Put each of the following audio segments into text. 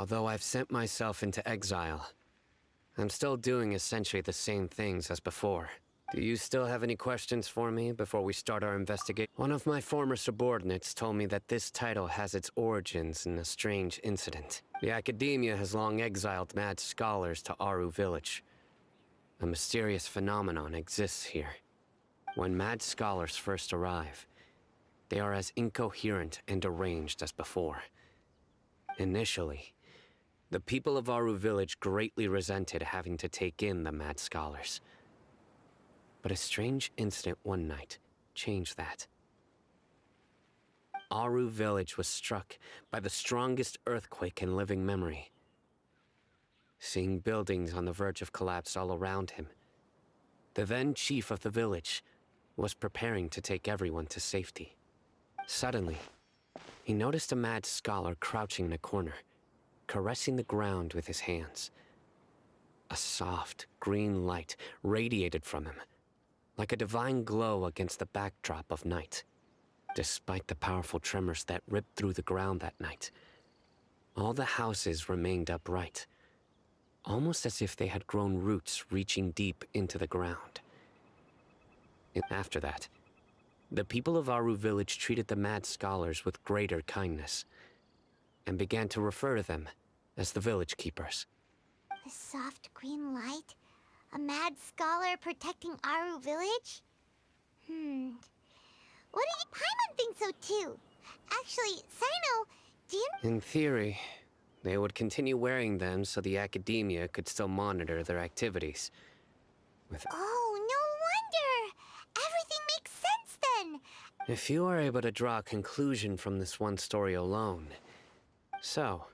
Although I've sent myself into exile, I'm still doing essentially the same things as before. Do you still have any questions for me before we start our investigation? One of my former subordinates told me that this title has its origins in a strange incident. The Academia has long exiled mad scholars to Aru Village. A mysterious phenomenon exists here. When mad scholars first arrive, they are as incoherent and deranged as before. Initially, the people of Aru Village greatly resented having to take in the mad scholars. But a strange incident one night changed that. Aru Village was struck by the strongest earthquake in living memory. Seeing buildings on the verge of collapse all around him, the then chief of the village was preparing to take everyone to safety. Suddenly, he noticed a mad scholar crouching in a corner, caressing the ground with his hands. A soft, green light radiated from him, like a divine glow against the backdrop of night. Despite the powerful tremors that ripped through the ground that night, all the houses remained upright, almost as if they had grown roots reaching deep into the ground. And after that, the people of Aru Village treated the mad scholars with greater kindness, and began to refer to them as the village keepers. The soft green light? A mad scholar protecting Aru Village? What do you... Paimon thinks so too. Actually, Sino, do you... In theory, they would continue wearing them so the Academia could still monitor their activities. Oh, no wonder! Everything makes sense then! If you are able to draw a conclusion from this one story alone... So,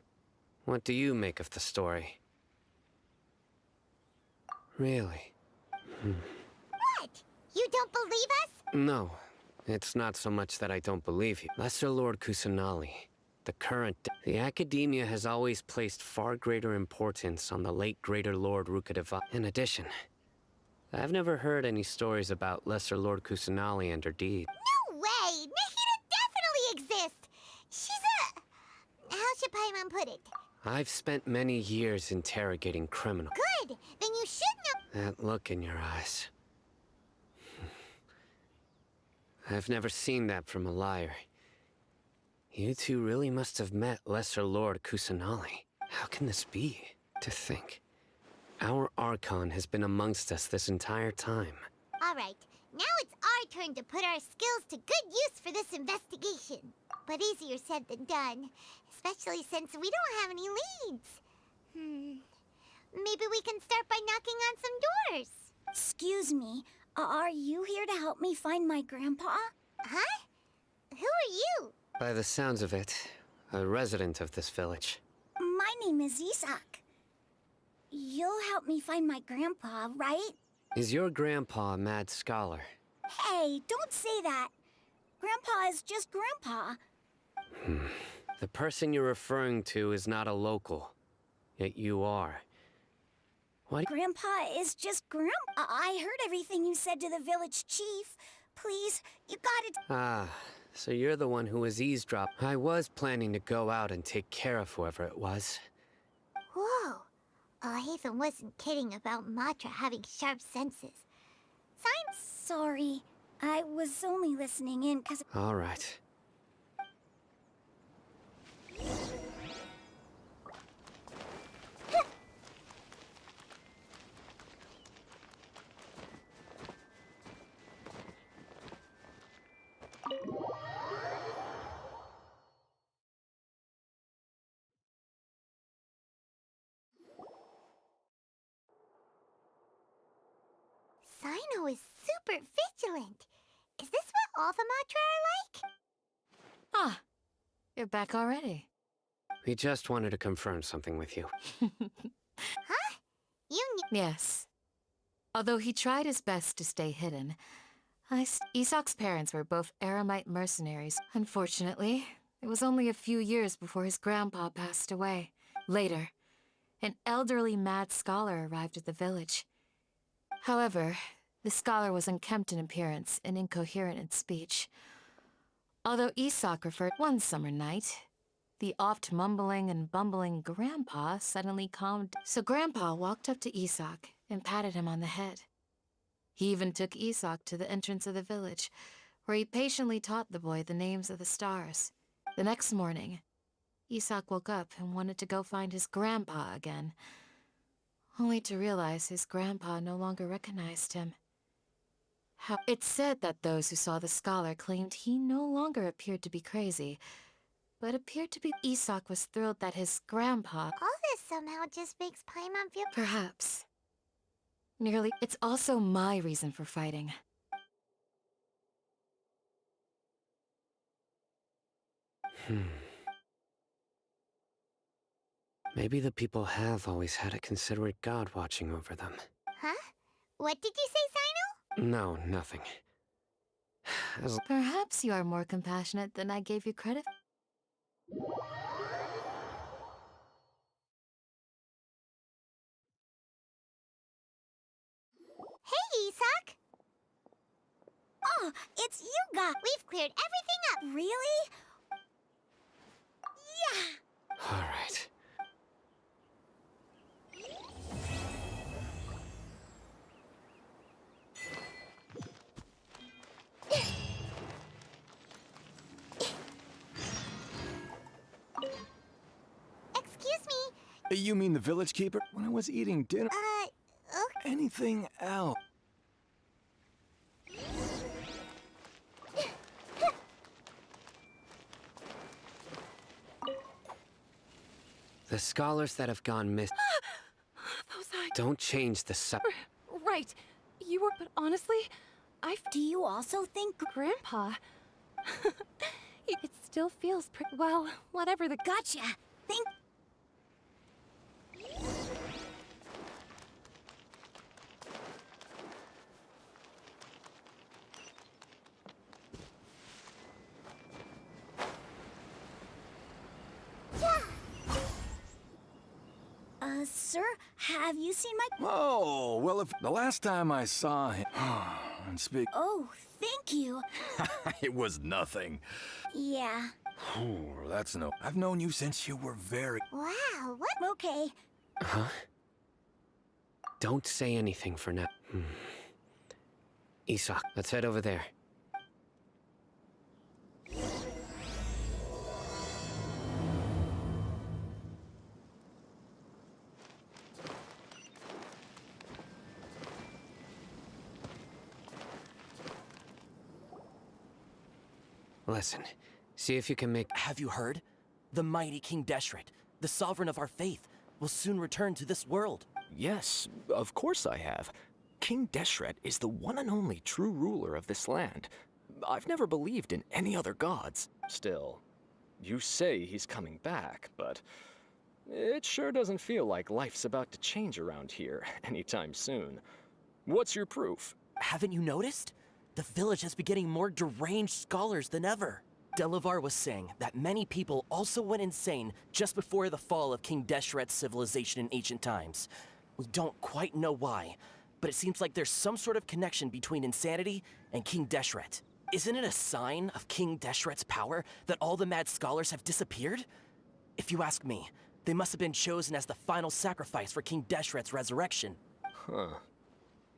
what do you make of the story? Really? What? You don't believe us? No, it's not so much that I don't believe you. Lesser Lord Kusanali, the current... The Academia has always placed far greater importance on the late Greater Lord Rukkhadeva. In addition, I've never heard any stories about Lesser Lord Kusanali and her deed. No way! Nahida definitely exists! She's a... How should Paimon put it? I've spent many years interrogating criminals. Good! Then you should know... That look in your eyes. I've never seen that from a liar. You two really must have met Lesser Lord Kusanali. How can this be? To think, our Archon has been amongst us this entire time. Alright, now it's our turn to put our skills to good use for this investigation. But easier said than done, especially since we don't have any leads. Maybe we can start by knocking on some doors. Excuse me, are you here to help me find my grandpa? Huh? Who are you? By the sounds of it, a resident of this village. My name is Isak. You'll help me find my grandpa, right? Is your grandpa a mad scholar? Hey, don't say that. Grandpa is just Grandpa. The person you're referring to is not a local, yet you are. What? Grandpa is just Grandpa. I heard everything you said to the village chief. Please, you gotta... Ah, so you're the one who was eavesdropping. I was planning to go out and take care of whoever it was. Whoa. Haven wasn't kidding about Matra having sharp senses. Sorry. I was only listening in because... All right. Sino is super vigilant. Is this what all the Matra are like? Ah, you're back already. We just wanted to confirm something with you. Huh? You knew... Yes. Although he tried his best to stay hidden, Isak's parents were both Aramite mercenaries. Unfortunately, it was only a few years before his grandpa passed away. Later, an elderly mad scholar arrived at the village. However, the scholar was unkempt in appearance and incoherent in speech. Although Isak referred one summer night, The oft mumbling and bumbling Grandpa suddenly calmed. So Grandpa walked up to Isak and patted him on the head. He even took Isak to the entrance of the village, where he patiently taught the boy the names of the stars. The next morning, Isak woke up and wanted to go find his grandpa again, only to realize his grandpa no longer recognized him. It's said that those who saw the scholar claimed he no longer appeared to be crazy, but appeared to be. Isak was thrilled that his grandpa. All this somehow just makes Paimon feel... Perhaps. Nearly. It's also my reason for fighting. Maybe the people have always had a considerate god watching over them. Huh? What did you say, Sino? No, nothing. Perhaps you are more compassionate than I gave you credit. Hey, Isak! Oh, it's Yuga! We've cleared everything up! Really? Yeah! All right. Excuse me. You mean the village keeper? When I was eating dinner? Okay. Anything else? The scholars that have gone missing. Those eyes. Don't change the Right. You were, but honestly, Do you also think... Grandpa. It still feels well, whatever the... Gotcha! Think... Sir, have you seen my... Oh, well, if the last time I saw him... and speak... Oh, thank you. it was nothing. Yeah. Oh, that's no... I've known you since you were very... Wow, what? Okay. Huh? Don't say anything for now. Isak, let's head over there. Listen, see if you can make... Have you heard? The mighty King Deshret, the sovereign of our faith, will soon return to this world. Yes, of course I have. King Deshret is the one and only true ruler of this land. I've never believed in any other gods. Still, you say he's coming back, but it sure doesn't feel like life's about to change around here anytime soon. What's your proof? Haven't you noticed? The village has been getting more deranged scholars than ever. Delavar was saying that many people also went insane just before the fall of King Deshret's civilization in ancient times. We don't quite know why, but it seems like there's some sort of connection between insanity and King Deshret. Isn't it a sign of King Deshret's power that all the mad scholars have disappeared? If you ask me, they must have been chosen as the final sacrifice for King Deshret's resurrection. Huh.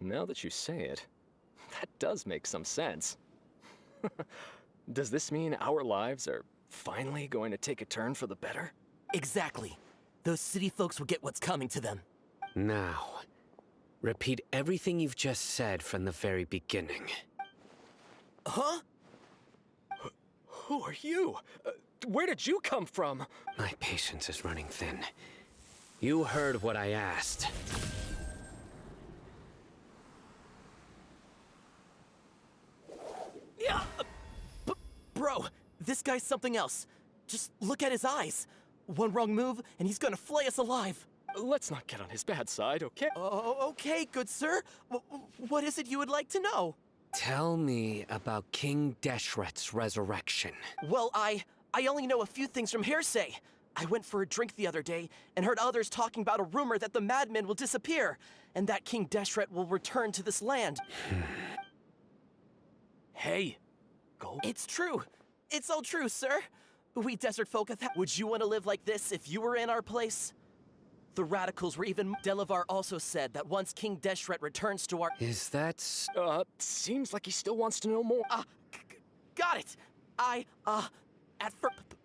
Now that you say it, that does make some sense. Does this mean our lives are finally going to take a turn for the better? Exactly. Those city folks will get what's coming to them. Now, repeat everything you've just said from the very beginning. Huh? Who are you? Where did you come from? My patience is running thin. You heard what I asked. Yeah, bro, this guy's something else. Just look at his eyes. One wrong move, and he's gonna flay us alive. Let's not get on his bad side, okay? Oh, okay, good sir. What is it you would like to know? Tell me about King Deshret's resurrection. Well, I only know a few things from hearsay. I went for a drink the other day and heard others talking about a rumor that the madmen will disappear and that King Deshret will return to this land. Hey, go. It's true. It's all true, sir. We desert folk have would you want to live like this if you were in our place? The radicals were even... Delavar also said that once King Deshret returns to our... Is that... Seems like he still wants to know more. Got it!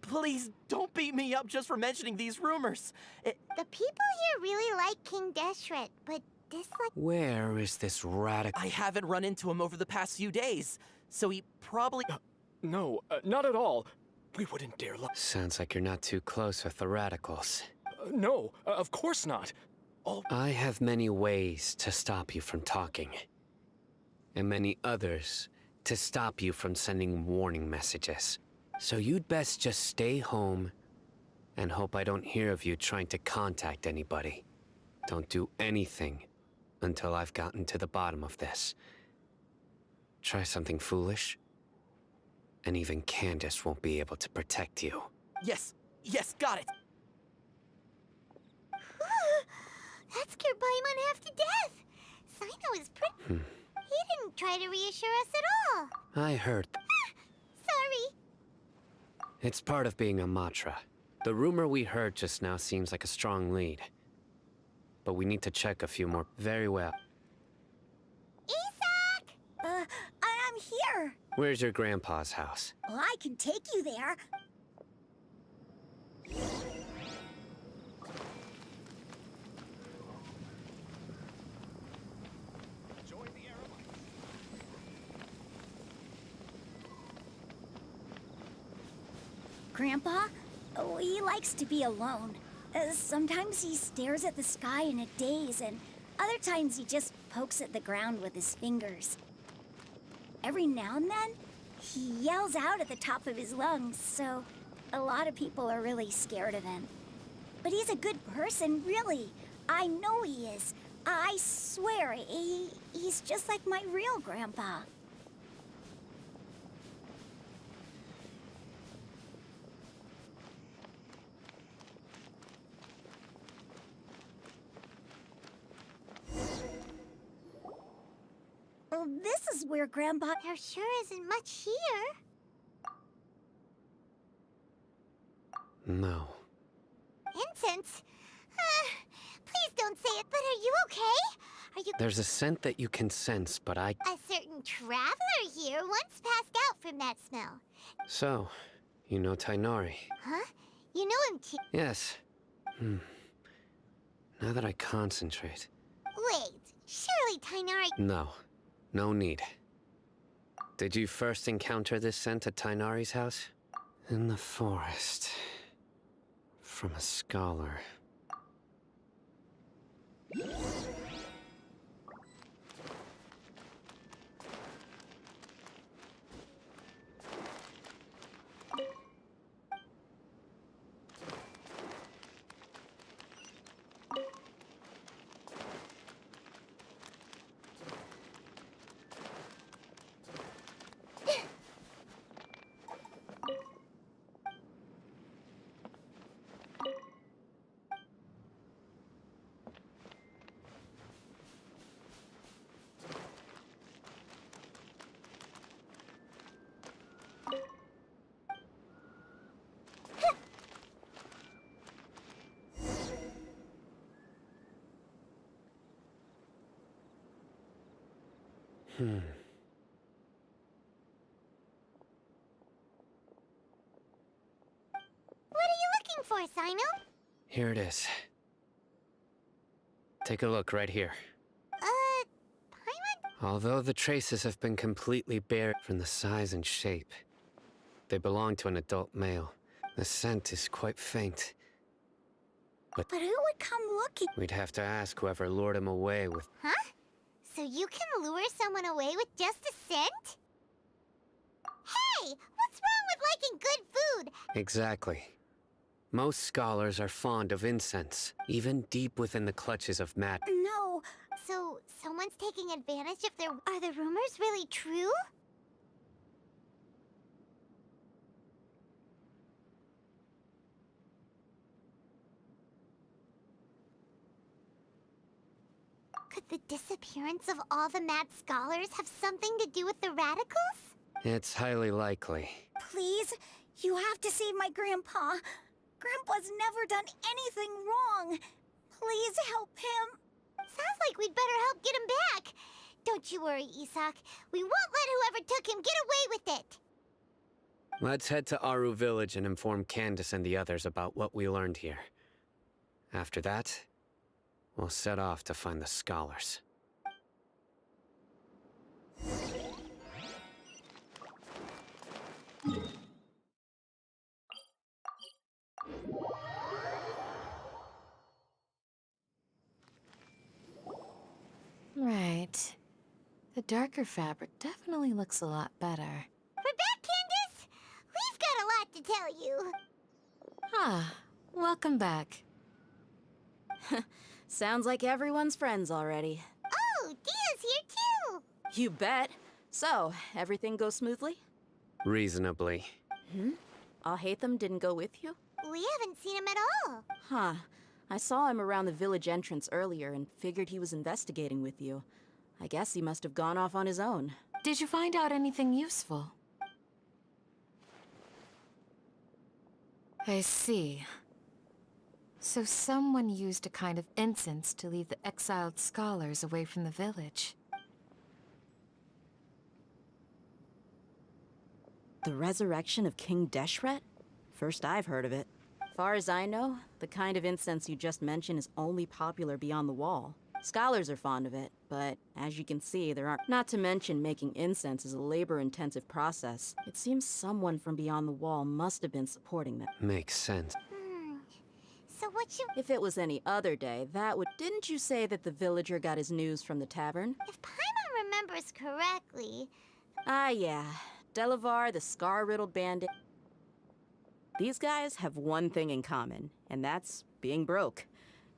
Please don't beat me up just for mentioning these rumors. The people here really like King Deshret, but dislike... Where is this radical... I haven't run into him over the past few days, so he probably... No, not at all. We wouldn't dare Sounds like you're not too close with the radicals. No, of course not. I have many ways to stop you from talking. And many others to stop you from sending warning messages. So you'd best just stay home and hope I don't hear of you trying to contact anybody. Don't do anything until I've gotten to the bottom of this. Try something foolish, and even Candace won't be able to protect you. Yes, got it! That scared Paimon half to death. Sino is pretty... He didn't try to reassure us at all. I heard. Sorry. It's part of being a Matra. The rumor we heard just now seems like a strong lead. But we need to check a few more. Very well. Isak! I'm here. Where's your grandpa's house? Well, I can take you there. Grandpa? Oh, he likes to be alone. Sometimes he stares at the sky in a daze, and other times he just pokes at the ground with his fingers. Every now and then, he yells out at the top of his lungs, so a lot of people are really scared of him. But he's a good person, really. I know he is. I swear, he's just like my real grandpa. Well, this is where Grandpa... There sure isn't much here. No. Incense? Please don't say it, but are you okay? Are you... There's a scent that you can sense, but I... A certain traveler here once passed out from that smell. So, you know Tainari? Huh? You know him too... Yes. Now that I concentrate... Wait, surely Tainari... No need. Did you first encounter this scent at Tainari's house? In the forest. From a scholar. What are you looking for, Sino? Here it is. Take a look right here. Paimon? Although the traces have been completely bare from the size and shape, they belong to an adult male. The scent is quite faint. But who would come looking? We'd have to ask whoever lured him away with... Huh? So you can lure someone away with just a scent? Hey! What's wrong with liking good food? Exactly. Most scholars are fond of incense, even deep within the clutches of Matt. No. So, someone's taking advantage of their... Are the rumors really true? Could the disappearance of all the mad scholars have something to do with the radicals? It's highly likely. Please, You have to save my grandpa. Grandpa's never done anything wrong. Please help him. Sounds like we'd better help get him back. Don't you worry, Isak. We won't let whoever took him get away with it. Let's head to Aru Village and inform Candace and the others about what we learned here. After that, we'll set off to find the scholars. Right. The darker fabric definitely looks a lot better. We're back, Candace. We've got a lot to tell you. Ah, welcome back. Sounds like everyone's friends already. Oh, Dia's here too. You bet. So, everything goes smoothly? Reasonably. Alhaitham didn't go with you? We haven't seen him at all. Huh. I saw him around the village entrance earlier and figured he was investigating with you. I guess he must have gone off on his own. Did you find out anything useful? I see. So someone used a kind of incense to lead the exiled scholars away from the village. The resurrection of King Deshret? First I've heard of it. Far as I know, the kind of incense you just mentioned is only popular beyond the wall. Scholars are fond of it, but as you can see, there aren't. Not to mention making incense is a labor-intensive process. It seems someone from beyond the wall must have been supporting them. Makes sense. So what you... If it was any other day, that would... Didn't you say that the villager got his news from the tavern? If Paimon remembers correctly... Ah, yeah. Delavar, the scar-riddled bandit. These guys have one thing in common, and that's being broke.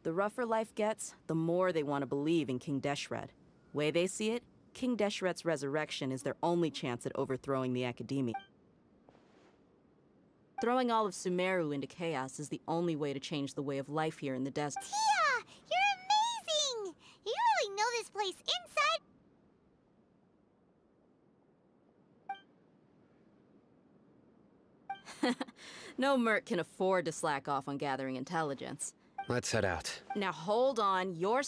The rougher life gets, the more they want to believe in King Deshret. Way they see it, King Deshret's resurrection is their only chance at overthrowing the Academy. Throwing all of Sumeru into chaos is the only way to change the way of life here in the desert. Tia! You're amazing! You really know this place inside... No merc can afford to slack off on gathering intelligence. Let's head out. Now hold on, you're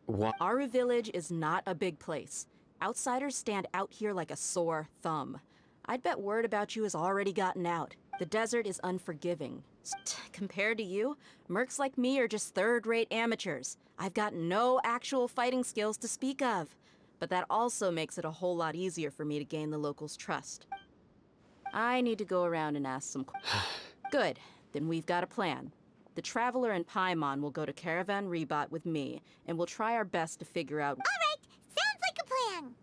What? Aru Village is not a big place. Outsiders stand out here like a sore thumb. I'd bet word about you has already gotten out. The desert is unforgiving. Compared to you, mercs like me are just third-rate amateurs. I've got no actual fighting skills to speak of. But that also makes it a whole lot easier for me to gain the locals' trust. I need to go around and ask some Good, then we've got a plan. The Traveler and Paimon will go to Caravan Rebot with me, and we'll try our best to figure out... All right, sounds like a plan.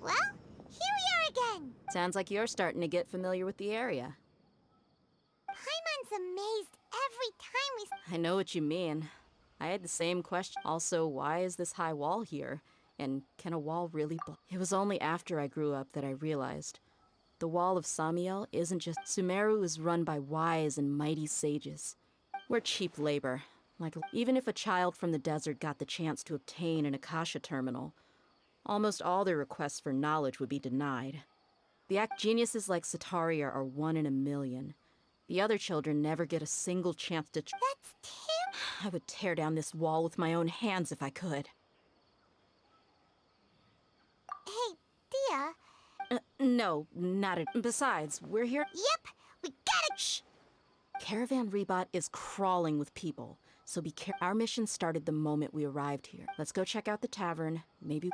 Well, here we are again. Sounds like you're starting to get familiar with the area. Paimon's amazed every time we... I know what you mean. I had the same question. Also, why is this high wall here? And can a wall really It was only after I grew up that I realized. The Wall of Samiel isn't just... Sumeru is run by wise and mighty sages. We're cheap labor. Like, even if a child from the desert got the chance to obtain an Akasha terminal, almost all their requests for knowledge would be denied. Geniuses like Sataria are 1 in a million. The other children never get a single chance to... That's Tim? I would tear down this wall with my own hands if I could. Hey, Dia. No, not at... Besides, we're here... Yep, we gotta... Shh! Caravan Rebot is crawling with people, so be careful. Our mission started the moment we arrived here. Let's go check out the tavern, maybe...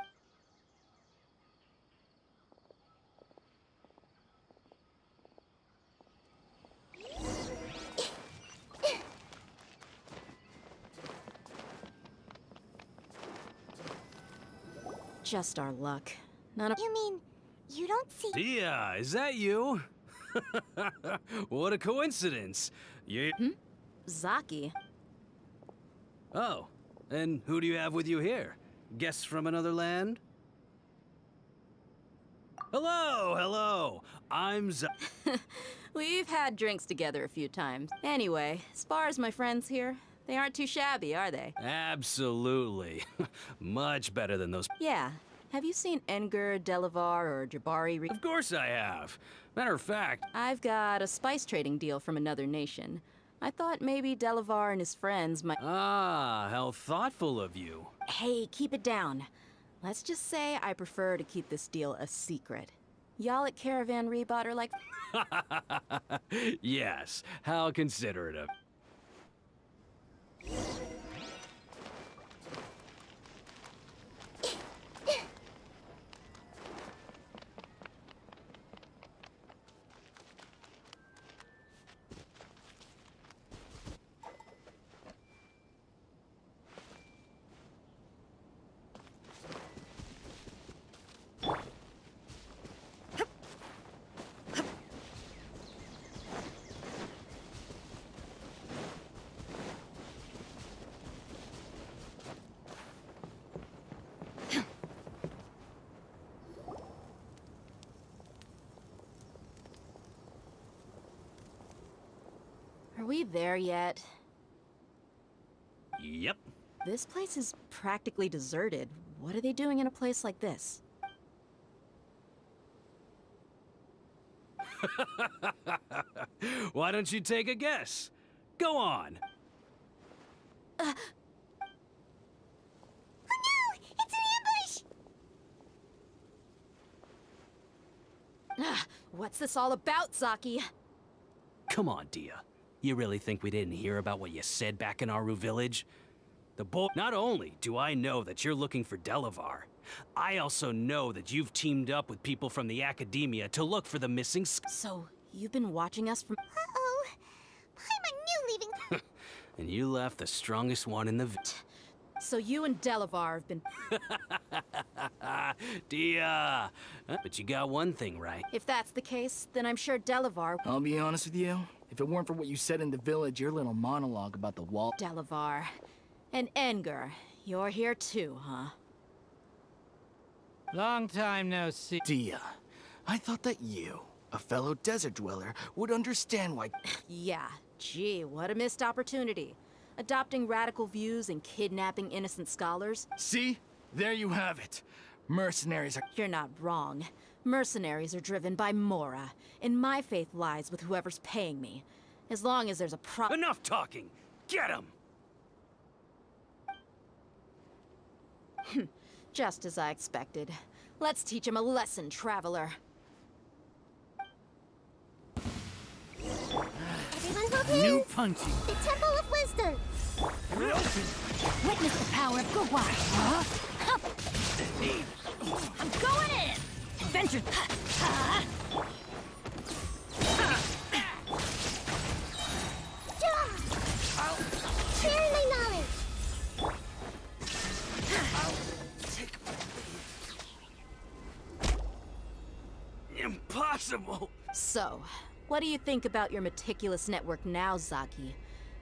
Just our luck. None of... You mean, you don't see... Dia, is that you? What a coincidence. You... Zaki. Oh, and who do you have with you here? Guests from another land? Hello, hello. I'm We've had drinks together a few times. Anyway, as far as my friends here, they aren't too shabby, are they? Absolutely. Much better than those. Yeah. Have you seen Enger, Delavar, or Jabari? Of course I have. Matter of fact, I've got a spice trading deal from another nation. I thought maybe Delavar and his friends might. how thoughtful of you. Hey, keep it down. Let's just say I prefer to keep this deal a secret. Y'all at Caravan Rebot are like. Yes, how considerate of. Are we there yet? Yep. This place is practically deserted. What are they doing in a place like this? Why don't you take a guess? Go on. Oh no! It's an ambush! What's this all about, Zaki? Come on, Dia. You really think we didn't hear about what you said back in Aru village? The boy. Not only do I know that you're looking for Delavar, I also know that you've teamed up with people from the academia to look for the missing. So, you've been watching us from. Uh-oh. Paimon knew leaving. And you left the strongest one in the. So you and Delavar have been. Dia! But you got one thing right. If that's the case, then I'm sure Delavar. I'll be honest with you. If it weren't for what you said in the village, your little monologue about the wall. Delavar. And Enger. You're here too, huh? Long time no see. Dia, I thought that you, a fellow desert dweller, would understand why. Yeah. Gee, what a missed opportunity. Adopting radical views and kidnapping innocent scholars. See? There you have it. Mercenaries are. You're not wrong. Mercenaries are driven by Mora, and my faith lies with whoever's paying me. As long as there's a Enough talking! Get him! Just as I expected. Let's teach him a lesson, traveler. Everyone hold hands! New punching. The Temple of Wisdom! Witness the power of Gowar. Huh? I'm going in! Adventure! Share my knowledge! Impossible! So, what do you think about your meticulous network now, Zaki?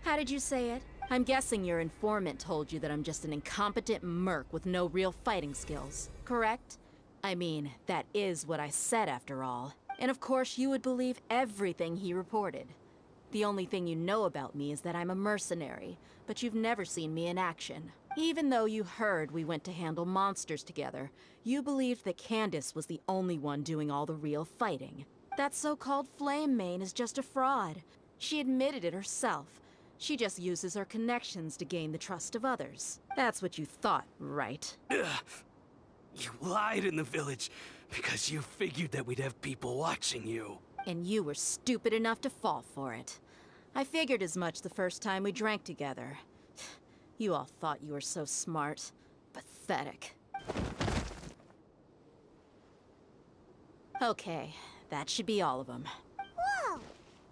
How did you say it? I'm guessing your informant told you that I'm just an incompetent merc with no real fighting skills, correct? I mean, that is what I said after all. And of course you would believe everything he reported. The only thing you know about me is that I'm a mercenary, but you've never seen me in action. Even though you heard we went to handle monsters together, you believed that Candace was the only one doing all the real fighting. That so-called Flame Mane is just a fraud. She admitted it herself. She just uses her connections to gain the trust of others. That's what you thought, right? Ugh. You lied in the village because you figured that we'd have people watching you. And you were stupid enough to fall for it. I figured as much the first time we drank together. You all thought you were so smart. Pathetic. Okay, that should be all of them. Whoa!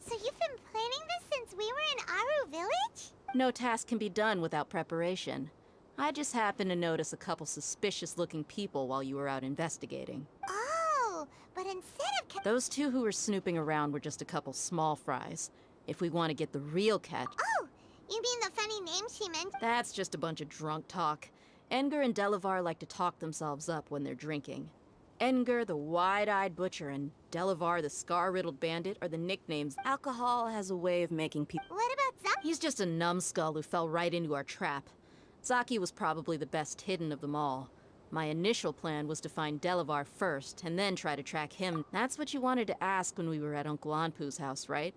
So you've been planning this since we were in Aru village? No task can be done without preparation. I just happened to notice a couple suspicious-looking people while you were out investigating. Oh, but instead of... Those two who were snooping around were just a couple small fries. If we want to get the real catch... Oh, you mean the funny name she meant? That's just a bunch of drunk talk. Enger and Delavar like to talk themselves up when they're drinking. Edgar, the wide-eyed butcher, and Delavar, the scar-riddled bandit, are the nicknames. Alcohol has a way of making people... What about Zaki? He's just a numbskull who fell right into our trap. Zaki was probably the best hidden of them all. My initial plan was to find Delavar first, and then try to track him. That's what you wanted to ask when we were at Uncle Anpu's house, right?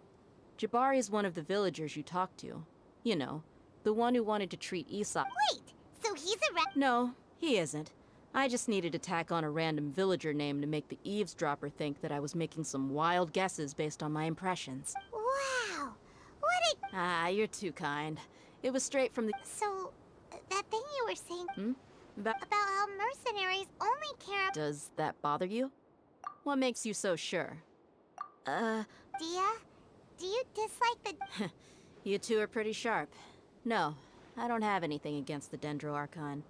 Jabari is one of the villagers you talked to. You know, the one who wanted to treat Isak. Wait, so he's a rat? No, he isn't. I just needed to tack on a random villager name to make the eavesdropper think that I was making some wild guesses based on my impressions. Wow, what a... Ah, you're too kind. It was straight from the... So, that thing you were saying About how mercenaries only care... Does that bother you? What makes you so sure? Dia, do you dislike the... You two are pretty sharp. No, I don't have anything against the Dendro Archon.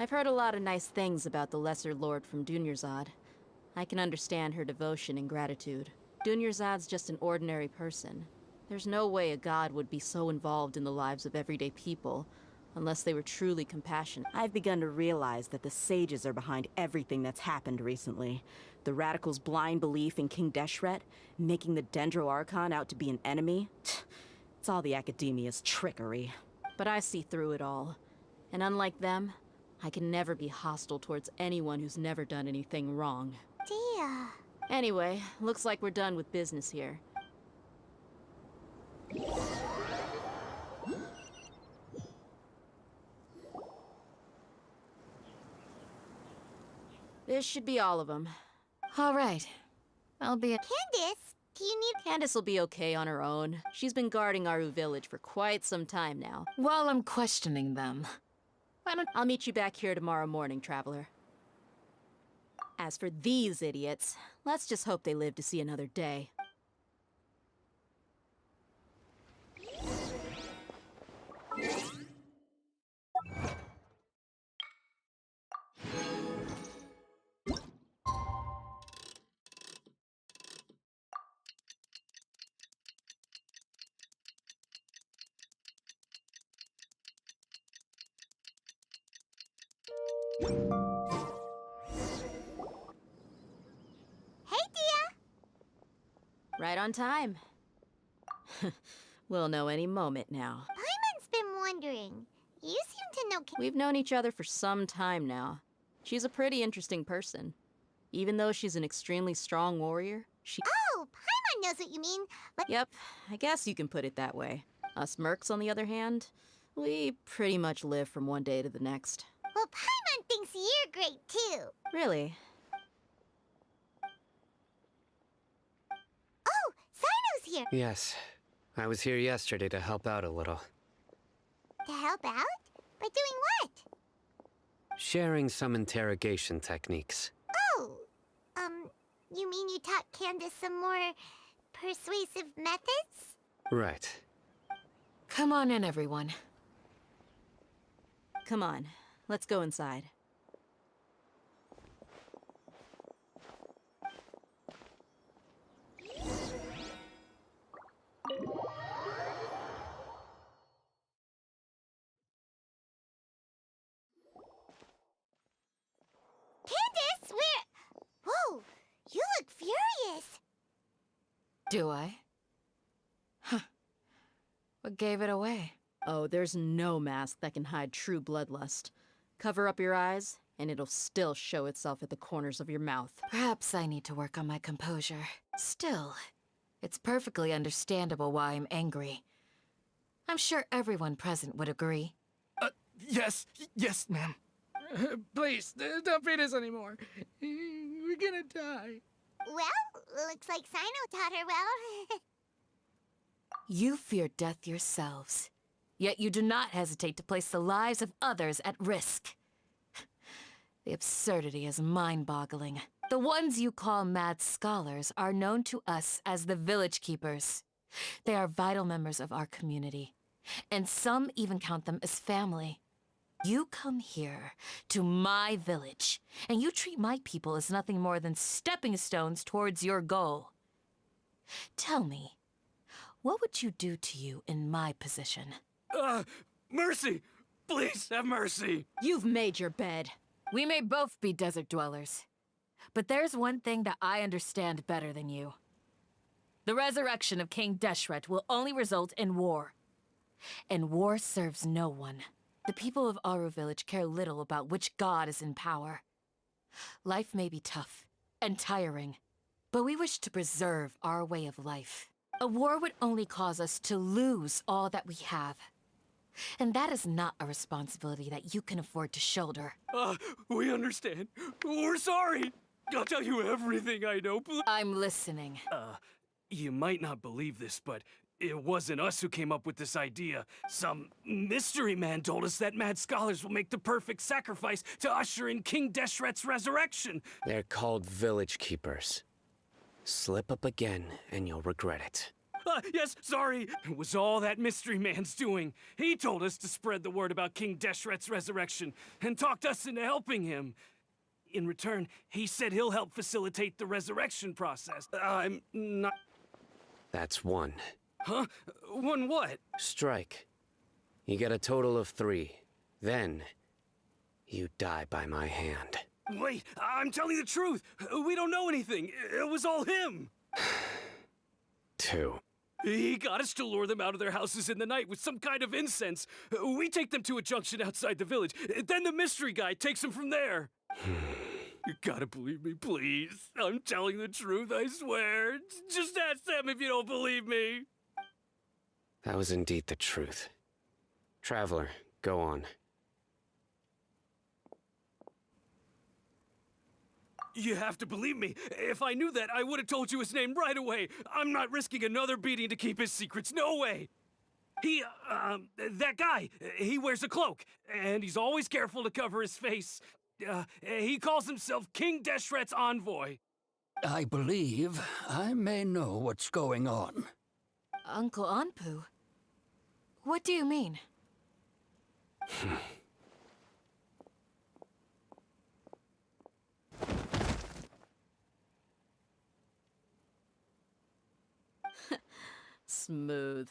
I've heard a lot of nice things about the Lesser Lord from Dunyarzad. I can understand her devotion and gratitude. Dunyarzad's just an ordinary person. There's no way a god would be so involved in the lives of everyday people, unless they were truly compassionate. I've begun to realize that the sages are behind everything that's happened recently. The radicals' blind belief in King Deshret, making the Dendro Archon out to be an enemy. It's all the academia's trickery. But I see through it all. And unlike them, I can never be hostile towards anyone who's never done anything wrong. Dia... Anyway, looks like we're done with business here. This should be all of them. All right. I'll be at... Candace, do you need... Candace will be okay on her own. She's been guarding Aru Village for quite some time now. While I'm questioning them. Why don't... I'll meet you back here tomorrow morning, Traveler. As for these idiots, let's just hope they live to see another day. Hey, Dia! Right on time. We'll know any moment now. Paimon's been wondering. You seem to know... We've known each other for some time now. She's a pretty interesting person. Even though she's an extremely strong warrior, she... Oh, Paimon knows what you mean, but... Yep, I guess you can put it that way. Us mercs, on the other hand, we pretty much live from one day to the next. Well, Paimon thinks you're great, too. Really? Oh, Sino's here. Yes. I was here yesterday to help out a little. To help out? By doing what? Sharing some interrogation techniques. Oh, you mean you taught Candace some more persuasive methods? Right. Come on in, everyone. Come on, let's go inside. Candace, whoa, you look furious. Do I? Huh. What gave it away? Oh, there's no mask that can hide true bloodlust. Cover up your eyes, and it'll still show itself at the corners of your mouth. Perhaps I need to work on my composure. Still, it's perfectly understandable why I'm angry. I'm sure everyone present would agree. Yes, ma'am. Please, don't beat us anymore. We're gonna die. Well, looks like Sino taught her well. You fear death yourselves, yet you do not hesitate to place the lives of others at risk. The absurdity is mind-boggling. The ones you call mad scholars are known to us as the Village Keepers. They are vital members of our community, and some even count them as family. You come here, to my village, and you treat my people as nothing more than stepping stones towards your goal. Tell me, what would you do to you in my position? Mercy! Please have mercy. You've made your bed. We may both be desert dwellers, but there's one thing that I understand better than you. The resurrection of King Deshret will only result in war. And war serves no one. The people of Aru Village care little about which god is in power. Life may be tough and tiring, but we wish to preserve our way of life. A war would only cause us to lose all that we have. And that is not a responsibility that you can afford to shoulder. We understand. We're sorry. I'll tell you everything I know. I'm listening. You might not believe this, but it wasn't us who came up with this idea. Some mystery man told us that mad scholars will make the perfect sacrifice to usher in King Deshret's resurrection. They're called village keepers. Slip up again, and you'll regret it. Yes, sorry. It was all that mystery man's doing. He told us to spread the word about King Deshret's resurrection and talked us into helping him. In return, he said he'll help facilitate the resurrection process. I'm not... That's one. Huh? One what? Strike. You get a total of 3. Then, you die by my hand. Wait, I'm telling the truth. We don't know anything. It was all him. 2. He got us to lure them out of their houses in the night with some kind of incense. We take them to a junction outside the village. Then the mystery guy takes them from there. You gotta believe me, please. I'm telling the truth, I swear. Just ask them if you don't believe me. That was indeed the truth. Traveler, go on. You have to believe me. If I knew that, I would have told you his name right away. I'm not risking another beating to keep his secrets. No way. That guy, he wears a cloak, and he's always careful to cover his face. He calls himself King Deshret's envoy. I believe I may know what's going on. Uncle Anpu? What do you mean? Smooth.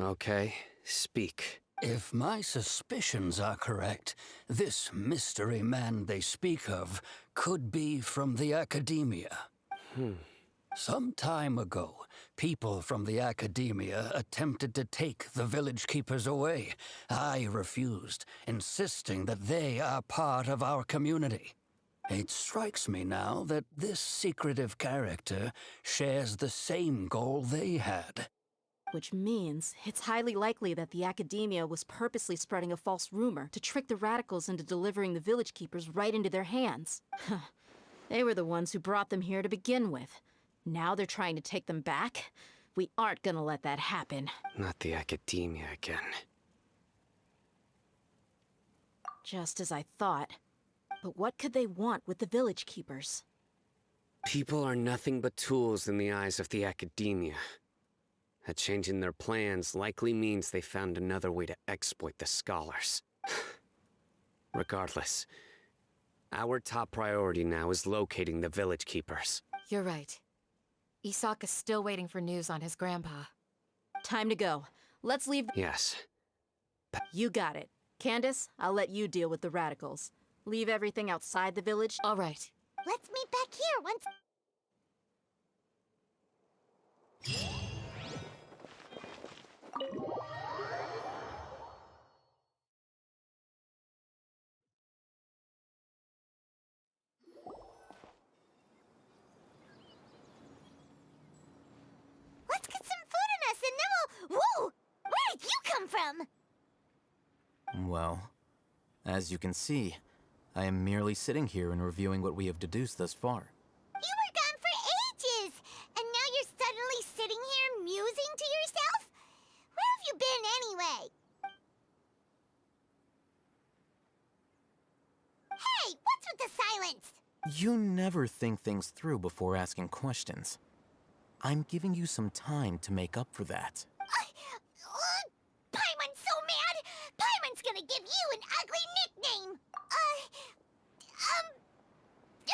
Okay, speak. If my suspicions are correct, this mystery man they speak of could be from the academia. Some time ago, people from the academia attempted to take the village keepers away. I refused, insisting that they are part of our community. It strikes me now that this secretive character shares the same goal they had. Which means it's highly likely that the academia was purposely spreading a false rumor to trick the radicals into delivering the village keepers right into their hands. They were the ones who brought them here to begin with. Now they're trying to take them back? We aren't gonna let that happen. Not the academia again. Just as I thought. But what could they want with the village keepers? People are nothing but tools in the eyes of the academia. A change in their plans likely means they found another way to exploit the scholars. Regardless, our top priority now is locating the village keepers. You're right. Isak is still waiting for news on his grandpa. Time to go. Let's leave. Yes. You got it. Candace, I'll let you deal with the radicals. Leave everything outside the village. All right. Let's meet back here once... Let's get some food in us and then we'll... Whoa! Where did you come from? Well, as you can see, I am merely sitting here and reviewing what we have deduced thus far. You were gone for ages! And now you're suddenly sitting here musing to yourself? Where have you been anyway? Hey, what's with the silence? You never think things through before asking questions. I'm giving you some time to make up for that. Paimon's so mad! Paimon's gonna give you an ugly nickname!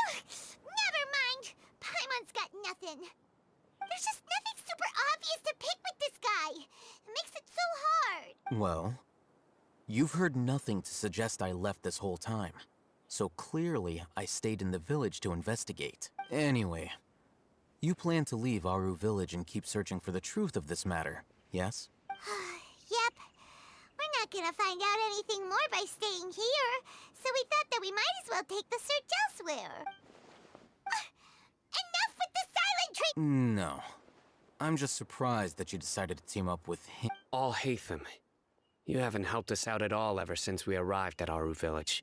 Never mind. Paimon's got nothing. There's just nothing super obvious to pick with this guy. It makes it so hard. Well, You've heard nothing to suggest I left this whole time. So clearly, I stayed in the village to investigate. Anyway, you plan to leave Aru Village and keep searching for the truth of this matter, yes? Yep. We're not gonna find out anything more by staying here, so we thought that we might as well take the search elsewhere. Enough with the silent treatment! No. I'm just surprised that you decided to team up with him. Al-Haytham, you haven't helped us out at all ever since we arrived at Aru Village.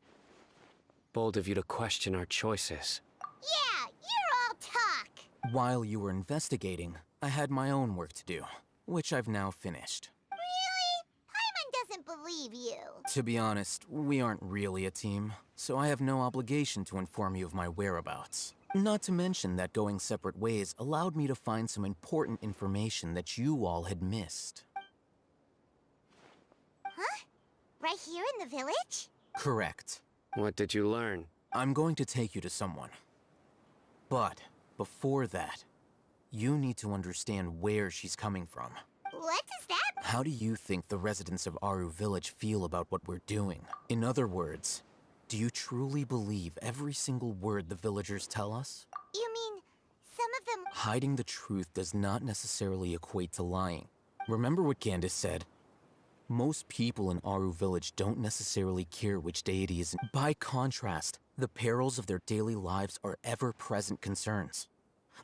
Bold of you to question our choices. Yeah, you're all talk! While you were investigating, I had my own work to do, which I've now finished. Paimon doesn't believe you. To be honest, we aren't really a team, so I have no obligation to inform you of my whereabouts. Not to mention that going separate ways allowed me to find some important information that you all had missed. Huh? Right here in the village? Correct. What did you learn? I'm going to take you to someone. But before that, you need to understand where she's coming from. What does that? How do you think the residents of Aru Village feel about what we're doing? In other words, do you truly believe every single word the villagers tell us? You mean, some of them... Hiding the truth does not necessarily equate to lying. Remember what Candace said? Most people in Aru Village don't necessarily care which deity is in. By contrast, the perils of their daily lives are ever-present concerns.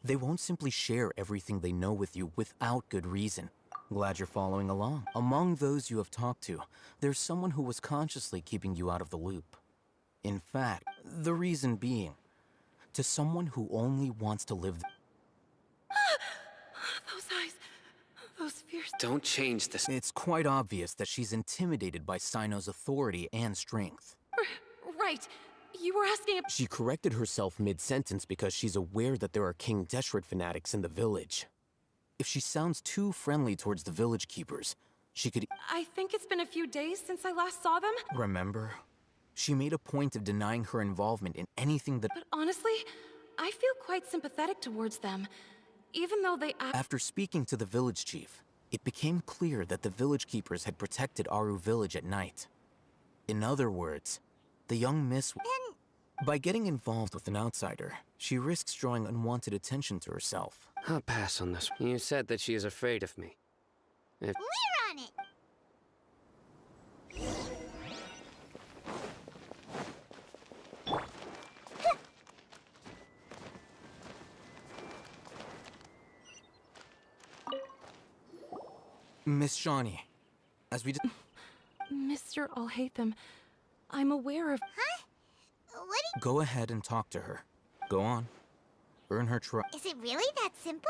They won't simply share everything they know with you without good reason. Glad you're following along. Among those you have talked to, there's someone who was consciously keeping you out of the loop. In fact, the reason being, to someone who only wants to live... Those eyes, those fierce... Don't change this. It's quite obvious that she's intimidated by Sino's authority and strength. Right. You were asking about... She corrected herself mid-sentence because she's aware that there are King Deshret fanatics in the village. If she sounds too friendly towards the village keepers, she could... I think it's been a few days since I last saw them. Remember? She made a point of denying her involvement in anything that... But honestly, I feel quite sympathetic towards them. Even though they act... After speaking to the village chief, it became clear that the village keepers had protected Aru Village at night. In other words, the young miss... Then... By getting involved with an outsider, she risks drawing unwanted attention to herself. I'll pass on this. You said that she is afraid of me. If... We're on it! Miss Shawnee, as we... Mr. Al-Haytham, I'm aware of... Huh? What Go ahead and talk to her. Go on. Earn her trust. Is it really that simple?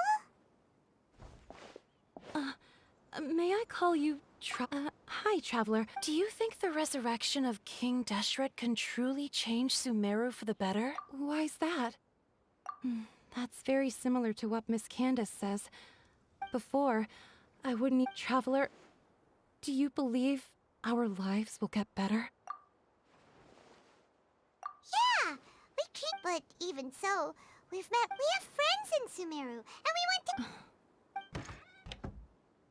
May I call you hi, Traveler. Do you think the resurrection of King Deshret can truly change Sumeru for the better? Why's that? That's very similar to what Miss Candace says. Before, I wouldn't... Traveler, do you believe our lives will get better? Yeah, we can't... But even so, we have friends in Sumeru, and we went to...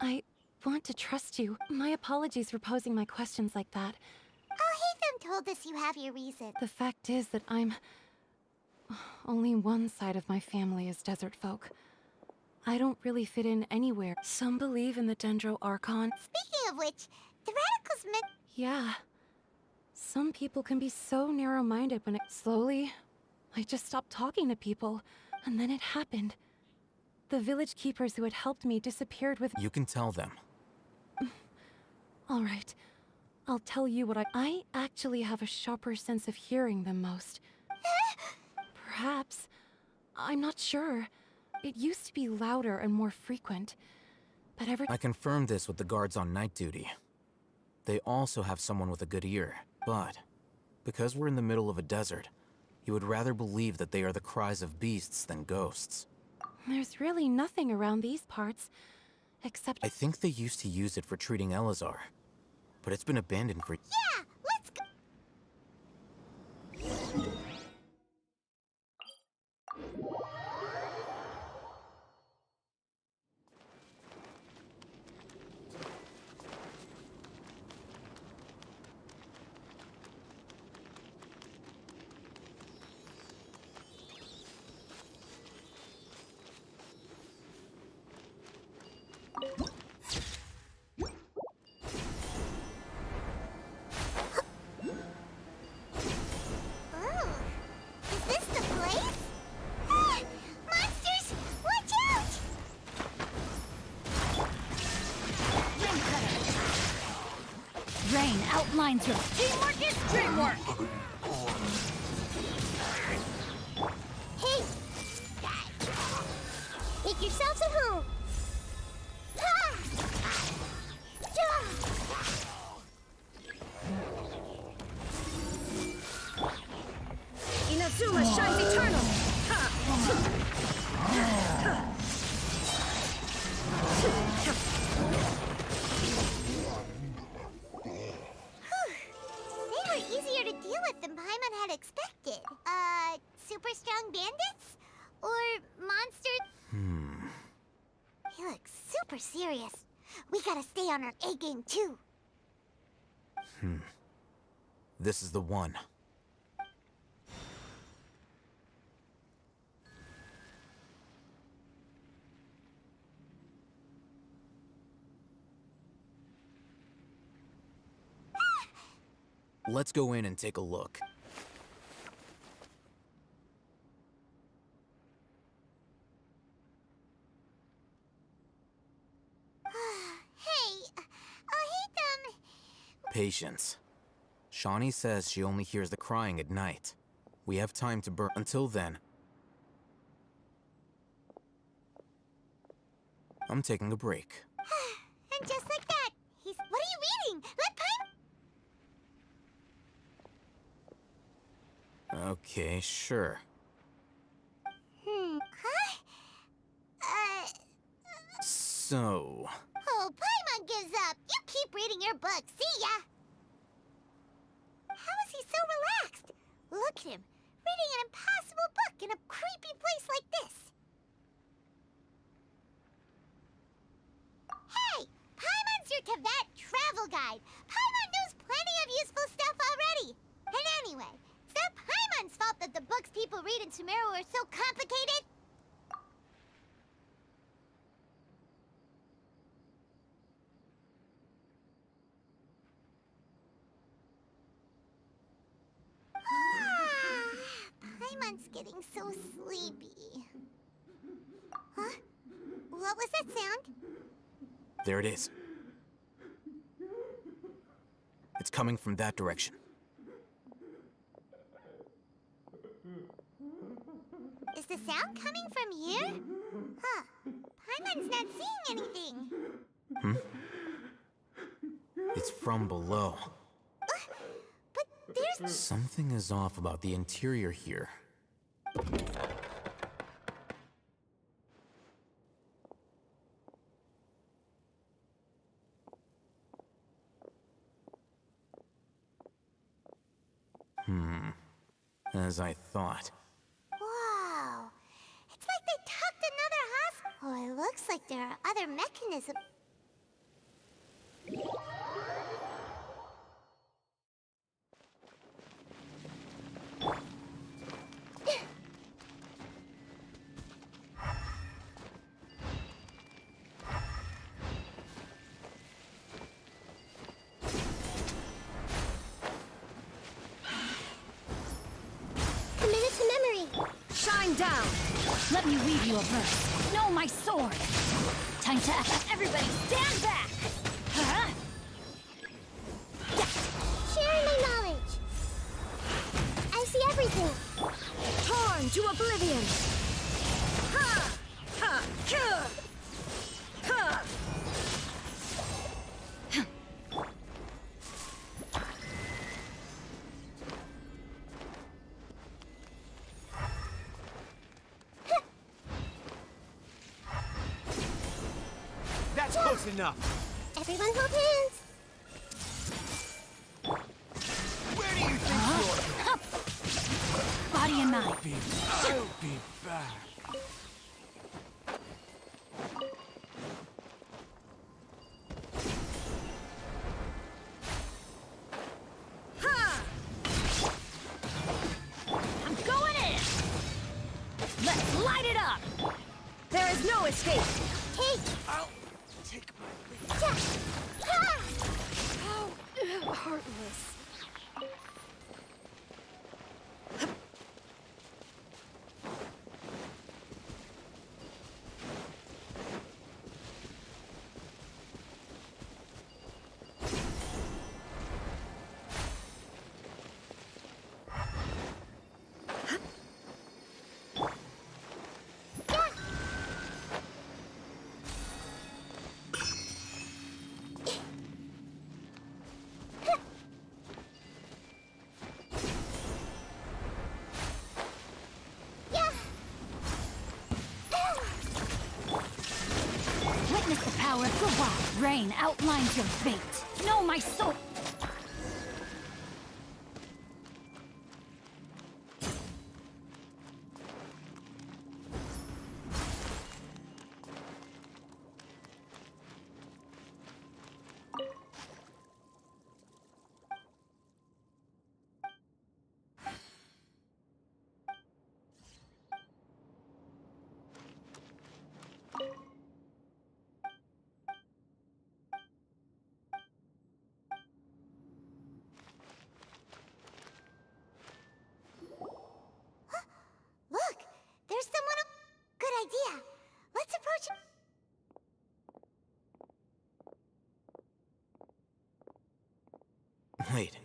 I want to trust you. My apologies for posing my questions like that. Al-Haytham told us you have your reason. The fact is that I'm... Only one side of my family is desert folk. I don't really fit in anywhere. Some believe in the Dendro Archon. Speaking of which, the radicals meant... Yeah. Some people can be so narrow-minded when it... Slowly, I just stopped talking to people, and then it happened. The village keepers who had helped me disappeared with... You can tell them. All right. I'll tell you what I actually have a sharper sense of hearing than most. Perhaps. I'm not sure. It used to be louder and more frequent. But I confirmed this with the guards on night duty. They also have someone with a good ear. But, because we're in the middle of a desert, you would rather believe that they are the cries of beasts than ghosts. There's really nothing around these parts, except... I think they used to use it for treating Elazar, but it's been abandoned for... Yeah, let's go... reminds you, teamwork is dreamwork! Hey! Make yourselves at home! Ha! Yeah! Inazuma shines eternal! They were easier to deal with than Paimon had expected. Super strong bandits? Or monsters? He looks super serious. We gotta stay on our A game too. This is the one. Let's go in and take a look. Hey, I'll hate them. Patience. Shawnee says she only hears the crying at night. We have time to burn. Until then, I'm taking a break. And just like that, he's... What are you reading? Let Paimon... Okay, sure. Huh? So, Oh, Paimon gives up. You keep reading your book. See ya! How is he so relaxed? Look at him, reading an impossible book in a creepy place like this. Hey! Paimon's your Tibet travel guide. Paimon knows plenty of useful stuff already. And anyway, it's not Paimon's fault that the books people read in Sumeru are so complicated. Paimon's getting so sleepy. Huh? What was that sound? there it is. It's coming from that direction. Is the sound coming from here? Huh. Paimon's not seeing anything. It's from below. But there's... Something is off about the interior here. As I thought. Wow. It's like they tucked another hospital. Oh, it looks like there are other mechanisms. Commit to memory. Shine down! Let me read you a verse. Know my sword! Time to act. Everybody stand back! Huh? Sharing my knowledge. I see everything. Torn to oblivion! Ha! Ha! Kuh! Ha! That's close enough. Everyone hold hands. Where do you think Body and mind. I'll be back. Ha! I'm going in! Let's light it up! There is no escape! Take. I'll take my leave. How heartless. brain outlines your fate. Know my soul. Look, there's someone. Good idea. Let's approach him. Wait.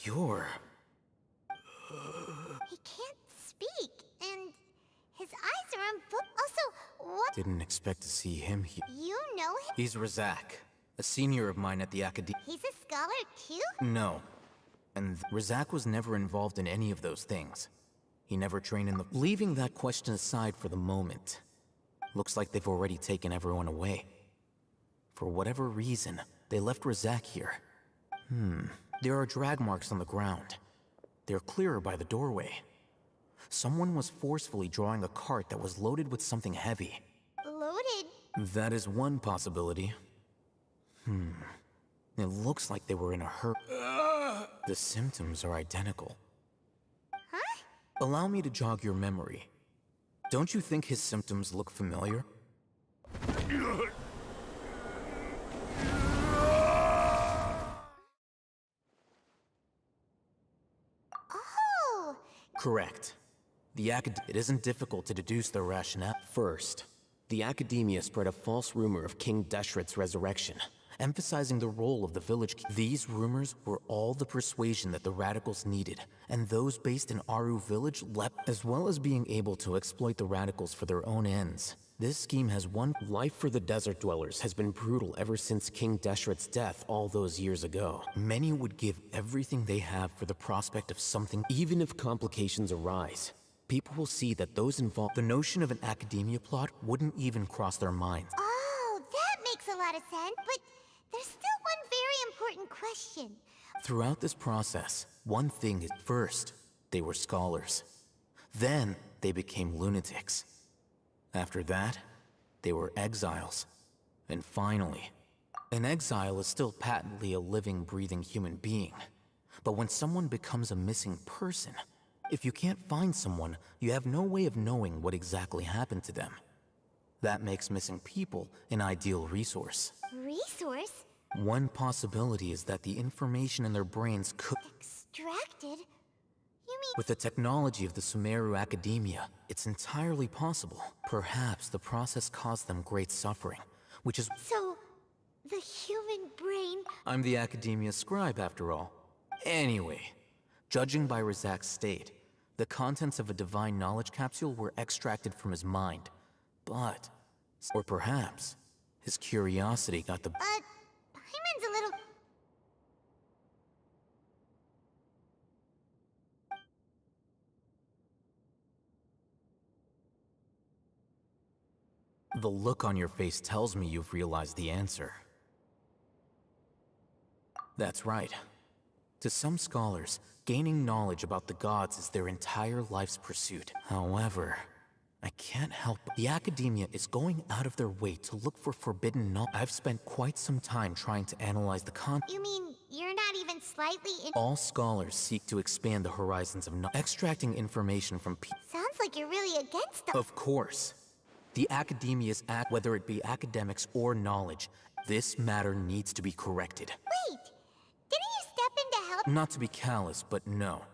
You're... He can't speak, and his eyes are unfocused. Also, what? Didn't expect to see him here. You know him? He's Razak, a senior of mine at the Academy. He's a scholar too? No. And Razak was never involved in any of those things. He never trained in the... Leaving that question aside for the moment, looks like they've already taken everyone away. For whatever reason, they left Razak here. There are drag marks on the ground. They're clearer by the doorway. Someone was forcefully drawing a cart that was loaded with something heavy. Loaded? That is one possibility. It looks like they were in a hurry. The symptoms are identical. Huh? Allow me to jog your memory. Don't you think his symptoms look familiar? Oh! Correct. It isn't difficult to deduce their rationale. First, the Academia spread a false rumor of King Deshret's resurrection, emphasizing the role of the village. These rumors were all the persuasion that the Radicals needed, and those based in Aru Village leapt, as well as being able to exploit the Radicals for their own ends. This scheme has one life for the desert dwellers has been brutal ever since King Deshret's death all those years ago. Many would give everything they have for the prospect of something, even if complications arise. People will see that those involved, the notion of an Academia plot wouldn't even cross their minds. Oh, that makes a lot of sense, but there's still one very important question. Throughout this process, one thing is first, they were scholars. Then, they became lunatics. After that, they were exiles. And finally, an exile is still patently a living, breathing human being. But when someone becomes a missing person, if you can't find someone, you have no way of knowing what exactly happened to them. That makes missing people an ideal resource. Resource? One possibility is that the information in their brains could... Extracted? You mean... With the technology of the Sumeru Academia, it's entirely possible. Perhaps the process caused them great suffering, which is... So, the human brain... I'm the Academia scribe, after all. Anyway, judging by Razak's state, the contents of a divine knowledge capsule were extracted from his mind. But... Or perhaps, his curiosity got the... Paimon's a little... The look on your face tells me you've realized the answer. That's right. To some scholars, gaining knowledge about the gods is their entire life's pursuit. However, I can't help but... The Academia is going out of their way to look for forbidden knowledge. I've spent quite some time trying to analyze the You mean, you're not even slightly in... All scholars seek to expand the horizons of knowledge. Extracting information from people... Sounds like you're really against them. Of course. The Academia's act, whether it be academics or knowledge, this matter needs to be corrected. Wait! Didn't you step in to help? Not to be callous, but no.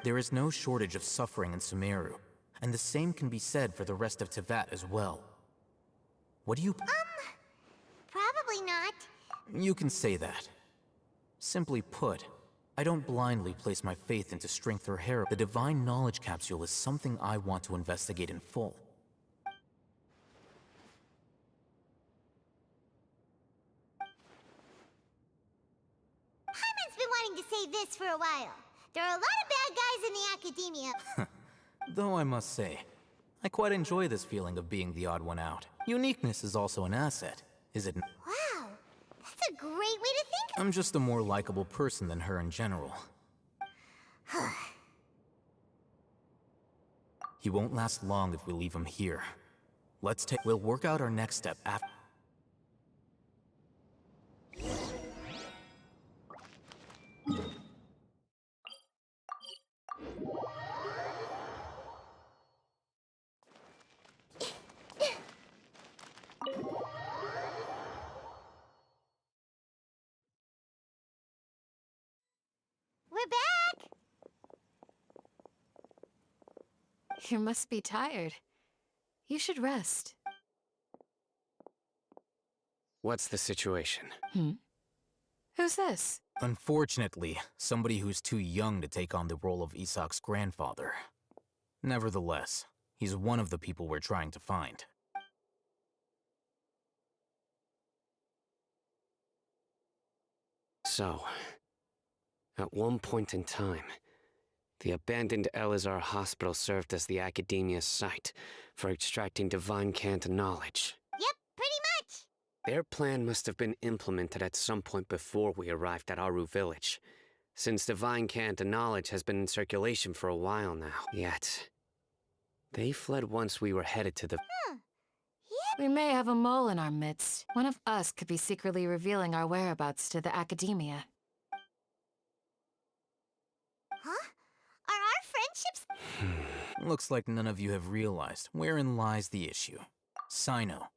There is no shortage of suffering in Sumeru, and the same can be said for the rest of Teyvat as well. What do you... Probably not. You can say that. Simply put, I don't blindly place my faith into strength or heroism. The divine knowledge capsule is something I want to investigate in full. Paimon's been wanting to say this for a while. There are a lot of bad guys in the Academia. Though I must say, I quite enjoy this feeling of being the odd one out. Uniqueness is also an asset, is it? Wow, that's a great way to think. I'm just a more likable person than her in general. He won't last long if we leave him here. We'll work out our next step after. We're back. You must be tired. You should rest. What's the situation? Who's this? Unfortunately, somebody who's too young to take on the role of Isak's grandfather. Nevertheless, he's one of the people we're trying to find. So, at one point in time, the abandoned Elazar Hospital served as the Academia's site for extracting divine cant knowledge. Yep, pretty much. Their plan must have been implemented at some point before we arrived at Aru Village, since divine cant knowledge has been in circulation for a while now. Yet, they fled once we were headed to the... We may have a mole in our midst. One of us could be secretly revealing our whereabouts to the Academia. Huh? Are our friendships... Looks like none of you have realized wherein lies the issue. Sino,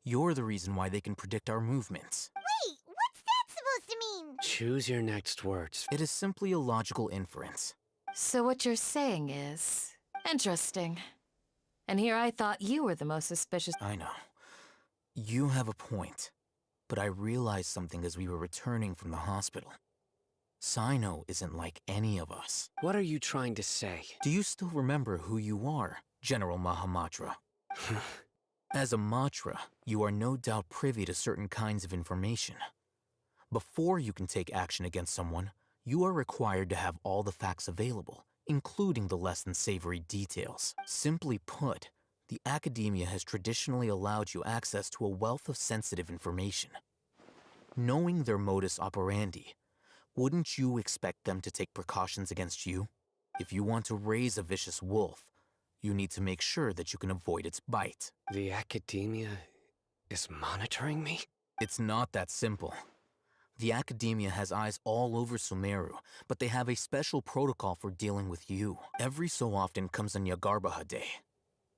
you're the reason why they can predict our movements. Wait, what's that supposed to mean? Choose your next words. It is simply a logical inference. So what you're saying is... interesting. And here I thought you were the most suspicious... I know. You have a point. But I realized something as we were returning from the hospital. Sino isn't like any of us. What are you trying to say? Do you still remember who you are, General Mahamatra? As a Matra, you are no doubt privy to certain kinds of information. Before you can take action against someone, you are required to have all the facts available, including the less than savory details. Simply put, the Academia has traditionally allowed you access to a wealth of sensitive information. Knowing their modus operandi, wouldn't you expect them to take precautions against you? If you want to raise a vicious wolf, you need to make sure that you can avoid its bite. The Academia is monitoring me? It's not that simple. The Academia has eyes all over Sumeru, but they have a special protocol for dealing with you. Every so often comes a Nyagarbaha Day.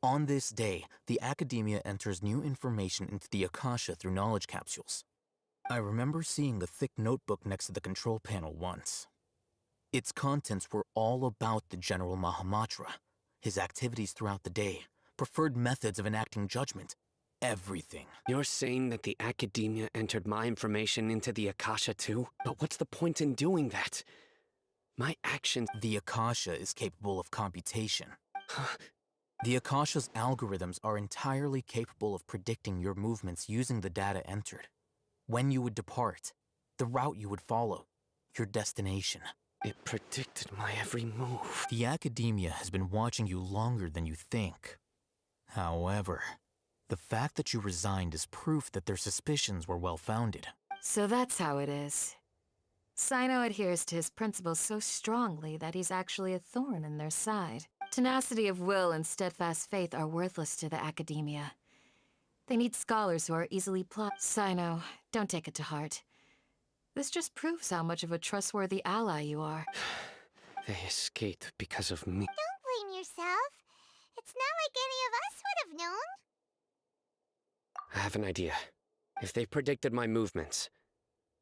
On this day, the Academia enters new information into the Akasha through knowledge capsules. I remember seeing a thick notebook next to the control panel once. Its contents were all about the General Mahamatra, his activities throughout the day, preferred methods of enacting judgment, everything. You're saying that the Academia entered my information into the Akasha too? But what's the point in doing that? My actions... The Akasha is capable of computation. The Akasha's algorithms are entirely capable of predicting your movements using the data entered. When you would depart, the route you would follow, your destination. It predicted my every move. The Academia has been watching you longer than you think. However, the fact that you resigned is proof that their suspicions were well-founded. So that's how it is. Sino adheres to his principles so strongly that he's actually a thorn in their side. Tenacity of will and steadfast faith are worthless to the Academia. They need scholars who are easily Sino, don't take it to heart. This just proves how much of a trustworthy ally you are. They escaped because of me. Don't blame yourself. It's not like any of us would have known. I have an idea. If they predicted my movements,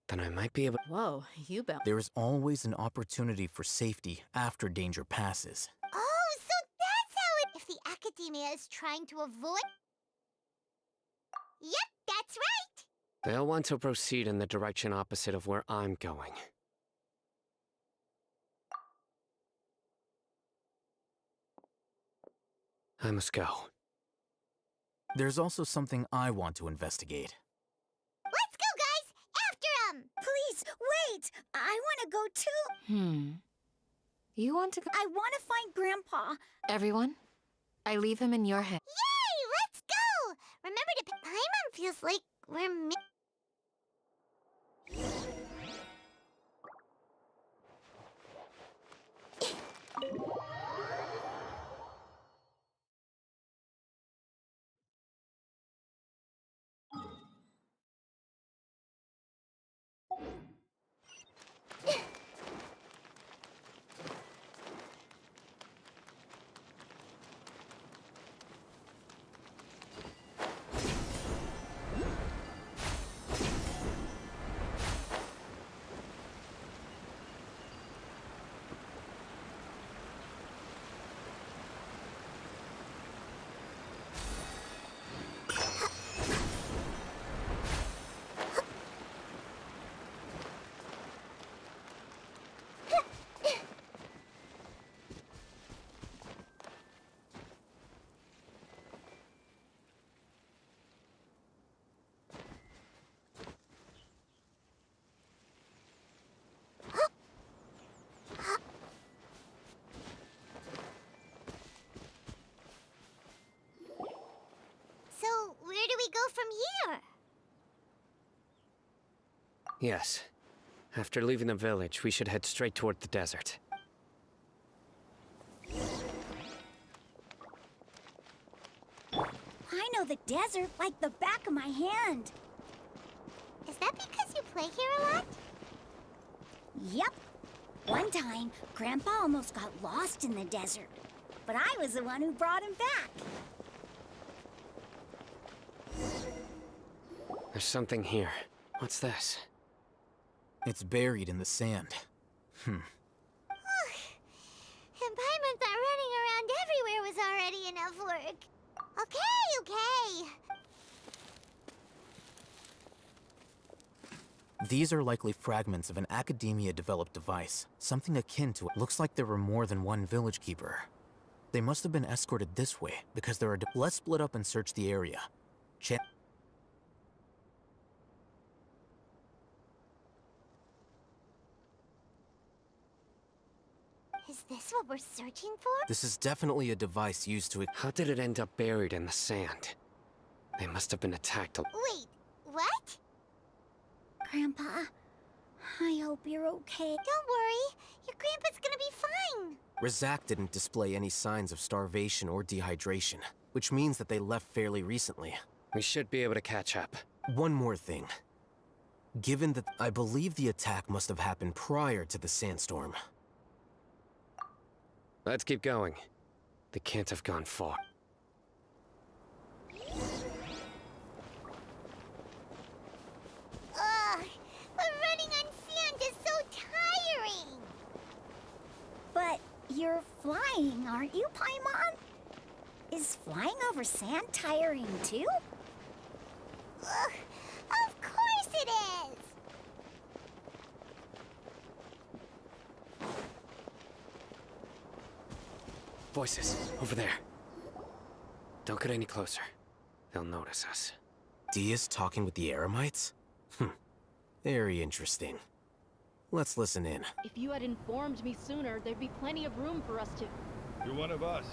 then I might be able... Whoa, you bet. There is always an opportunity for safety after danger passes. Oh, so that's how it... If the Academia is trying to avoid... Yep, that's right! They'll want to proceed in the direction opposite of where I'm going. I must go. There's also something I want to investigate. Let's go, guys! After 'em! Please, wait! I want to go too. You want to go? I want to find Grandpa. Everyone? I leave him in your hands. Yay! Let's go! Remember to pick Paimon feels like we're So, where do we go from here? Yes. After leaving the village, we should head straight toward the desert. I know the desert like the back of my hand. Is that because you play here a lot? Yep. One time, Grandpa almost got lost in the desert, but I was the one who brought him back. There's something here. What's this? It's buried in the sand. And Paimon thought running around everywhere was already enough work. Okay. These are likely fragments of an Academia-developed device, something akin to it. Looks like there were more than one village keeper. They must have been escorted this way, because there are... Let's split up and search the area. Is this what we're searching for? This is definitely a device used to... How did it end up buried in the sand? They must have been attacked. Wait, what? Grandpa, I hope you're okay. Don't worry. Your grandpa's gonna be fine. Razak didn't display any signs of starvation or dehydration, which means that they left fairly recently. We should be able to catch up. One more thing. Given that I believe the attack must have happened prior to the sandstorm. Let's keep going. They can't have gone far. Ugh, but running on sand is so tiring. But you're flying, aren't you, Paimon? Is flying over sand tiring too? Ugh, of course it is. Voices, over there. Don't get any closer. They'll notice us. Dia's talking with the Eremites? Very interesting. Let's listen in. If you had informed me sooner, there'd be plenty of room for us to... You're one of us.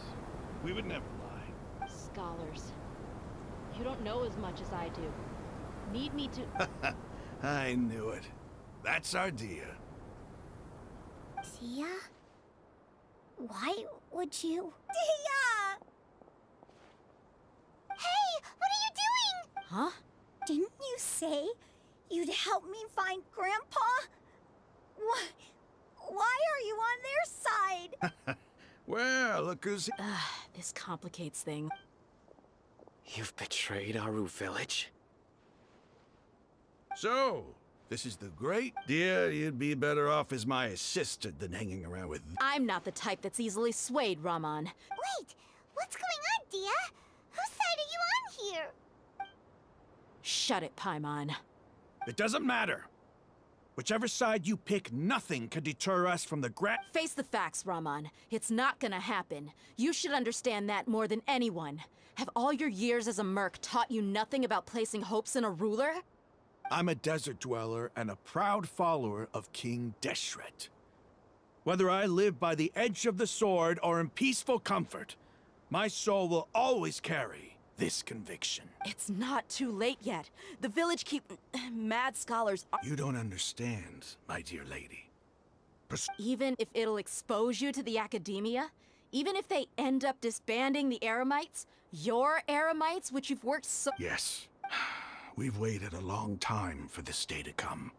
We would never lie. Scholars. You don't know as much as I do. Need me to... I knew it. That's our Dia. Dia? Why would you... Dia! Hey, what are you doing? Huh? Didn't you say you'd help me find Grandpa? Why are you on their side? Well, look who's... This complicates things. You've betrayed Aru village? So, this is the great Dia. You'd be better off as my assistant than hanging around with... I'm not the type that's easily swayed, Raman. Wait, what's going on, Dia? Whose side are you on here? Shut it, Paimon. It doesn't matter. Whichever side you pick, nothing can deter us from the Face the facts, Raman. It's not gonna happen. You should understand that more than anyone. Have all your years as a merc taught you nothing about placing hopes in a ruler? I'm a desert dweller and a proud follower of King Deshret. Whether I live by the edge of the sword or in peaceful comfort, My soul will always carry this conviction. It's not too late yet. The village mad scholars are... You don't understand, my dear lady. Even if it'll expose you to the academia, even if they end up disbanding the Eremites, your Eremites, which you've worked so... Yes. We've waited a long time for this day to come.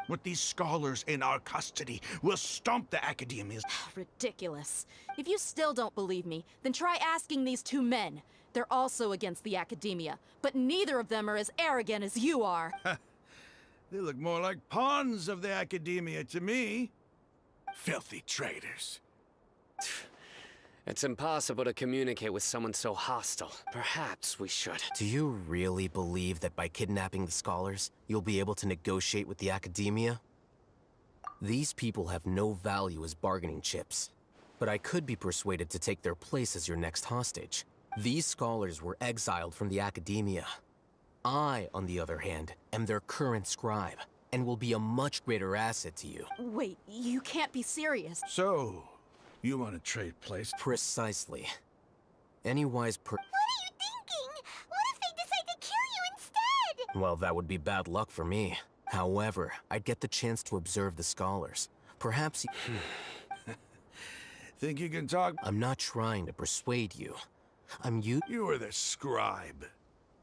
With these scholars in our custody, we'll stomp the academias. Ridiculous. If you still don't believe me, then try asking these two men. They're also against the academia, but neither of them are as arrogant as you are. They look more like pawns of the academia to me. Filthy traitors. It's impossible to communicate with someone so hostile. Perhaps we should. Do you really believe that by kidnapping the scholars, you'll be able to negotiate with the academia? These people have no value as bargaining chips, but I could be persuaded to take their place as your next hostage. These scholars were exiled from the academia. I, on the other hand, am their current scribe, and will be a much greater asset to you. Wait, you can't be serious. So, you want to trade places? Precisely. Any wise What are you thinking? What if they decide to kill you instead? Well, that would be bad luck for me. However, I'd get the chance to observe the scholars. Perhaps Think you can talk? I'm not trying to persuade you. You are the scribe.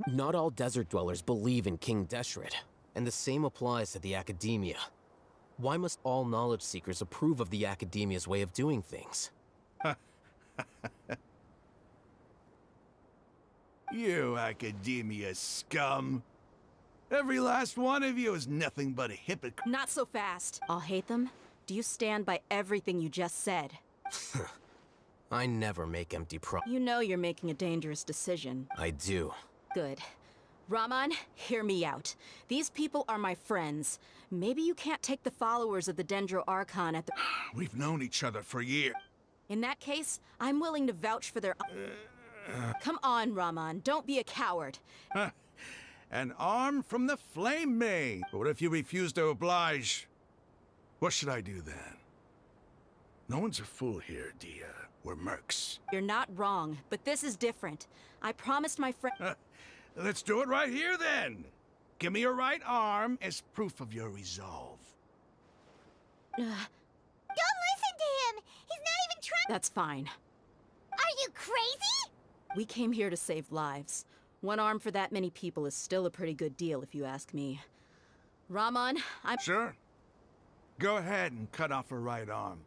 Not all desert dwellers believe in King Deshret, and the same applies to the academia. Why must all knowledge seekers approve of the academia's way of doing things? You academia scum. Every last one of you is nothing but a hypocrite. Not so fast. I'll hate them. Do you stand by everything you just said? I never make empty You know you're making a dangerous decision. I do. Good. Rahman, hear me out. These people are my friends. Maybe you can't take the followers of the Dendro Archon at the... We've known each other for years. In that case, I'm willing to vouch for their... Come on, Rahman. Don't be a coward. An arm from the Flame Maid. But what if you refuse to oblige? What should I do then? No one's a fool here, Dia. We're mercs. You're not wrong, but this is different. I promised my friend... Let's do it right here, then. Give me your right arm as proof of your resolve. Don't listen to him! He's not even trying— That's fine. Are you crazy? We came here to save lives. One arm for that many people is still a pretty good deal, if you ask me. Rahman, I'm— Sure. Go ahead and cut off her right arm.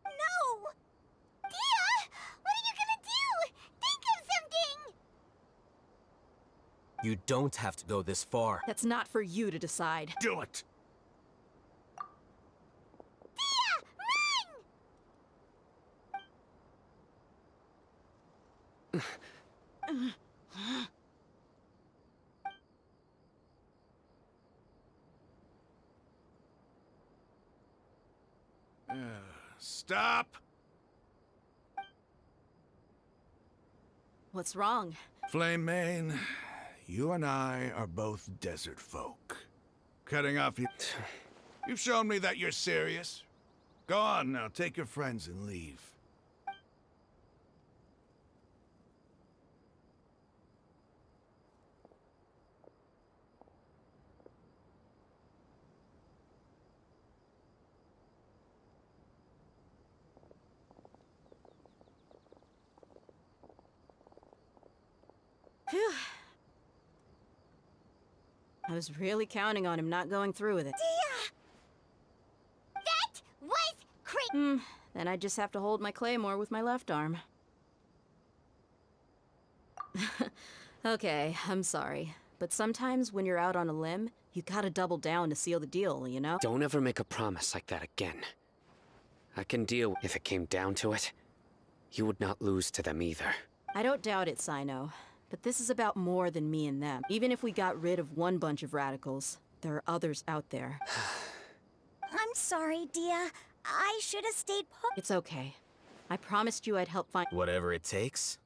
No! Dia! What are you gonna do? Think of something! You don't have to go this far. That's not for you to decide. Do it! Stop! What's wrong? Flame Mane, you and I are both desert folk. Cutting off you... You've shown me that you're serious. Go on now, take your friends and leave. Phew. I was really counting on him not going through with it. Dia! That was crazy! Then I just have to hold my claymore with my left arm. Okay, I'm sorry. But sometimes when you're out on a limb, you gotta double down to seal the deal, you know? Don't ever make a promise like that again. I can deal if it came down to it. You would not lose to them either. I don't doubt it, Sino. But this is about more than me and them. Even if we got rid of one bunch of radicals, there are others out there. I'm sorry, Dia. I should have stayed put. It's okay. I promised you I'd help find— Whatever it takes?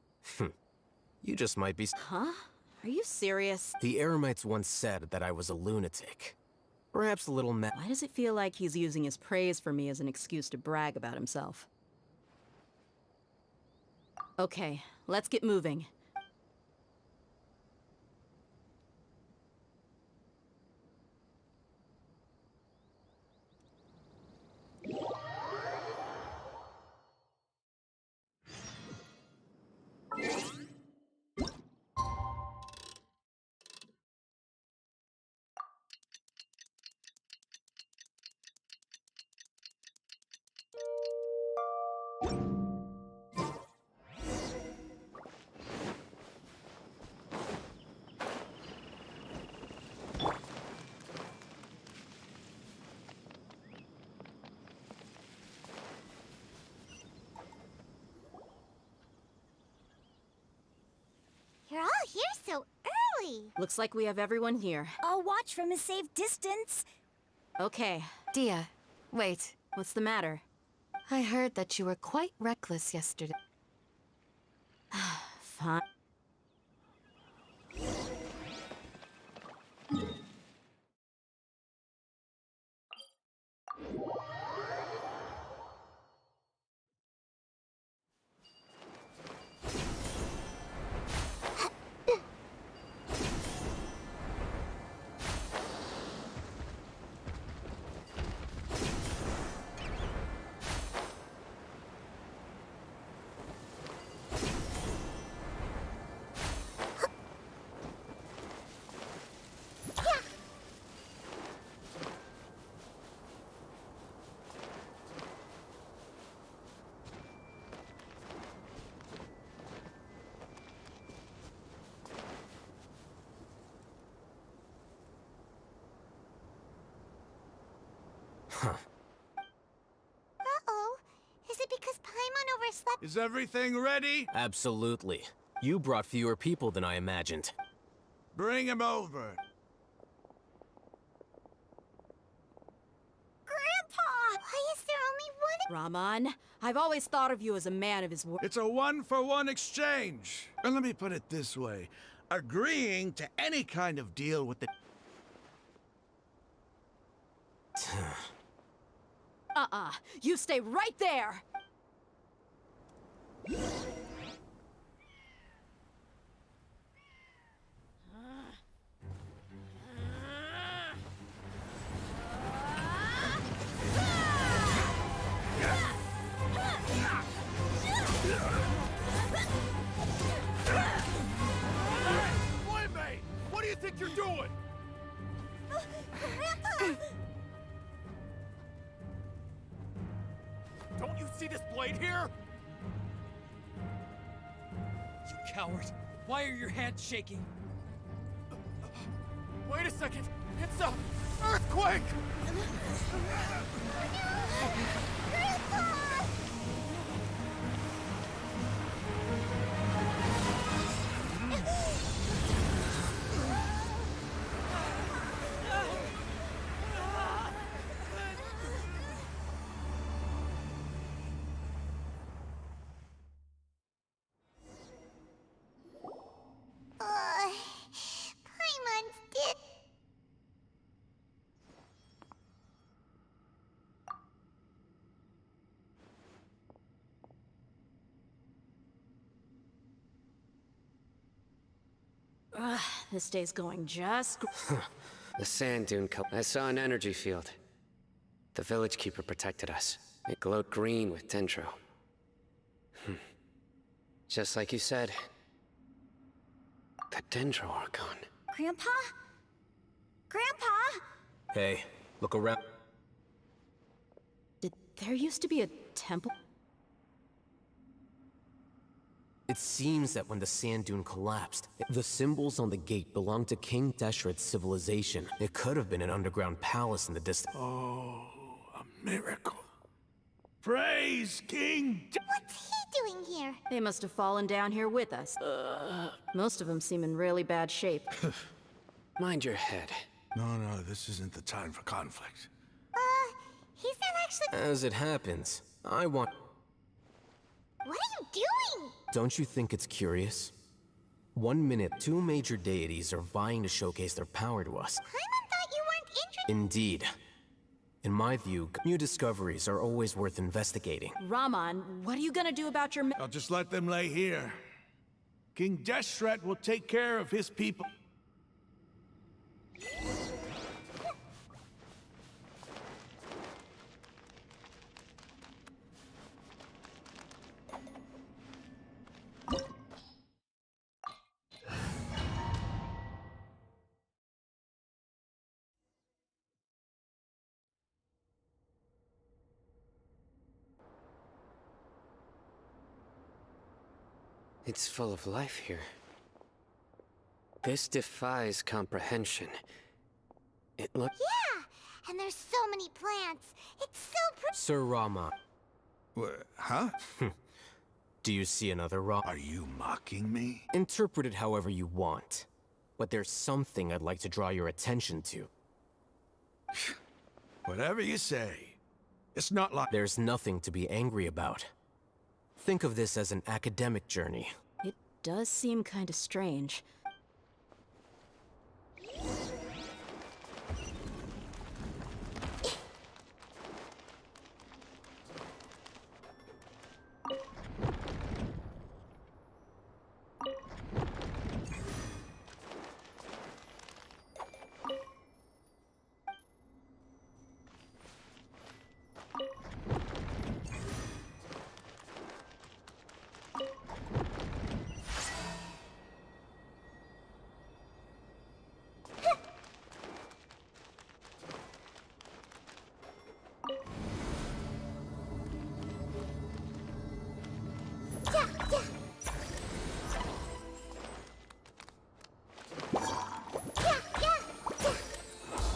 You just might be— Huh? Are you serious? The Eremites once said that I was a lunatic. Perhaps a little Why does it feel like he's using his praise for me as an excuse to brag about himself? Okay, let's get moving. You're all here so early. Looks like we have everyone here. I'll watch from a safe distance. Okay, Dia, wait. what's the matter? I heard that you were quite reckless yesterday. Fine. Uh-oh. Is it because Paimon overslept? Is everything ready? Absolutely. You brought fewer people than I imagined. Bring him over. Grandpa! Why is there only one? Raman, I've always thought of you as a man of his word. It's a one-for-one exchange. And let me put it this way. Agreeing to any kind of deal with the... You stay right there! Flame! What do you think you're doing? Don't you see this blade here? You coward! Why are your hands shaking? Wait a second! It's a earthquake! Paimon's dead. This day's going just... The sand dune I saw an energy field. The village keeper protected us. It glowed green with dendro. Just like you said. The dendro archon. Grandpa? Grandpa? Hey, look around. Did there used to be a temple? It seems that when the sand dune collapsed, the symbols on the gate belonged to King Deshret's civilization. It could have been an underground palace in the distance. Oh, a miracle. Praise King... What's he doing here? They must have fallen down here with us. Most of them seem in really bad shape. Mind your head. No, this isn't the time for conflict. He's not actually... As it happens, I want... What are you doing? Don't you think it's curious? 1 minute, 2 major deities are vying to showcase their power to us. Paimon thought you weren't interested... Indeed. In my view, new discoveries are always worth investigating. Raman, what are you gonna do about your... I'll just let them lay here. King Deshret will take care of his people. It's full of life here. This defies comprehension. It looks... Yeah! And there's so many plants. It's so pretty. Sir Rama. Huh? Do you see another Rama? Are you mocking me? Interpret it however you want. But there's something I'd like to draw your attention to. Whatever you say. It's not like... There's nothing to be angry about. Think of this as an academic journey. It does seem kinda strange.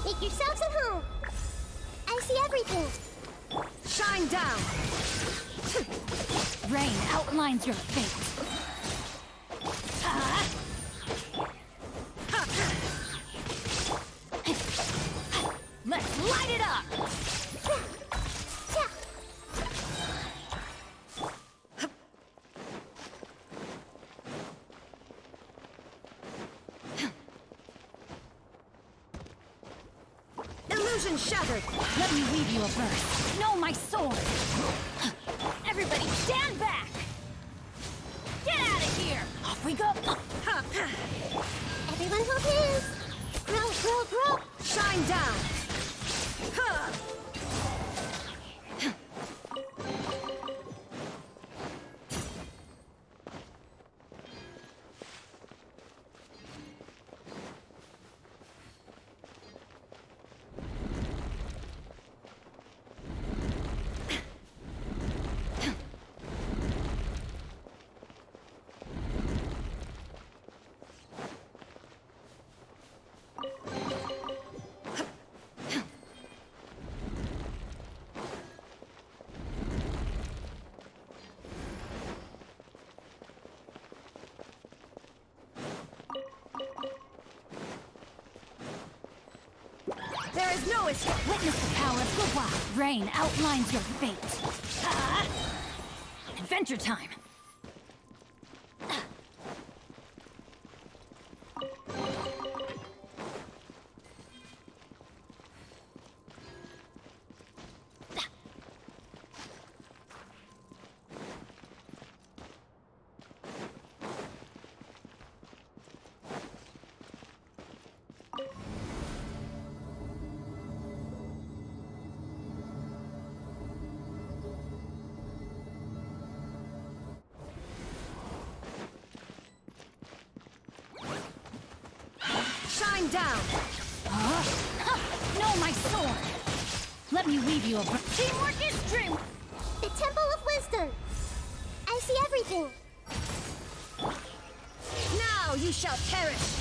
Make yourselves at home. I see everything. Shine down! Rain outlines your fate. Let's light it up! Illusion shattered! Let me weave you a verse. No, my sword! Everybody stand back! Get out of here! Off we go! Everyone hold hands. Grow, grow, grow. Shine down! There is no escape. Witness the power of Gua. Rain outlines your fate. Adventure time. Shine down! No, my sword! Let me weave you a... Teamwork is dream! The Temple of Wisdom. I see everything. Now you shall perish!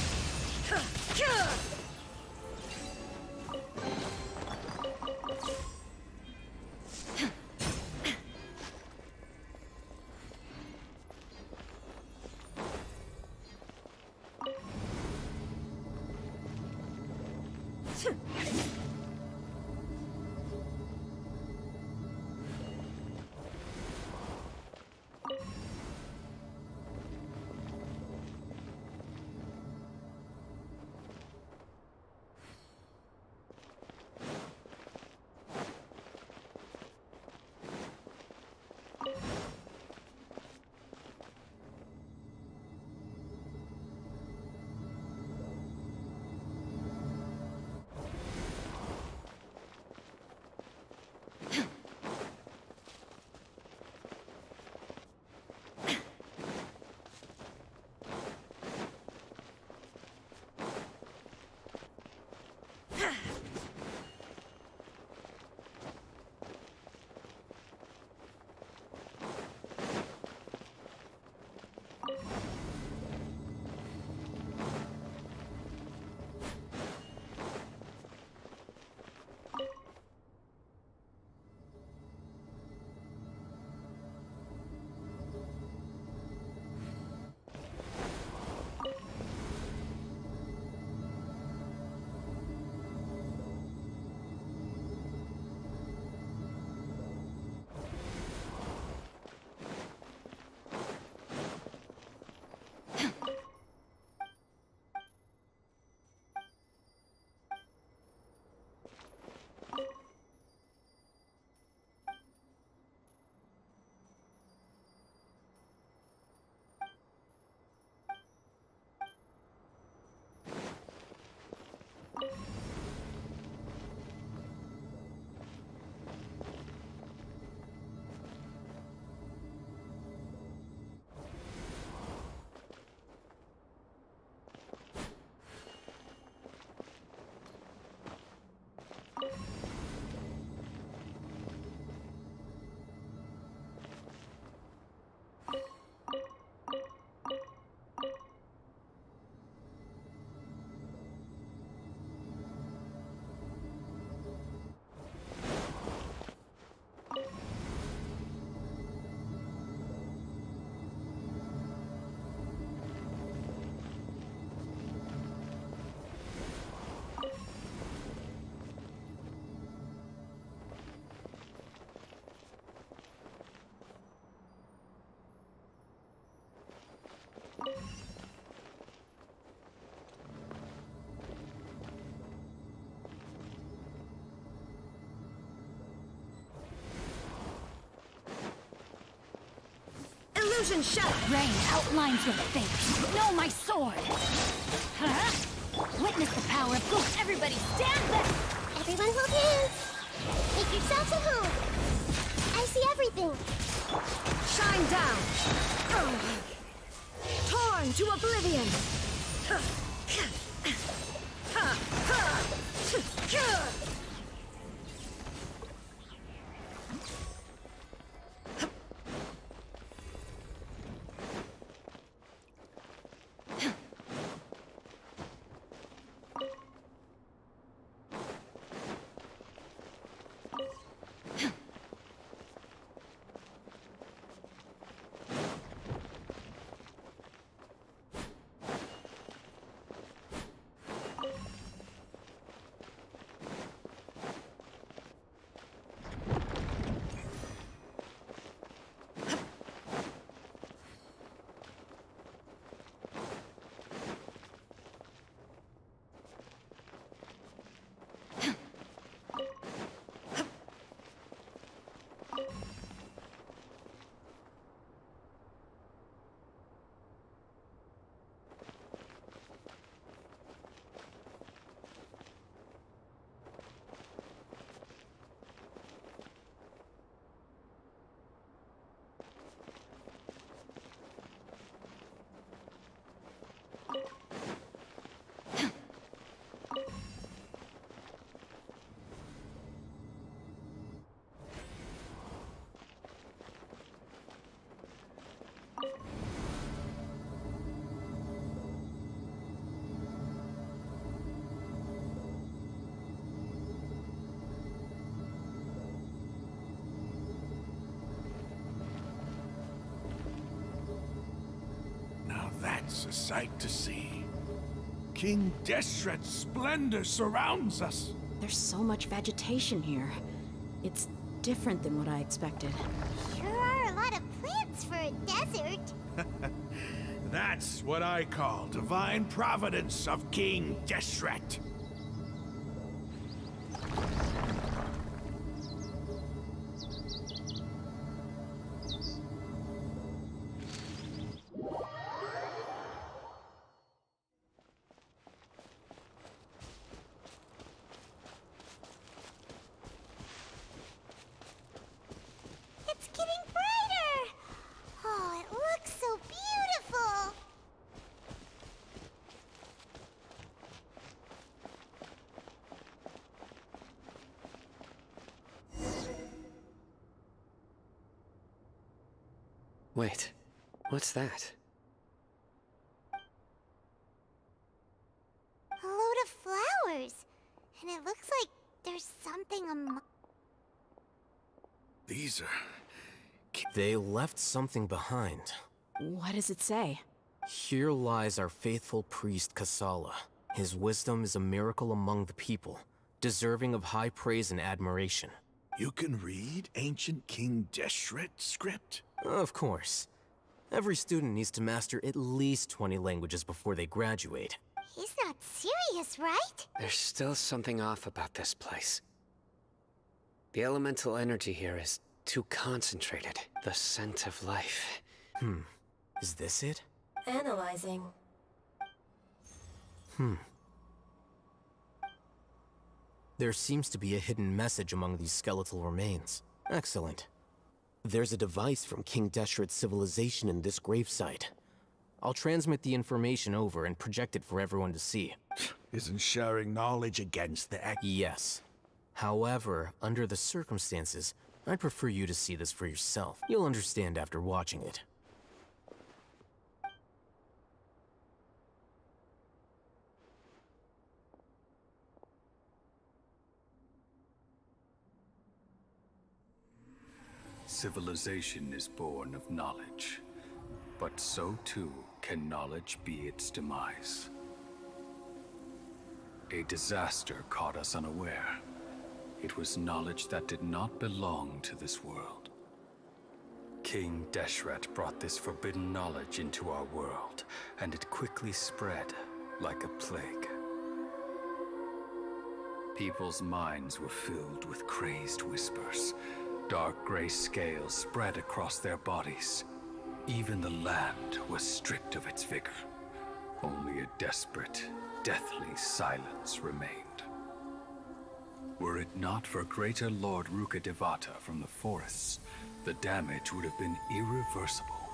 Illusion shut! Rain outlines your fate. Know my sword! Huh? Witness the power of good. Everybody stand back! Everyone hold hands. Make yourselves at home. I see everything. Shine down! Torn to oblivion! That's a sight to see. King Deshret's splendor surrounds us. There's so much vegetation here. It's different than what I expected. Sure are a lot of plants for a desert. That's what I call divine providence of King Deshret. It's getting brighter! Oh, it looks so beautiful! Wait, what's that? A load of flowers. And it looks like there's something among... These are... They left something behind. What does it say? Here lies our faithful priest Kasala. His wisdom is a miracle among the people, deserving of high praise and admiration. You can read ancient King Deshret script? Of course. Every student needs to master at least 20 languages before they graduate. He's not serious, right? There's still something off about this place. The elemental energy here is too concentrated. The scent of life. Is this it? Analyzing. There seems to be a hidden message among these skeletal remains. Excellent. There's a device from King Deshret's civilization in this gravesite. I'll transmit the information over and project it for everyone to see. Isn't sharing knowledge against the Yes. However, under the circumstances, I'd prefer you to see this for yourself. You'll understand after watching it. Civilization is born of knowledge, but so too can knowledge be its demise. A disaster caught us unaware. It was knowledge that did not belong to this world. King Deshret brought this forbidden knowledge into our world, and it quickly spread like a plague. People's minds were filled with crazed whispers. Dark gray scales spread across their bodies. Even the land was stripped of its vigor. Only a desperate, deathly silence remained. Were it not for greater Lord Rukkhadevata from the forests, the damage would have been irreversible.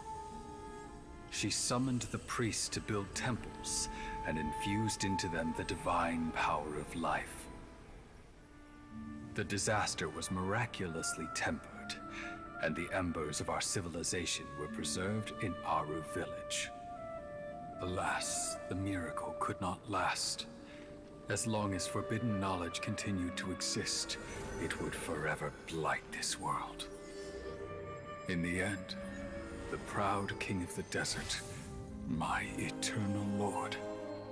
She summoned the priests to build temples and infused into them the divine power of life. The disaster was miraculously tempered, and the embers of our civilization were preserved in Aru village. Alas, the miracle could not last. As long as forbidden knowledge continued to exist, it would forever blight this world. In the end, the proud king of the desert, my eternal lord,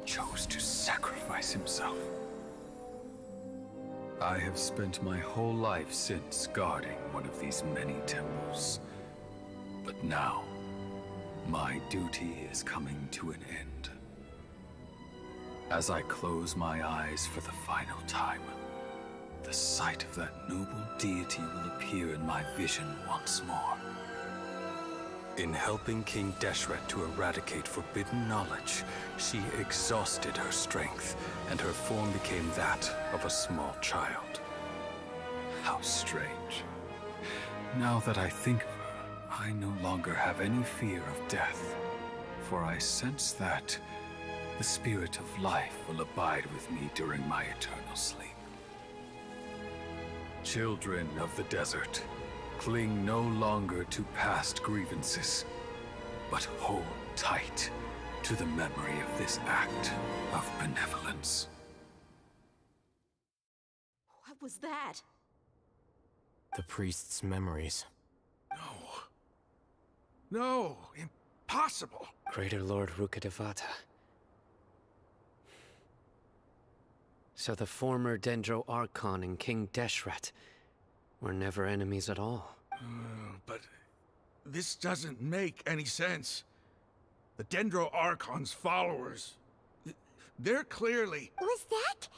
chose to sacrifice himself. I have spent my whole life since guarding one of these many temples. But now, my duty is coming to an end. As I close my eyes for the final time, the sight of that noble deity will appear in my vision once more. In helping King Deshret to eradicate forbidden knowledge, she exhausted her strength, and her form became that of a small child. How strange. Now that I think of her, I no longer have any fear of death, for I sense that the spirit of life will abide with me during my eternal sleep. Children of the desert, cling no longer to past grievances, but hold tight to the memory of this act of benevolence. What was that? The priest's memories. No, impossible. Greater Lord Rukkhadevata. So the former Dendro Archon and King Deshret were never enemies at all. But this doesn't make any sense. The Dendro Archon's followers, they're clearly... Was that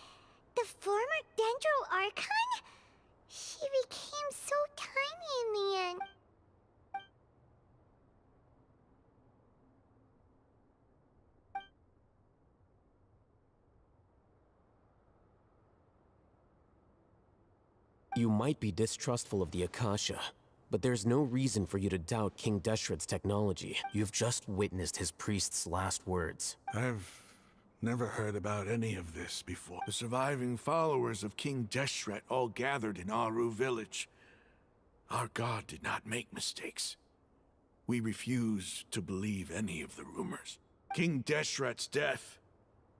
the former Dendro Archon? She became so tiny in the end. You might be distrustful of the Akasha, but there's no reason for you to doubt King Deshret's technology. You've just witnessed his priest's last words. I've never heard about any of this before. The surviving followers of King Deshret all gathered in Aru village. Our god did not make mistakes. We refuse to believe any of the rumors. King Deshret's death,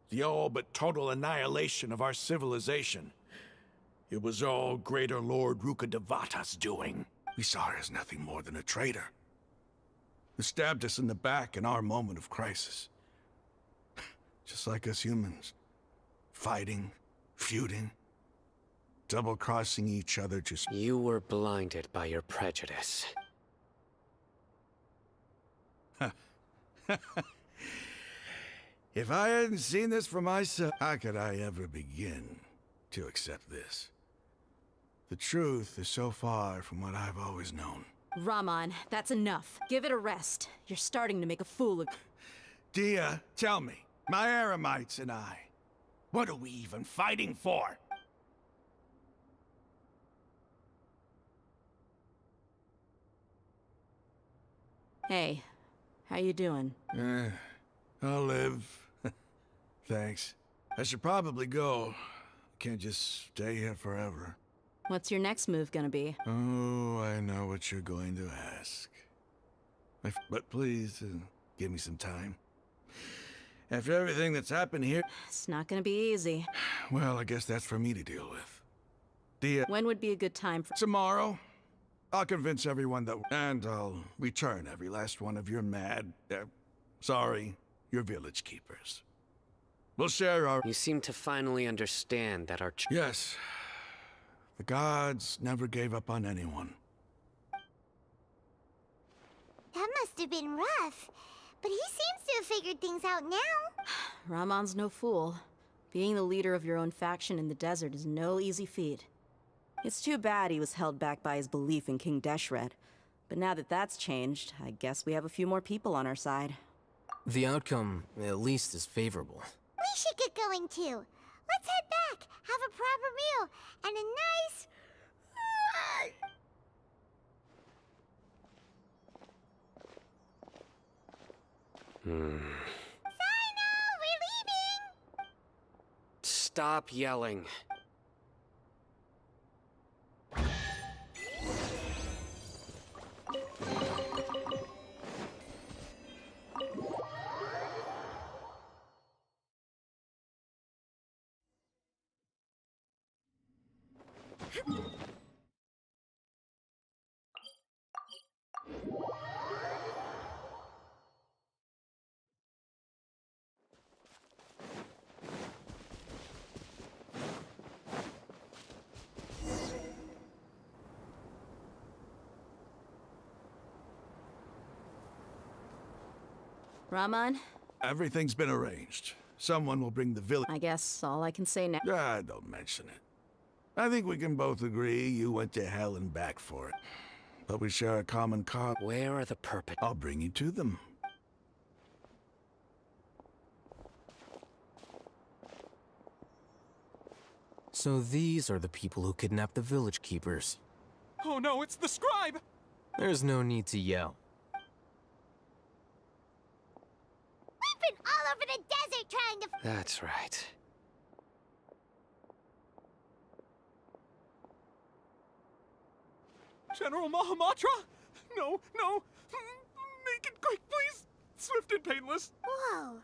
the all but total annihilation of our civilization, it was all Greater Lord Rukkhadevata's doing. We saw her as nothing more than a traitor, who stabbed us in the back in our moment of crisis. Just like us humans. Fighting, feuding, double-crossing each other just... You were blinded by your prejudice. If I hadn't seen this for myself, how could I ever begin to accept this? The truth is so far from what I've always known. Raman, that's enough. Give it a rest. You're starting to make a fool of... Dia, tell me, my Eremites and I, what are we even fighting for? Hey, how you doing? I'll live. Thanks. I should probably go. Can't just stay here forever. What's your next move gonna be? Oh, I know what you're going to ask. But please, give me some time. After everything that's happened here... It's not gonna be easy. Well, I guess that's for me to deal with. Dia... When would be a good time for... Tomorrow. I'll convince everyone that... And I'll return every last one of your your village keepers. We'll share our... You seem to finally understand that our... Yes. The gods never gave up on anyone. That must have been rough. But he seems to have figured things out now. Ramon's no fool. Being the leader of your own faction in the desert is no easy feat. It's too bad he was held back by his belief in King Deshret. But now that that's changed, I guess we have a few more people on our side. The outcome, at least, is favorable. We should get going too. Let's head back, have a proper meal, and a nice... Sino, we're leaving! Stop yelling. Rahman? Everything's been arranged. Someone will bring the village. I guess all I can say now. Ah, don't mention it. I think we can both agree you went to hell and back for it. But we share a common cause. Where are the perpetrators? I'll bring you to them. So these are the people who kidnapped the village keepers. Oh no, it's the scribe! There's no need to yell. We've been all over the desert trying to... That's right. General Mahamatra? No, no. Make it quick, please. Swift and painless. Whoa.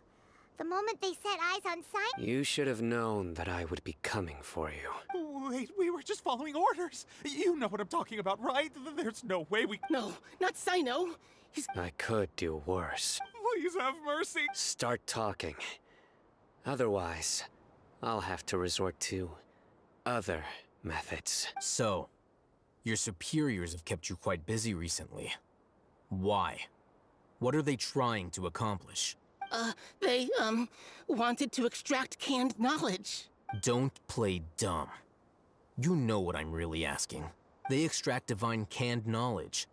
The moment they set eyes on Sino... You should have known that I would be coming for you. Wait, we were just following orders. You know what I'm talking about, right? There's no way we... No, not Sino. I could do worse. Please have mercy. Start talking. Otherwise, I'll have to resort to other methods. So, your superiors have kept you quite busy recently. Why? What are they trying to accomplish? They, wanted to extract canned knowledge. Don't play dumb. You know what I'm really asking. They extract divine canned knowledge.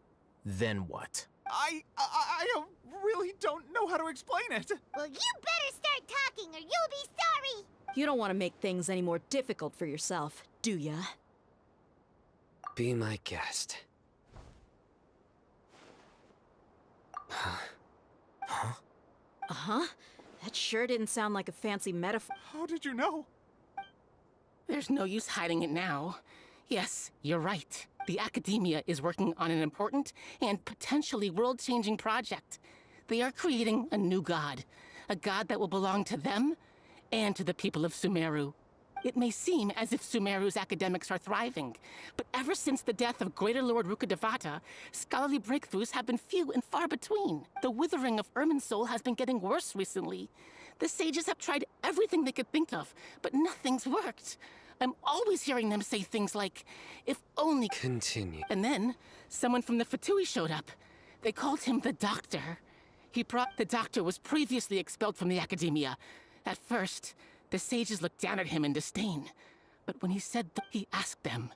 Then what? I really don't know how to explain it. Well, you better start talking or you'll be sorry! You don't want to make things any more difficult for yourself, do ya? Be my guest. Uh-huh. That sure didn't sound like a fancy metaphor. How did you know? There's no use hiding it now. Yes, you're right. The Academia is working on an important and potentially world-changing project. They are creating a new god. A god that will belong to them and to the people of Sumeru. It may seem as if Sumeru's academics are thriving, but ever since the death of Greater Lord Rukkhadevata, scholarly breakthroughs have been few and far between. The withering of Irminsul has been getting worse recently. The sages have tried everything they could think of, but nothing's worked. I'm always hearing them say things like, if only... Continue. And then, someone from the Fatui showed up. They called him the Doctor. The Doctor was previously expelled from the Academia. At first, the sages looked down at him in disdain. But when he said he asked them.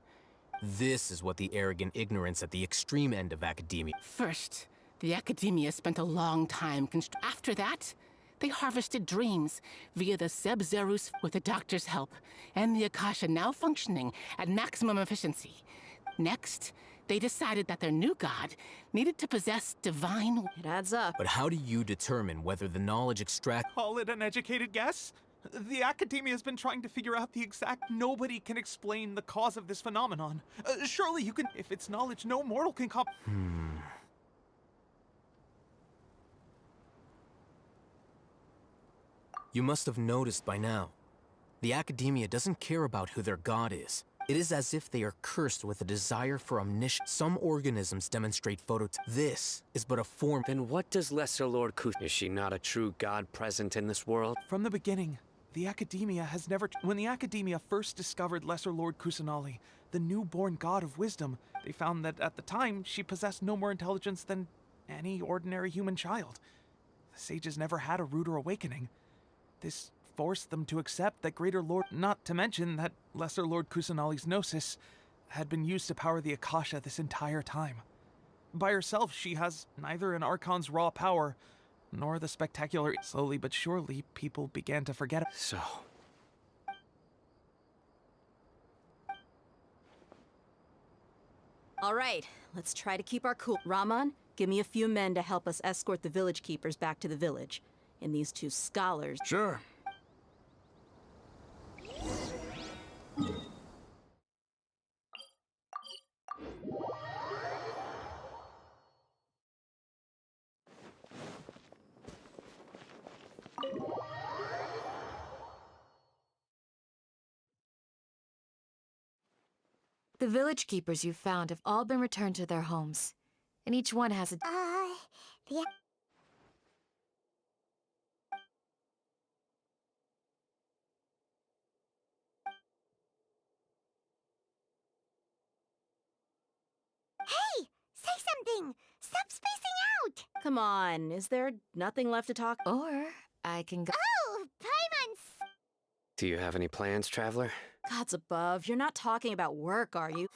This is what the arrogant ignorance at the extreme end of academia. First, the Academia spent a long time After that, they harvested dreams via the Zeb Zerus with the Doctor's help, and the Akasha now functioning at maximum efficiency. Next, they decided that their new god needed to possess divine... It adds up. But how do you determine whether the knowledge extract... Call it an educated guess? The Academia has been trying to figure out the exact... Nobody can explain the cause of this phenomenon. Surely you can... If it's knowledge, no mortal can You must have noticed by now. The Academia doesn't care about who their god is. It is as if they are cursed with a desire for omniscience. Some organisms demonstrate This is but a form. Then what does Lesser Lord Kus... Is she not a true god present in this world? From the beginning, the Academia has never... When the Academia first discovered Lesser Lord Kusanali, the newborn god of wisdom, they found that at the time, she possessed no more intelligence than any ordinary human child. The sages never had a ruder awakening. This forced them to accept that Greater Lord... Not to mention that Lesser Lord Kusanali's gnosis had been used to power the Akasha this entire time. By herself, she has neither an Archon's raw power, nor the spectacular... Slowly but surely, people began to forget... So... All right, let's try to keep our cool. Rahman, give me a few men to help us escort the village keepers back to the village. And these two scholars... Sure. The village keepers you found have all been returned to their homes, and each one has a... The... Hey! Say something! Stop spacing out! Come on, is there nothing left to talk? Or I can go... Oh! Paimon! Do you have any plans, Traveler? Gods above, you're not talking about work, are you?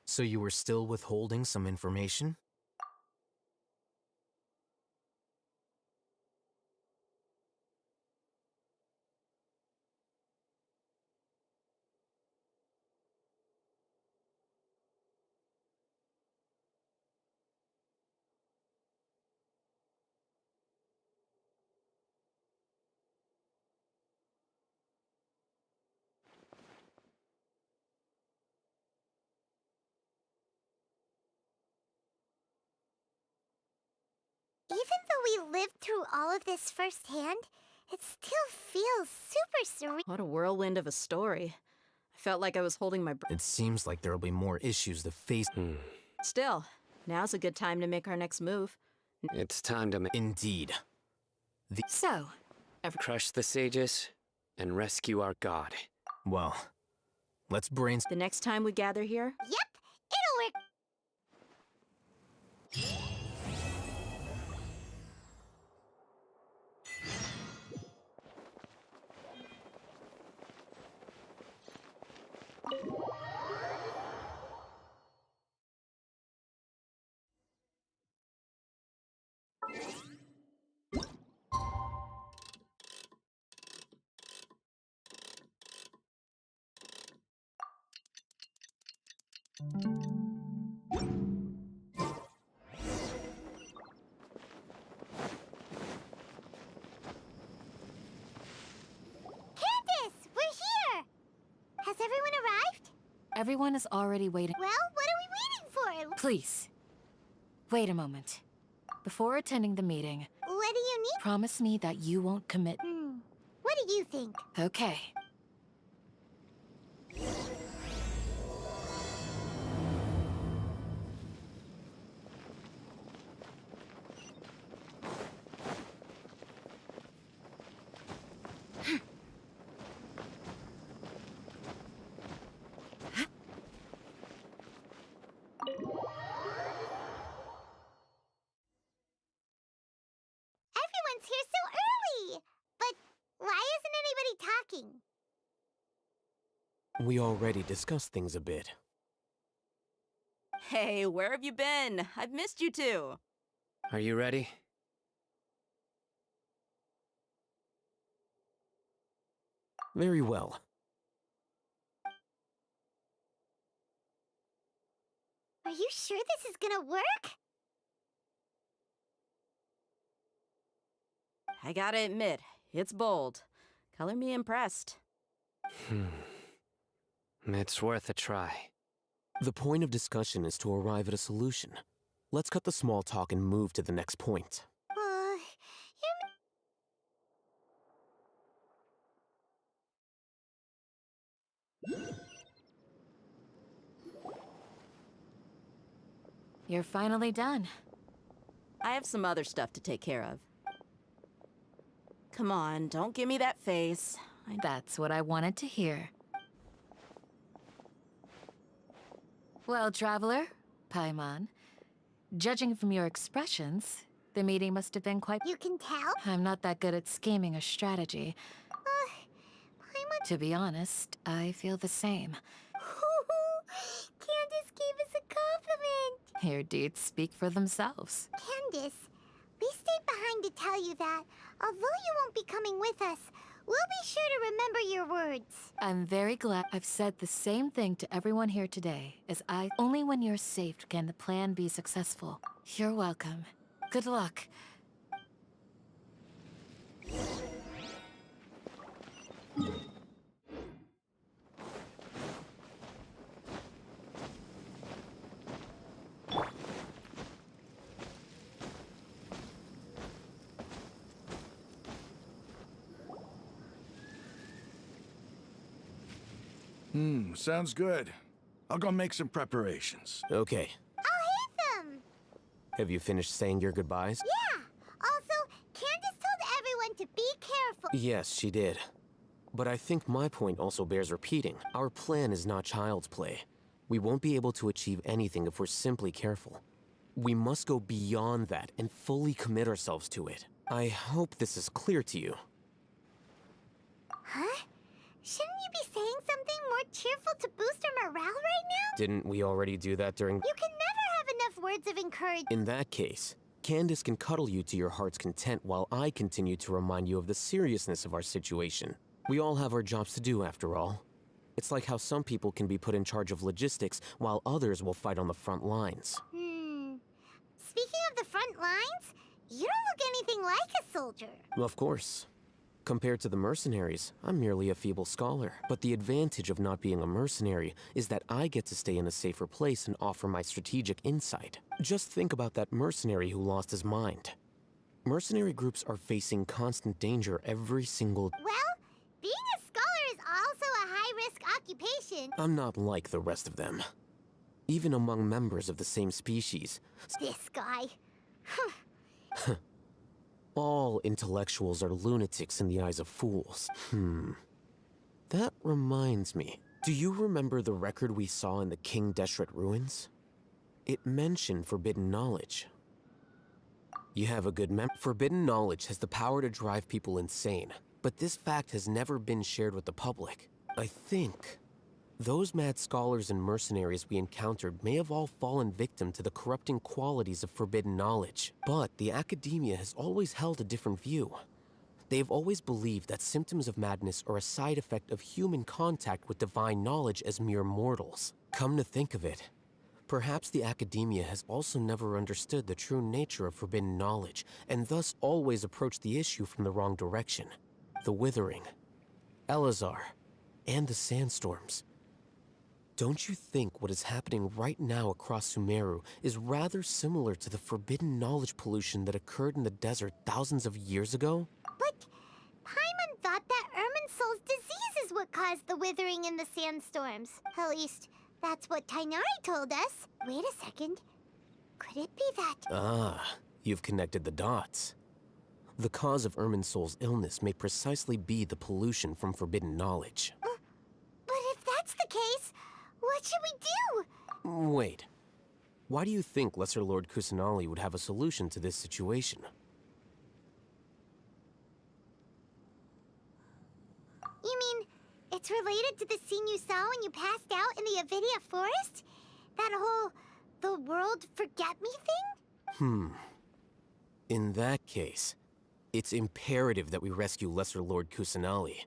So you were still withholding some information? Even though we lived through all of this firsthand, it still feels super surreal. What a whirlwind of a story. I felt like I was holding my breath. It seems like there'll be more issues to face. Still, now's a good time to make our next move. It's time to Indeed. So, crush the sages and rescue our god. Well, let's brainstorm. The next time we gather here? Yep, it'll work. Candace, we're here! Has everyone arrived? everyone is already waiting. Well, what are we waiting for? Please, wait a moment. Before attending the meeting, What do you need? promise me that you won't commit... What do you think? Okay. Everyone's here so early! But why isn't anybody talking? We already discussed things a bit. Hey, where have you been? I've missed you too. Are you ready? Very well. Are you sure this is gonna work? I gotta admit, it's bold. Color me impressed. It's worth a try. The point of discussion is to arrive at a solution. Let's cut the small talk and move to the next point. You're finally done. I have some other stuff to take care of. Come on, don't give me that face. That's what I wanted to hear. Well, Traveler, Paimon, judging from your expressions, the meeting must have been quite... You can tell? I'm not that good at scheming a strategy. Paimon... To be honest, I feel the same. Candace gave us a compliment! Your deeds speak for themselves. Candace, we stayed behind to tell you that, although you won't be coming with us, we'll be sure to remember your words. I'm very glad I've said the same thing to everyone here today, only when you're safe can the plan be successful. You're welcome. Good luck. Sounds good. I'll go make some preparations. Okay. I'll hate them! Have you finished saying your goodbyes? Yeah! Also, Candace told everyone to be careful. Yes, she did. But I think my point also bears repeating. Our plan is not child's play. We won't be able to achieve anything if we're simply careful. We must go beyond that and fully commit ourselves to it. I hope this is clear to you. Huh? Shouldn't you be saying something more cheerful to boost our morale right now? Didn't we already do that during— You can never have enough words of encouragement. In that case, Candace can cuddle you to your heart's content while I continue to remind you of the seriousness of our situation. We all have our jobs to do, after all. It's like how some people can be put in charge of logistics while others will fight on the front lines. Speaking of the front lines, you don't look anything like a soldier. Of course. Compared to the mercenaries, I'm merely a feeble scholar. But the advantage of not being a mercenary is that I get to stay in a safer place and offer my strategic insight. Just think about that mercenary who lost his mind. Mercenary groups are facing constant danger every single— Well, being a scholar is also a high-risk occupation. I'm not like the rest of them. Even among members of the same species. This guy. All intellectuals are lunatics in the eyes of fools. That reminds me. Do you remember the record we saw in the King Deshret ruins? It mentioned forbidden knowledge. You have a good Forbidden knowledge has the power to drive people insane, but this fact has never been shared with the public. I think those mad scholars and mercenaries we encountered may have all fallen victim to the corrupting qualities of forbidden knowledge. But the academia has always held a different view. They have always believed that symptoms of madness are a side effect of human contact with divine knowledge as mere mortals. Come to think of it, perhaps the academia has also never understood the true nature of forbidden knowledge, and thus always approached the issue from the wrong direction. The Withering, Elazar, and the Sandstorms. Don't you think what is happening right now across Sumeru is rather similar to the forbidden knowledge pollution that occurred in the desert thousands of years ago? But Paimon thought that Irminsul's disease is what caused the withering in the sandstorms. At least, that's what Tainari told us. Wait a second. Could it be that— Ah, you've connected the dots. The cause of Irminsul's illness may precisely be the pollution from forbidden knowledge. But if that's the case, what should we do? Wait. Why do you think Lesser Lord Kusanali would have a solution to this situation? You mean, it's related to the scene you saw when you passed out in the Avidia forest? That whole, the world forget me thing? In that case, it's imperative that we rescue Lesser Lord Kusanali.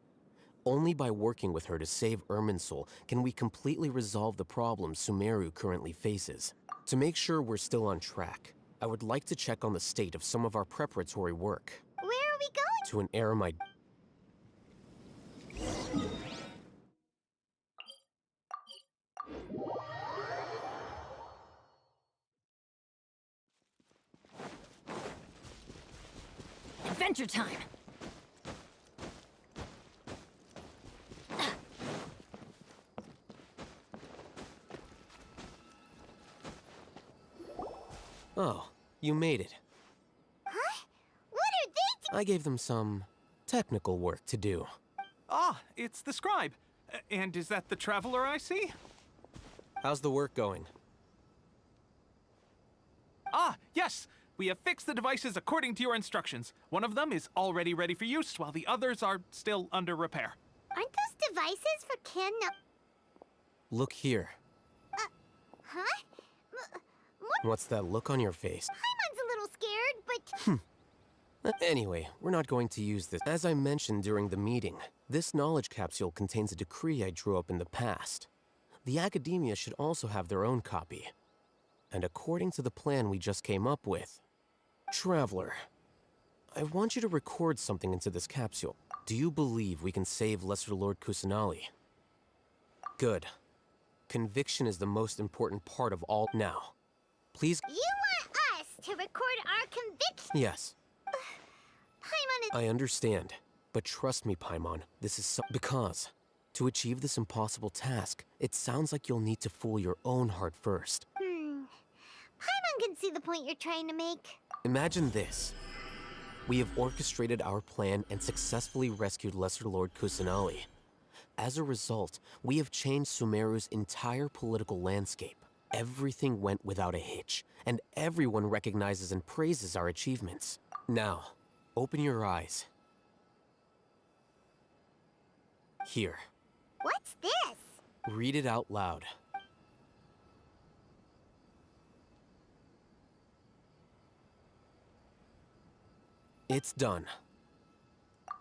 Only by working with her to save Irminsul can we completely resolve the problems Sumeru currently faces. To make sure we're still on track, I would like to check on the state of some of our preparatory work. Where are we going? To an Aramite— Adventure time! Oh, you made it. Huh? What are they I gave them some technical work to do. Ah, it's the scribe. And is that the traveler I see? How's the work going? Ah, yes! We have fixed the devices according to your instructions. One of them is already ready for use, while the others are still under repair. Aren't those devices for Look here. Huh? More What's that look on your face? Paimon's a little scared, but... Anyway, we're not going to use this. As I mentioned during the meeting, this knowledge capsule contains a decree I drew up in the past. The Academia should also have their own copy. And according to the plan we just came up with, Traveler, I want you to record something into this capsule. Do you believe we can save Lesser Lord Kusanali? Good. Conviction is the most important part of all. Now, please... You want us to record our conviction? Yes. Paimon is... I understand, but trust me, Paimon, this is because to achieve this impossible task, it sounds like you'll need to fool your own heart first. Paimon can see the point you're trying to make. Imagine this. We have orchestrated our plan and successfully rescued Lesser Lord Kusanali. As a result, we have changed Sumeru's entire political landscape. Everything went without a hitch, and everyone recognizes and praises our achievements. Now, open your eyes. Here. What's this? Read it out loud. It's done.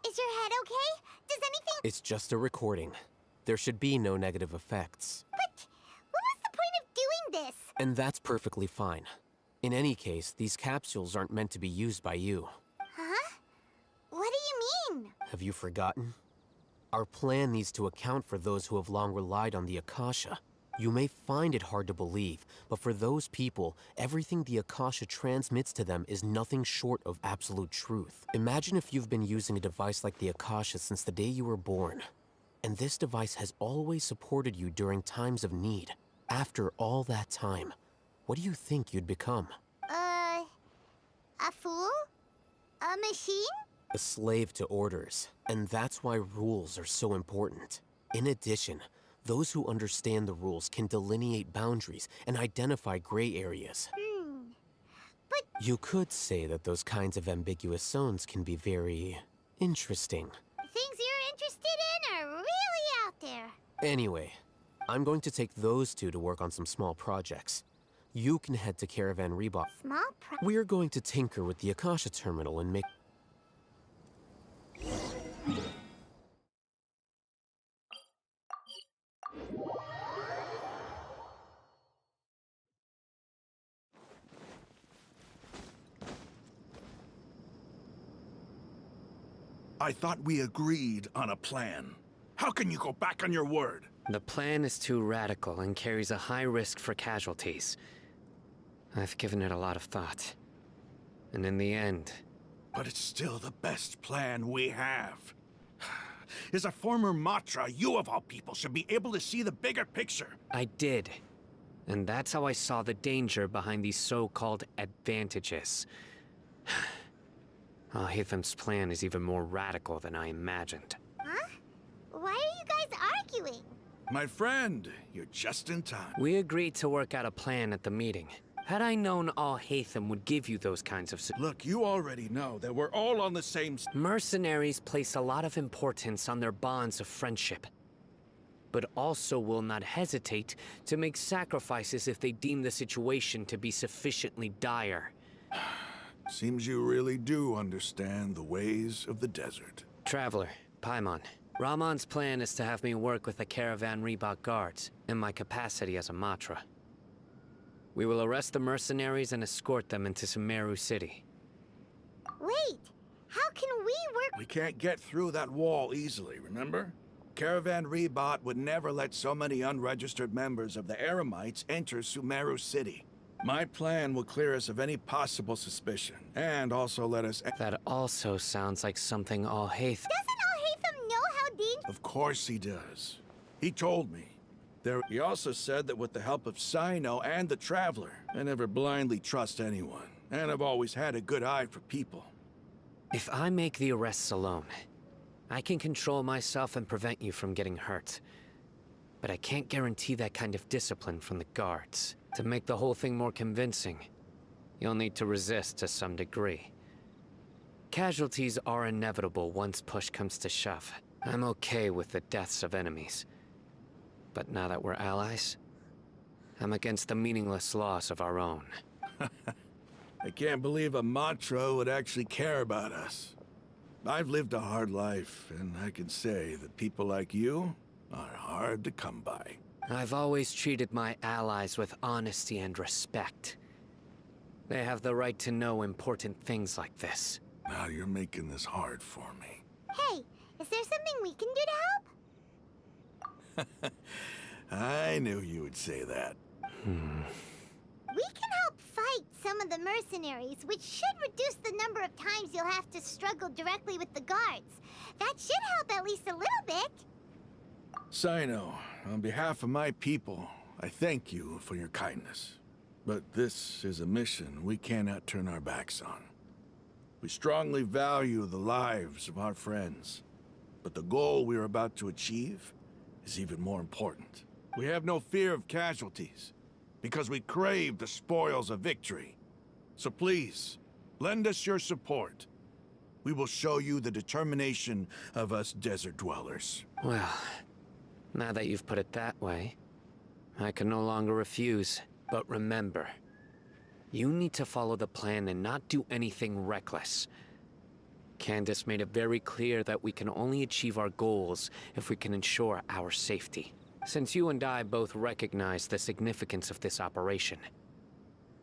Is your head okay? Does anything... It's just a recording. There should be no negative effects. But what was the point of doing this? And that's perfectly fine. In any case, these capsules aren't meant to be used by you. Huh? What do you mean? Have you forgotten? Our plan needs to account for those who have long relied on the Akasha. You may find it hard to believe, but for those people, everything the Akasha transmits to them is nothing short of absolute truth. Imagine if you've been using a device like the Akasha since the day you were born, and this device has always supported you during times of need. After all that time, what do you think you'd become? A fool? A machine? A slave to orders, and that's why rules are so important. In addition, those who understand the rules can delineate boundaries and identify gray areas. But... You could say that those kinds of ambiguous zones can be very... interesting. Things you're interested in are really out there. Anyway, I'm going to take those two to work on some small projects. You can head to Caravan Reebok. We're going to tinker with the Akasha terminal and make... I thought we agreed on a plan. How can you go back on your word? The plan is too radical and carries a high risk for casualties. I've given it a lot of thought. And in the end... But it's still the best plan we have. As a former Matra, you of all people should be able to see the bigger picture. I did. And that's how I saw the danger behind these so-called advantages. Hatham's plan is even more radical than I imagined. Huh? Why are you guys arguing? My friend, you're just in time. We agreed to work out a plan at the meeting. Had I known Hatham would give you those kinds of... Look, you already know that we're all on the same... Mercenaries place a lot of importance on their bonds of friendship, but also will not hesitate to make sacrifices if they deem the situation to be sufficiently dire. Seems you really do understand the ways of the desert. Traveler, Paimon, Rahman's plan is to have me work with the Caravan Reebok guards in my capacity as a Matra. We will arrest the mercenaries and escort them into Sumeru City. Wait, how can we work? We can't get through that wall easily, remember? Caravan Reebok would never let so many unregistered members of the Eremites enter Sumeru City. My plan will clear us of any possible suspicion, and also let us... That also sounds like something Hatham... Doesn't Hatham know how dangerous... Of course he does. He told me. He also said that with the help of Sino and the Traveler, I never blindly trust anyone, and I've always had a good eye for people. If I make the arrests alone, I can control myself and prevent you from getting hurt. But I can't guarantee that kind of discipline from the guards. To make the whole thing more convincing, you'll need to resist to some degree. Casualties are inevitable once push comes to shove. I'm okay with the deaths of enemies. But now that we're allies, I'm against the meaningless loss of our own. I can't believe a Matra would actually care about us. I've lived a hard life, and I can say that people like you are hard to come by. I've always treated my allies with honesty and respect. They have the right to know important things like this. Now you're making this hard for me. Hey, is there something we can do to help? I knew you would say that. We can help fight some of the mercenaries, which should reduce the number of times you'll have to struggle directly with the guards. That should help at least a little bit. Sino, on behalf of my people, I thank you for your kindness. But this is a mission we cannot turn our backs on. We strongly value the lives of our friends, but the goal we are about to achieve is even more important. We have no fear of casualties, because we crave the spoils of victory. So please, lend us your support. We will show you the determination of us desert dwellers. Well, now that you've put it that way, I can no longer refuse. But remember, you need to follow the plan and not do anything reckless. Candace made it very clear that we can only achieve our goals if we can ensure our safety. Since you and I both recognize the significance of this operation,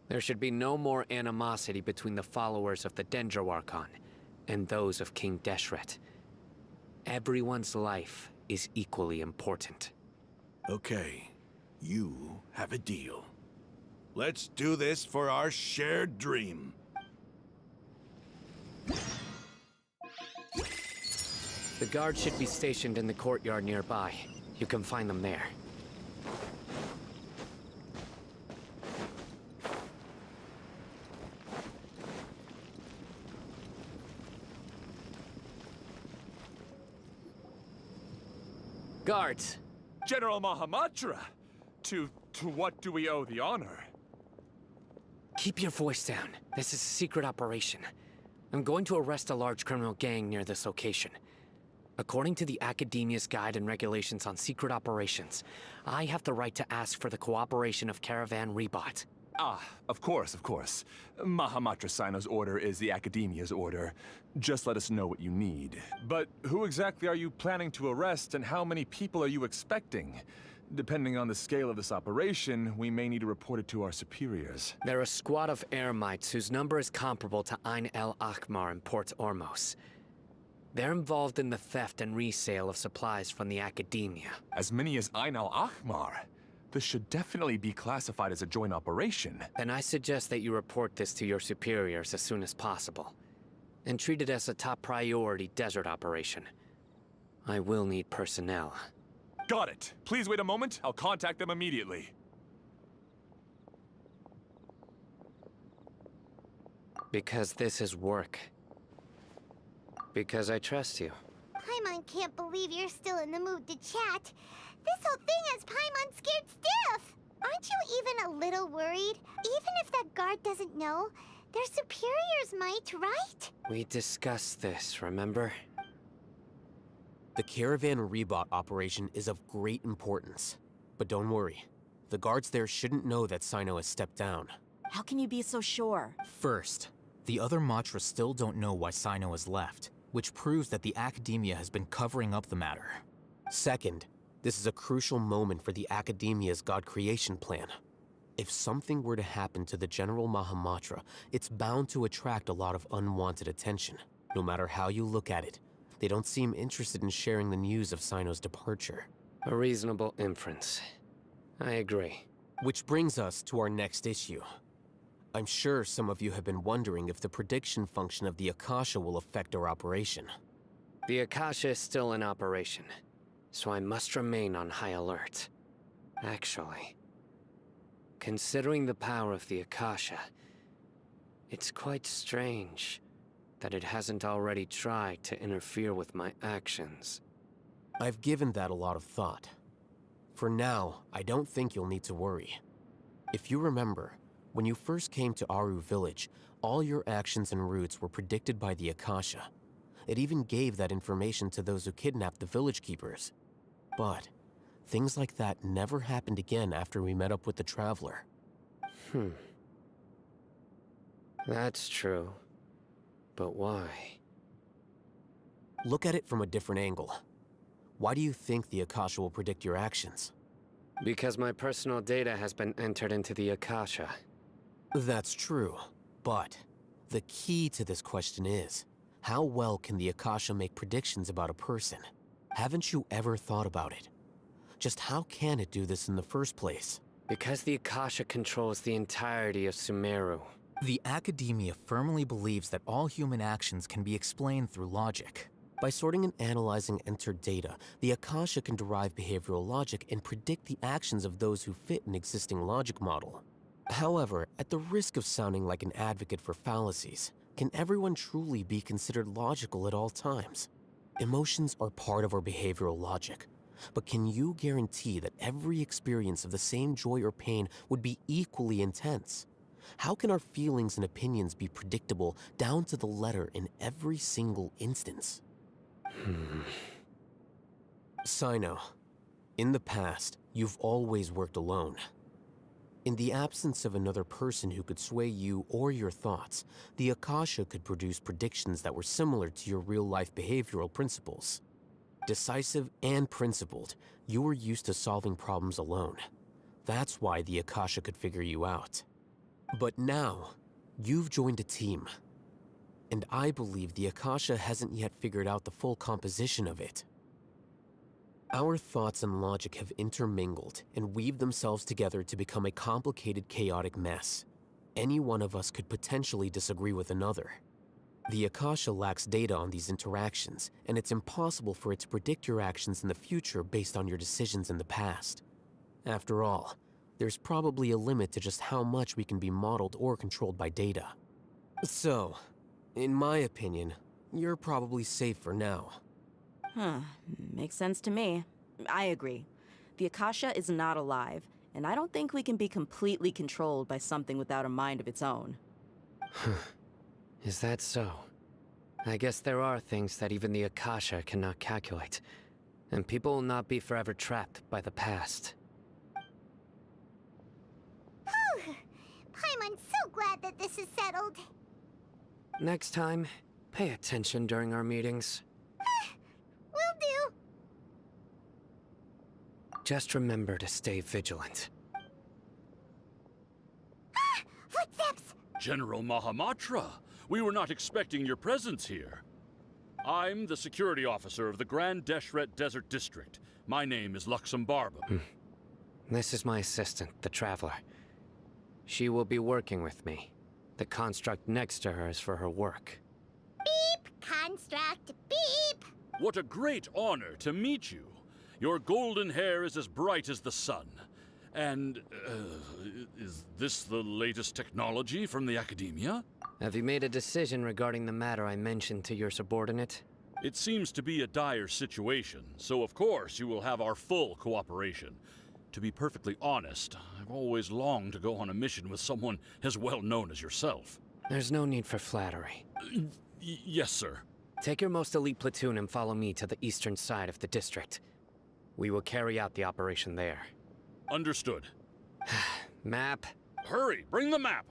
there should be no more animosity between the followers of the Dendro Archon and those of King Deshret. Everyone's life is equally important. Okay, you have a deal. Let's do this for our shared dream. The guards should be stationed in the courtyard nearby. You can find them there. Guards! General Mahamatra! To what do we owe the honor? Keep your voice down. This is a secret operation. I'm going to arrest a large criminal gang near this location. According to the Academia's Guide and Regulations on Secret Operations, I have the right to ask for the cooperation of Caravan Rebot. Ah, of course, of course. Mahamatra Sino's order is the Academia's order. Just let us know what you need. But who exactly are you planning to arrest, and how many people are you expecting? Depending on the scale of this operation, we may need to report it to our superiors. They're a squad of Eremites whose number is comparable to Ain el Akhmar in Port Ormos. They're involved in the theft and resale of supplies from the Academia. As many as Ain al Akhmar? This should definitely be classified as a joint operation. Then I suggest that you report this to your superiors as soon as possible, and treat it as a top priority desert operation. I will need personnel. Got it. Please wait a moment. I'll contact them immediately. Because this is work. Because I trust you. Paimon can't believe you're still in the mood to chat. This whole thing has Paimon scared stiff. Aren't you even a little worried? Even if that guard doesn't know, their superiors might, right? We discussed this, remember? The Caravan Rebot operation is of great importance. But don't worry, the guards there shouldn't know that Sino has stepped down. How can you be so sure? First, the other Matra still don't know why Sino has left, which proves that the Academia has been covering up the matter. Second, this is a crucial moment for the Academia's God creation plan. If something were to happen to the General Mahamatra, it's bound to attract a lot of unwanted attention. No matter how you look at it, they don't seem interested in sharing the news of Sino's departure. A reasonable inference. I agree. Which brings us to our next issue. I'm sure some of you have been wondering if the prediction function of the Akasha will affect our operation. The Akasha is still in operation, so I must remain on high alert. Actually, considering the power of the Akasha, it's quite strange that it hasn't already tried to interfere with my actions. I've given that a lot of thought. For now, I don't think you'll need to worry. If you remember, when you first came to Aru Village, all your actions and routes were predicted by the Akasha. It even gave that information to those who kidnapped the village keepers. But things like that never happened again after we met up with the Traveler. That's true. But why? Look at it from a different angle. Why do you think the Akasha will predict your actions? Because my personal data has been entered into the Akasha. That's true, but the key to this question is, how well can the Akasha make predictions about a person? Haven't you ever thought about it? Just how can it do this in the first place? Because the Akasha controls the entirety of Sumeru. The Academia firmly believes that all human actions can be explained through logic. By sorting and analyzing entered data, the Akasha can derive behavioral logic and predict the actions of those who fit an existing logic model. However, at the risk of sounding like an advocate for fallacies, can everyone truly be considered logical at all times? Emotions are part of our behavioral logic, but can you guarantee that every experience of the same joy or pain would be equally intense? How can our feelings and opinions be predictable down to the letter in every single instance? Sino, in the past, you've always worked alone. In the absence of another person who could sway you or your thoughts, the Akasha could produce predictions that were similar to your real-life behavioral principles. Decisive and principled, you were used to solving problems alone. That's why the Akasha could figure you out. But now, you've joined a team. And I believe the Akasha hasn't yet figured out the full composition of it. Our thoughts and logic have intermingled and weaved themselves together to become a complicated, chaotic mess. Any one of us could potentially disagree with another. The Akasha lacks data on these interactions, and it's impossible for it to predict your actions in the future based on your decisions in the past. After all, there's probably a limit to just how much we can be modeled or controlled by data. So, in my opinion, you're probably safe for now. Makes sense to me. I agree. The Akasha is not alive, and I don't think we can be completely controlled by something without a mind of its own. Is that so? I guess there are things that even the Akasha cannot calculate, and people will not be forever trapped by the past. Whew! Paimon's so glad that this is settled. Next time, pay attention during our meetings. Will do. Just remember to stay vigilant. Footsteps! General Mahamatra, we were not expecting your presence here. I'm the security officer of the Grand Deshret Desert District. My name is Luxembarba. This is my assistant, the Traveler. She will be working with me. The construct next to her is for her work. Beep! Construct, beep! What a great honor to meet you. Your golden hair is as bright as the sun. And, is this the latest technology from the Academia? Have you made a decision regarding the matter I mentioned to your subordinate? It seems to be a dire situation, so of course you will have our full cooperation. To be perfectly honest, I've always longed to go on a mission with someone as well known as yourself. There's no need for flattery. Yes, sir. Take your most elite platoon and follow me to the eastern side of the district. We will carry out the operation there. Understood. Map. Hurry, bring the map!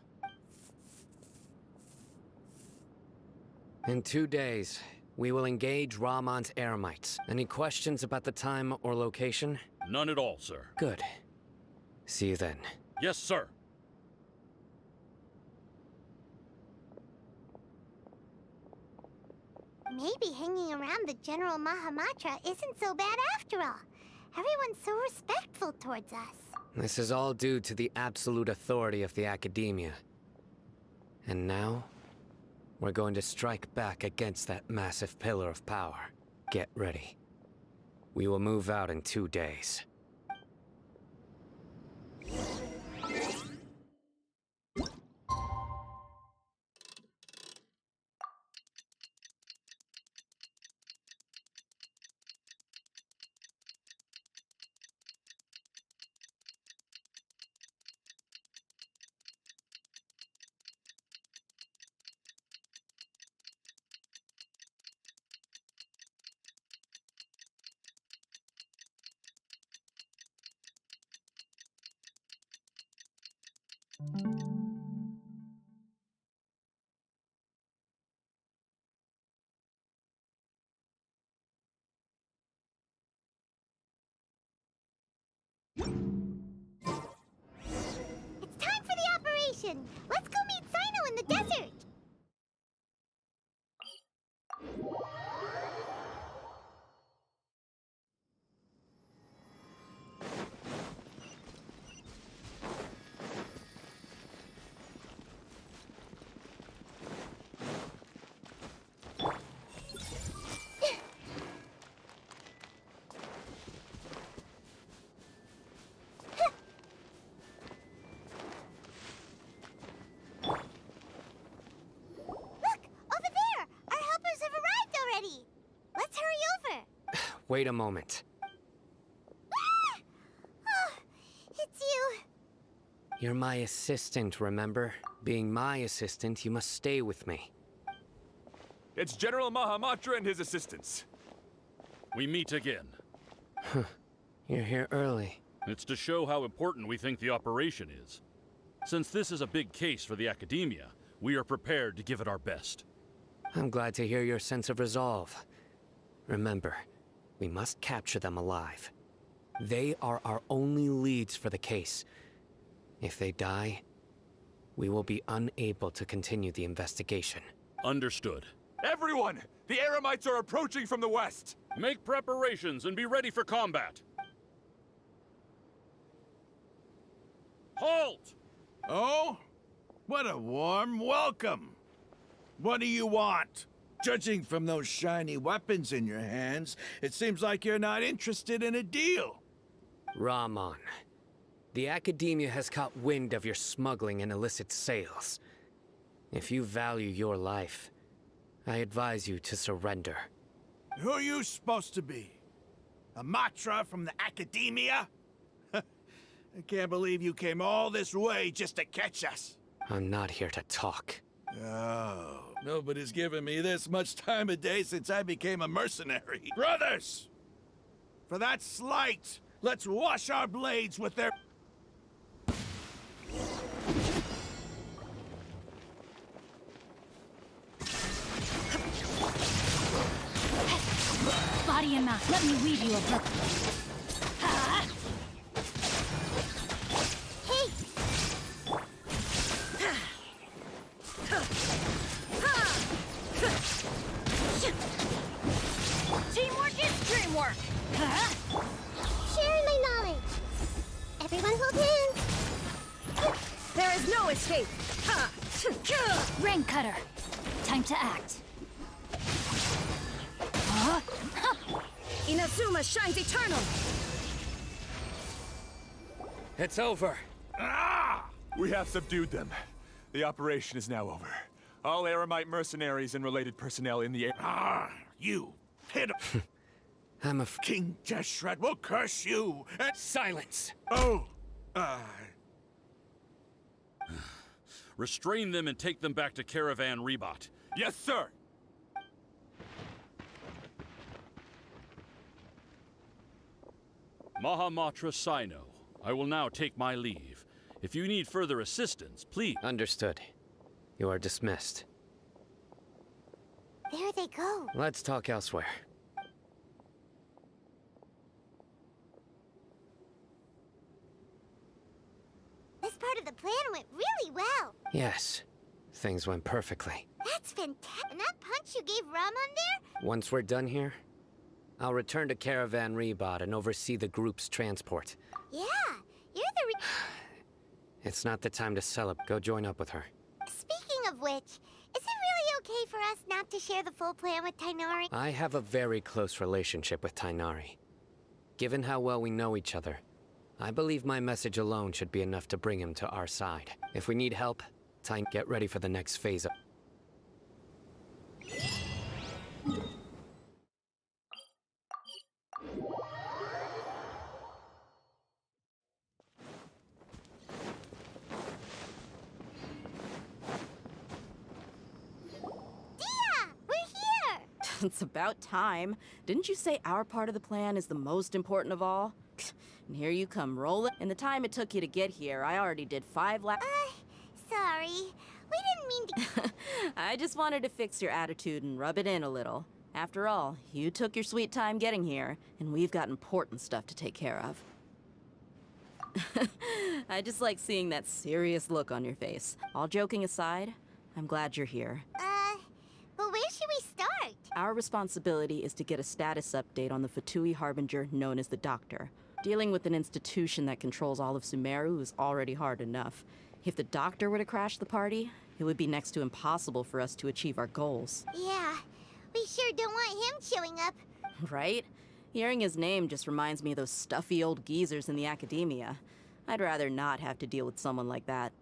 In 2 days, we will engage Rahman's Eremites. Any questions about the time or location? None at all, sir. Good. See you then. Yes, sir. Maybe hanging around the General Mahamatra isn't so bad after all. Everyone's so respectful towards us. This is all due to the absolute authority of the Academia. And now, we're going to strike back against that massive pillar of power. Get ready. We will move out in 2 days. It's time for the operation! Let's go meet Sino in the desert! Wait a moment. Ah! Oh, it's you. You're my assistant, remember? Being my assistant, you must stay with me. It's General Mahamatra and his assistants. We meet again. You're here early. It's to show how important we think the operation is. Since this is a big case for the Academia, we are prepared to give it our best. I'm glad to hear your sense of resolve. Remember, we must capture them alive. They are our only leads for the case. If they die, we will be unable to continue the investigation. Understood. Everyone! The Eremites are approaching from the west! Make preparations and be ready for combat. Halt! Oh? What a warm welcome! What do you want? Judging from those shiny weapons in your hands, it seems like you're not interested in a deal. Rahman, the Academia has caught wind of your smuggling and illicit sales. If you value your life, I advise you to surrender. Who are you supposed to be? A Matra from the Academia? I can't believe you came all this way just to catch us. I'm not here to talk. Oh, nobody's given me this much time of day since I became a mercenary. Brothers! For that slight, let's wash our blades with their... Body and mouth, let me weave you a book. Teamwork is dreamwork! Sharing my knowledge. Everyone hold hands. There is no escape. Rain cutter. Time to act. Inazuma shines eternal. It's over. Ah! We have subdued them. The operation is now over. All Eremite mercenaries and related personnel in the air. Ah, you pitiful. I'm a King Deshret will curse you and... Silence! Oh, Restrain them and take them back to Caravan Rebot. Yes, sir! Mahamatra Sino, I will now take my leave. If you need further assistance, please... Understood. You are dismissed. There they go. Let's talk elsewhere. This part of the plan went really well. Yes, things went perfectly. That's fantastic. And that punch you gave Ramon there? Once we're done here, I'll return to Caravan Rebot and oversee the group's transport. Yeah, you're the It's not the time to celebrate. Go join up with her. Speaking of which, is it really okay for us not to share the full plan with Tainari? I have a very close relationship with Tainari. Given how well we know each other, I believe my message alone should be enough to bring him to our side. If we need help, get ready for the next phase of... It's about time. Didn't you say our part of the plan is the most important of all? And here you come rolling. In the time it took you to get here, I already did 5 laps. Sorry. We didn't mean to... I just wanted to fix your attitude and rub it in a little. After all, you took your sweet time getting here, and we've got important stuff to take care of. I just like seeing that serious look on your face. All joking aside, I'm glad you're here. But where should we start? Our responsibility is to get a status update on the Fatui Harbinger known as the Doctor. Dealing with an institution that controls all of Sumeru is already hard enough. If the Doctor were to crash the party, it would be next to impossible for us to achieve our goals. Yeah, we sure don't want him showing up. Right? Hearing his name just reminds me of those stuffy old geezers in the academia. I'd rather not have to deal with someone like that.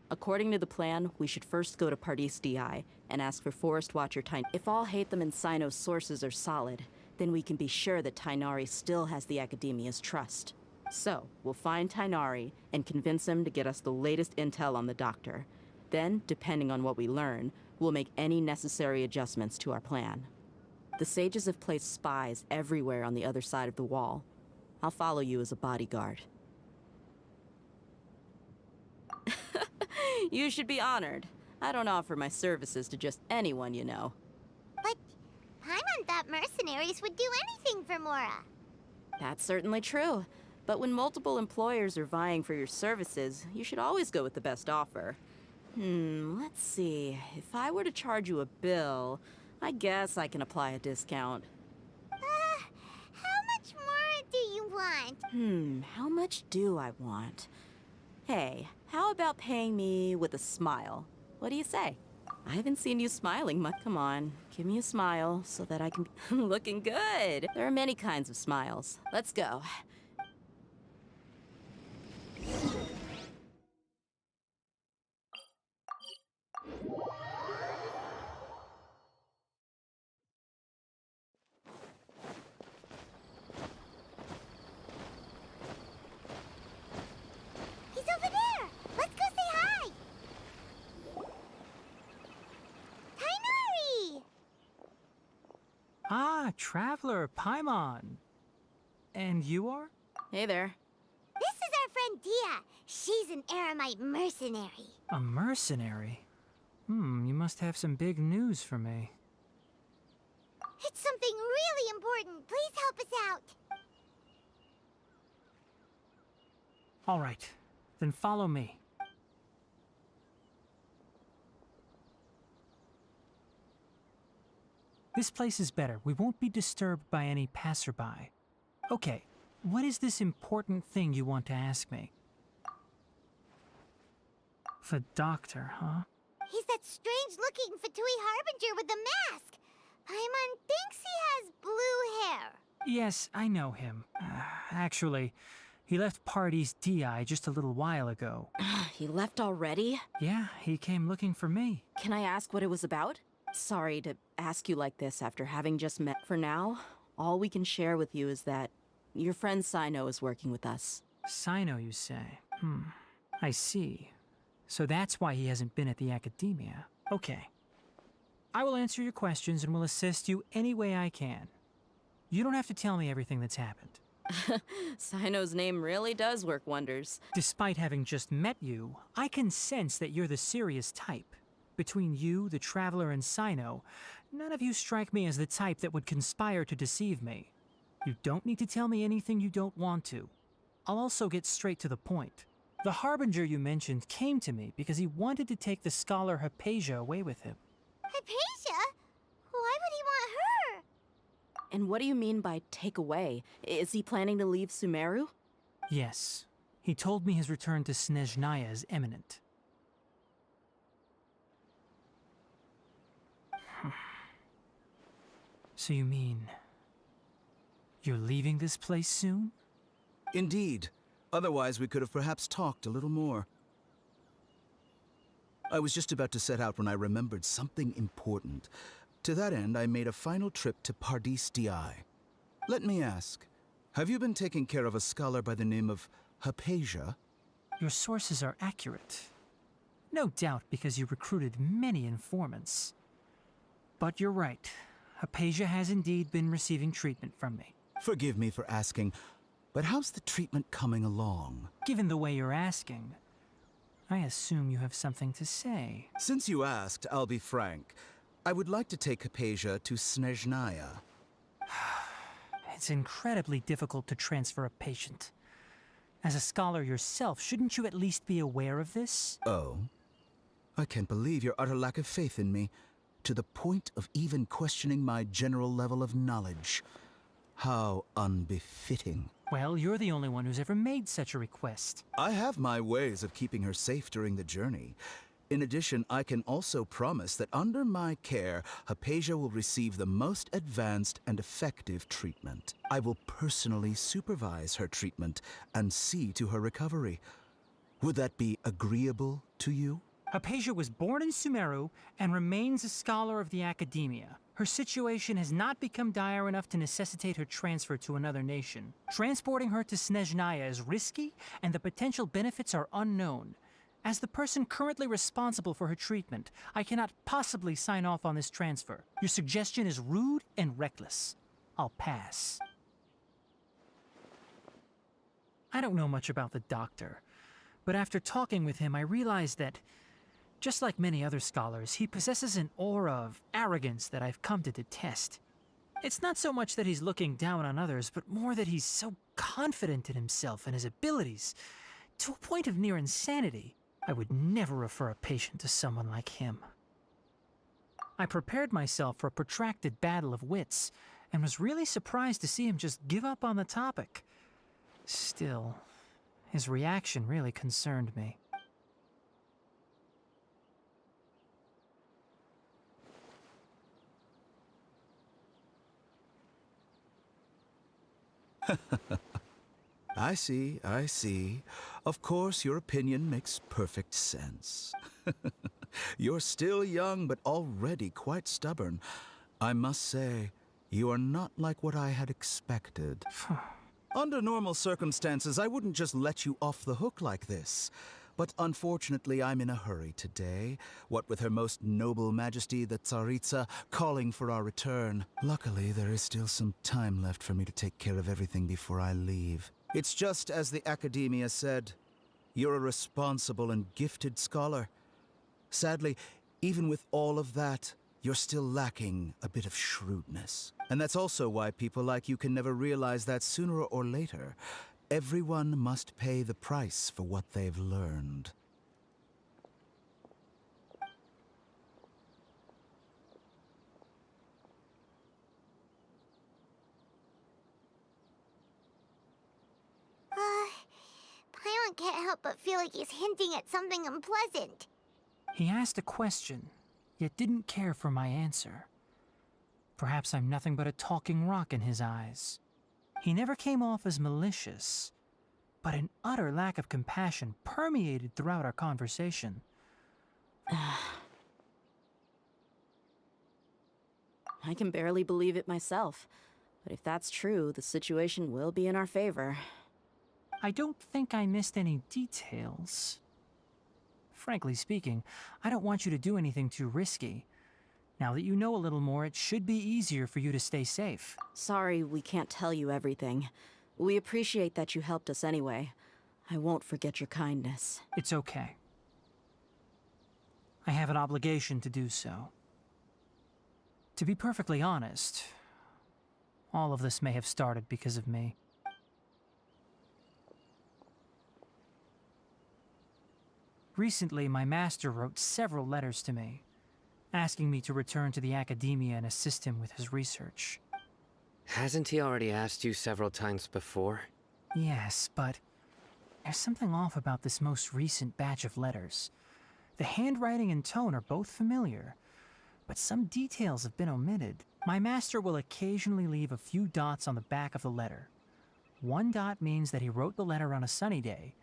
According to the plan, we should first go to Pardis DI and ask for Forest Watcher Tain. If all Hatham and Sino's sources are solid, then we can be sure that Tainari still has the Academia's trust. So, we'll find Tainari and convince him to get us the latest intel on the Doctor. Then, depending on what we learn, we'll make any necessary adjustments to our plan. The sages have placed spies everywhere on the other side of the wall. I'll follow you as a bodyguard. You should be honored. I don't offer my services to just anyone you know. But Paimon thought mercenaries would do anything for Mora. That's certainly true. But when multiple employers are vying for your services, you should always go with the best offer. Let's see. If I were to charge you a bill, I guess I can apply a discount. How much more do you want? How much do I want? Hey, how about paying me with a smile? What do you say? I haven't seen you smiling much. Come on, give me a smile so that I can be looking good. There are many kinds of smiles. Let's go. He's over there! Let's go say hi! Tainari! Ah, Traveler, Paimon. And you are? Hey there. This is our friend Dia. She's an Aramite mercenary. A mercenary? You must have some big news for me. It's something really important. Please help us out. All right, then follow me. This place is better. We won't be disturbed by any passerby. Okay, what is this important thing you want to ask me? The Doctor, huh? He's that strange-looking Fatui Harbinger with the mask. Paimon thinks he has blue hair. Yes, I know him. Actually, he left Pardis DI just a little while ago. He left already? Yeah, he came looking for me. Can I ask what it was about? Sorry to ask you like this after having just met. For now, all we can share with you is that your friend Sino is working with us. Sino, you say? I see. So that's why he hasn't been at the Academia. Okay. I will answer your questions and will assist you any way I can. You don't have to tell me everything that's happened. Sino's name really does work wonders. Despite having just met you, I can sense that you're the serious type. Between you, the Traveler, and Sino, none of you strike me as the type that would conspire to deceive me. You don't need to tell me anything you don't want to. I'll also get straight to the point. The Harbinger you mentioned came to me because he wanted to take the scholar Hypatia away with him. Hypatia? Why would he want her? And what do you mean by take away? Is he planning to leave Sumeru? Yes. He told me his return to Snezhnaya is imminent. So you mean... you're leaving this place soon? Indeed. Otherwise, we could have perhaps talked a little more. I was just about to set out when I remembered something important. To that end, I made a final trip to Pardis DI. Let me ask, have you been taking care of a scholar by the name of Hypatia? Your sources are accurate. No doubt because you recruited many informants. But you're right. Hypatia has indeed been receiving treatment from me. Forgive me for asking, but how's the treatment coming along? Given the way you're asking, I assume you have something to say. Since you asked, I'll be frank. I would like to take Hypatia to Snezhnaya. It's incredibly difficult to transfer a patient. As a scholar yourself, shouldn't you at least be aware of this? Oh? I can't believe your utter lack of faith in me, to the point of even questioning my general level of knowledge. How unbefitting. Well, you're the only one who's ever made such a request. I have my ways of keeping her safe during the journey. In addition, I can also promise that under my care, Hypatia will receive the most advanced and effective treatment. I will personally supervise her treatment and see to her recovery. Would that be agreeable to you? Hypatia was born in Sumeru and remains a scholar of the Academia. Her situation has not become dire enough to necessitate her transfer to another nation. Transporting her to Snezhnaya is risky, and the potential benefits are unknown. As the person currently responsible for her treatment, I cannot possibly sign off on this transfer. Your suggestion is rude and reckless. I'll pass. I don't know much about the doctor, but after talking with him, I realized that, just like many other scholars, he possesses an aura of arrogance that I've come to detest. It's not so much that he's looking down on others, but more that he's so confident in himself and his abilities, to a point of near insanity. I would never refer a patient to someone like him. I prepared myself for a protracted battle of wits, and was really surprised to see him just give up on the topic. Still, his reaction really concerned me. I see, I see. Of course, your opinion makes perfect sense. You're still young, but already quite stubborn. I must say, you are not like what I had expected. Under normal circumstances, I wouldn't just let you off the hook like this. But unfortunately, I'm in a hurry today, what with Her Most Noble Majesty the Tsaritsa calling for our return. Luckily, there is still some time left for me to take care of everything before I leave. It's just as the Academia said, you're a responsible and gifted scholar. Sadly, even with all of that, you're still lacking a bit of shrewdness. And that's also why people like you can never realize that sooner or later, everyone must pay the price for what they've learned. Paimon can't help but feel like he's hinting at something unpleasant. He asked a question, yet didn't care for my answer. Perhaps I'm nothing but a talking rock in his eyes. He never came off as malicious, but an utter lack of compassion permeated throughout our conversation. I can barely believe it myself. But if that's true, the situation will be in our favor. I don't think I missed any details. Frankly speaking, I don't want you to do anything too risky. Now that you know a little more, it should be easier for you to stay safe. Sorry we can't tell you everything. We appreciate that you helped us anyway. I won't forget your kindness. It's okay. I have an obligation to do so. To be perfectly honest, all of this may have started because of me. Recently, my master wrote several letters to me, asking me to return to the Academia and assist him with his research. Hasn't he already asked you several times before? Yes, but there's something off about this most recent batch of letters. The handwriting and tone are both familiar, but some details have been omitted. My master will occasionally leave a few dots on the back of the letter. 1 dot means that he wrote the letter on a sunny day,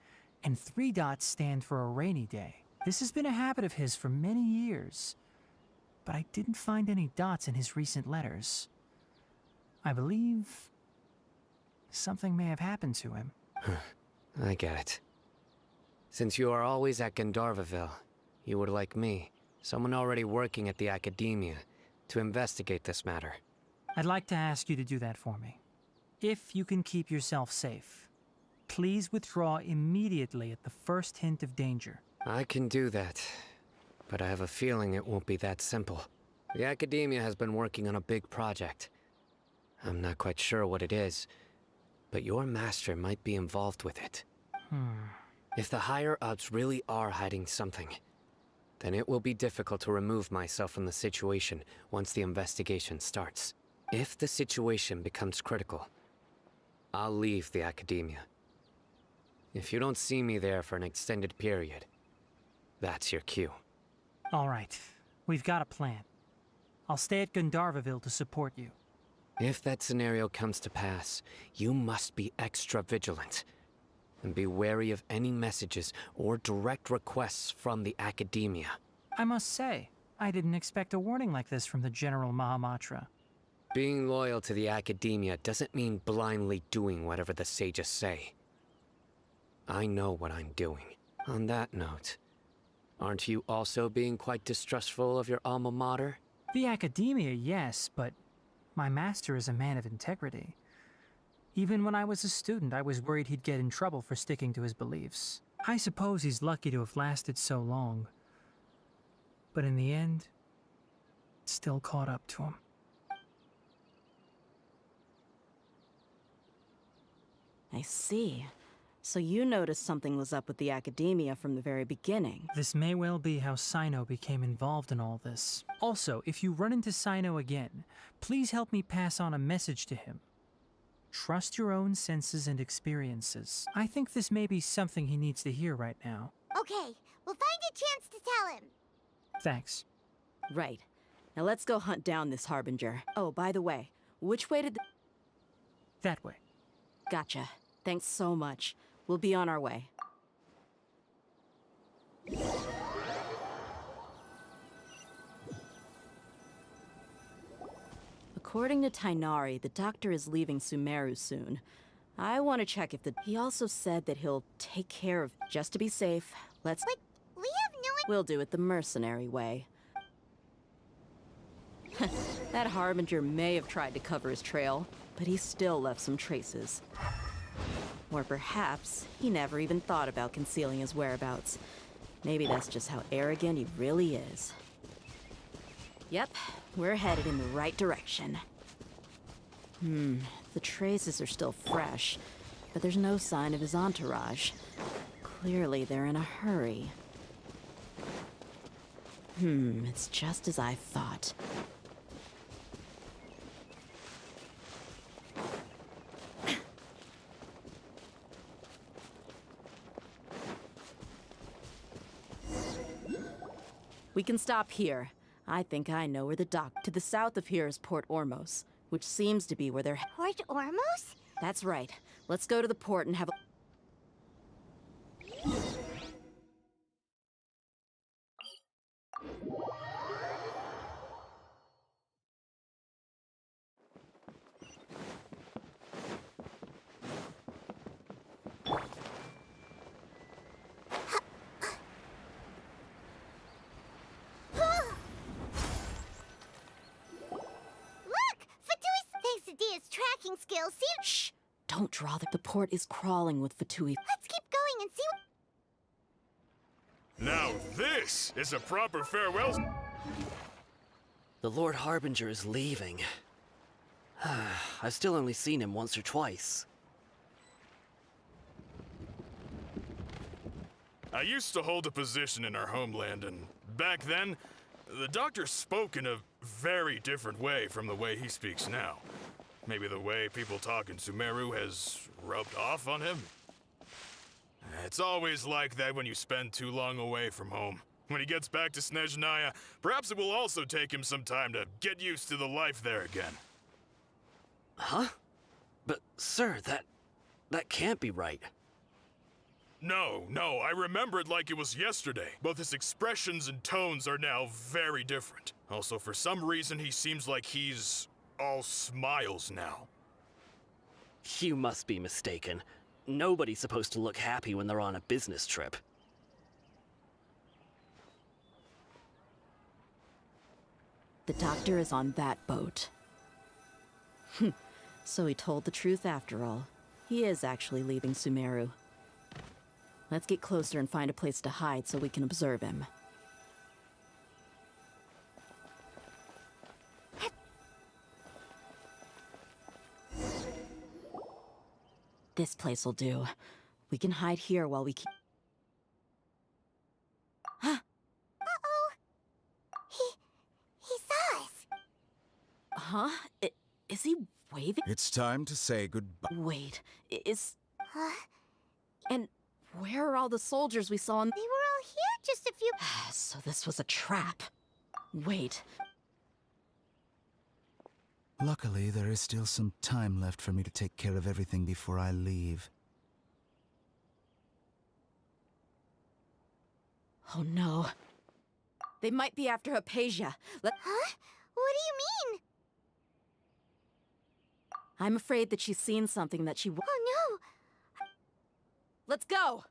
and 3 dots stand for a rainy day. This has been a habit of his for many years, but I didn't find any dots in his recent letters. I believe something may have happened to him. I get it. Since you are always at Gandharvaville, you would like me, someone already working at the Academia, to investigate this matter. I'd like to ask you to do that for me. If you can keep yourself safe, please withdraw immediately at the first hint of danger. I can do that, but I have a feeling it won't be that simple. The Academia has been working on a big project. I'm not quite sure what it is, but your master might be involved with it. If the higher-ups really are hiding something, then it will be difficult to remove myself from the situation once the investigation starts. If the situation becomes critical, I'll leave the academia. If you don't see me there for an extended period, that's your cue. All right, we've got a plan. I'll stay at Gandharvaville to support you. If that scenario comes to pass, you must be extra vigilant. And be wary of any messages or direct requests from the academia. I must say, I didn't expect a warning like this from the General Mahamatra. Being loyal to the academia doesn't mean blindly doing whatever the sages say. I know what I'm doing. On that note, aren't you also being quite distrustful of your alma mater? The academia, yes, but my master is a man of integrity. Even when I was a student, I was worried he'd get in trouble for sticking to his beliefs. I suppose he's lucky to have lasted so long. But in the end, it still caught up to him. I see. So you noticed something was up with the academia from the very beginning. This may well be how Sino became involved in all this. Also, if you run into Sino again, please help me pass on a message to him. Trust your own senses and experiences. I think this may be something he needs to hear right now. Okay, we'll find a chance to tell him. Thanks. Right. Now let's go hunt down this Harbinger. Oh, by the way, which way did the... That way. Gotcha. Thanks so much. We'll be on our way. According to Tainari, the doctor is leaving Sumeru soon. I want to check if the... He also said that he'll take care of... Just to be safe, let's... But we have no... We'll do it the mercenary way. That Harbinger may have tried to cover his trail, but he still left some traces. Or perhaps he never even thought about concealing his whereabouts. Maybe that's just how arrogant he really is. Yep, we're headed in the right direction. The traces are still fresh, but there's no sign of his entourage. Clearly they're in a hurry. It's just as I thought. We can stop here. I think I know where the dock... To the south of here is Port Ormos, which seems to be where they're... Port Ormos? That's right. Let's go to the port and have a... Tracking skills seem... Shh! Don't draw the port is crawling with Fatui. Let's keep going and see what... Now this is a proper farewell. The Lord Harbinger is leaving. I've still only seen him once or twice. I used to hold a position in our homeland, and back then, the doctor spoke in a very different way from the way he speaks now. Maybe the way people talk in Sumeru has rubbed off on him? It's always like that when you spend too long away from home. When he gets back to Snezhnaya, perhaps it will also take him some time to get used to the life there again. Huh? But, sir, that can't be right. No, I remember it like it was yesterday. Both his expressions and tones are now very different. Also, for some reason, he seems like he's all smiles now. You must be mistaken. Nobody's supposed to look happy when they're on a business trip. The doctor is on that boat. So he told the truth after all. He is actually leaving Sumeru. Let's get closer and find a place to hide so we can observe him. This place will do. We can hide here while we keep... Uh-oh. He saw us. Huh? Is he waving? It's time to say goodbye. Wait, is... Huh? And where are all the soldiers we saw in... They were all here just a few... So this was a trap. Wait. Luckily, there is still some time left for me to take care of everything before I leave. Oh no. They might be after Hypatia. Huh? What do you mean? I'm afraid that she's seen something that she... Oh no! Let's go!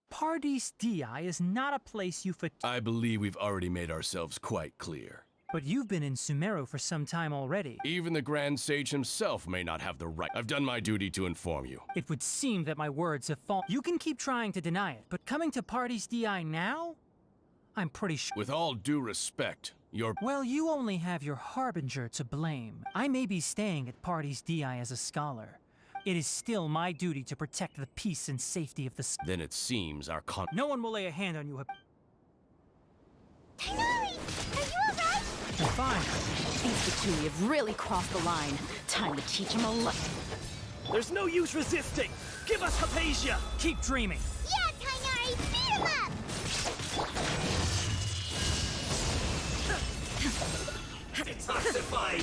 Paradis Di is not a place you I believe we've already made ourselves quite clear. But you've been in Sumeru for some time already. Even the Grand Sage himself may not have the right. I've done my duty to inform you. It would seem that my words have fallen. You can keep trying to deny it, but coming to Paradis Di now? I'm pretty sure. With all due respect, you're... Well, you only have your Harbinger to blame. I may be staying at Paradis Di as a scholar. It is still my duty to protect the peace and safety of the... Then it seems our No one will lay a hand on you. Tighnari! Are you alright? I'm fine. These two have really crossed the line. Time to teach them a lesson. There's no use resisting! Give us Hypatia! Keep dreaming! Yeah, Tighnari! Speed him up! Detoxify!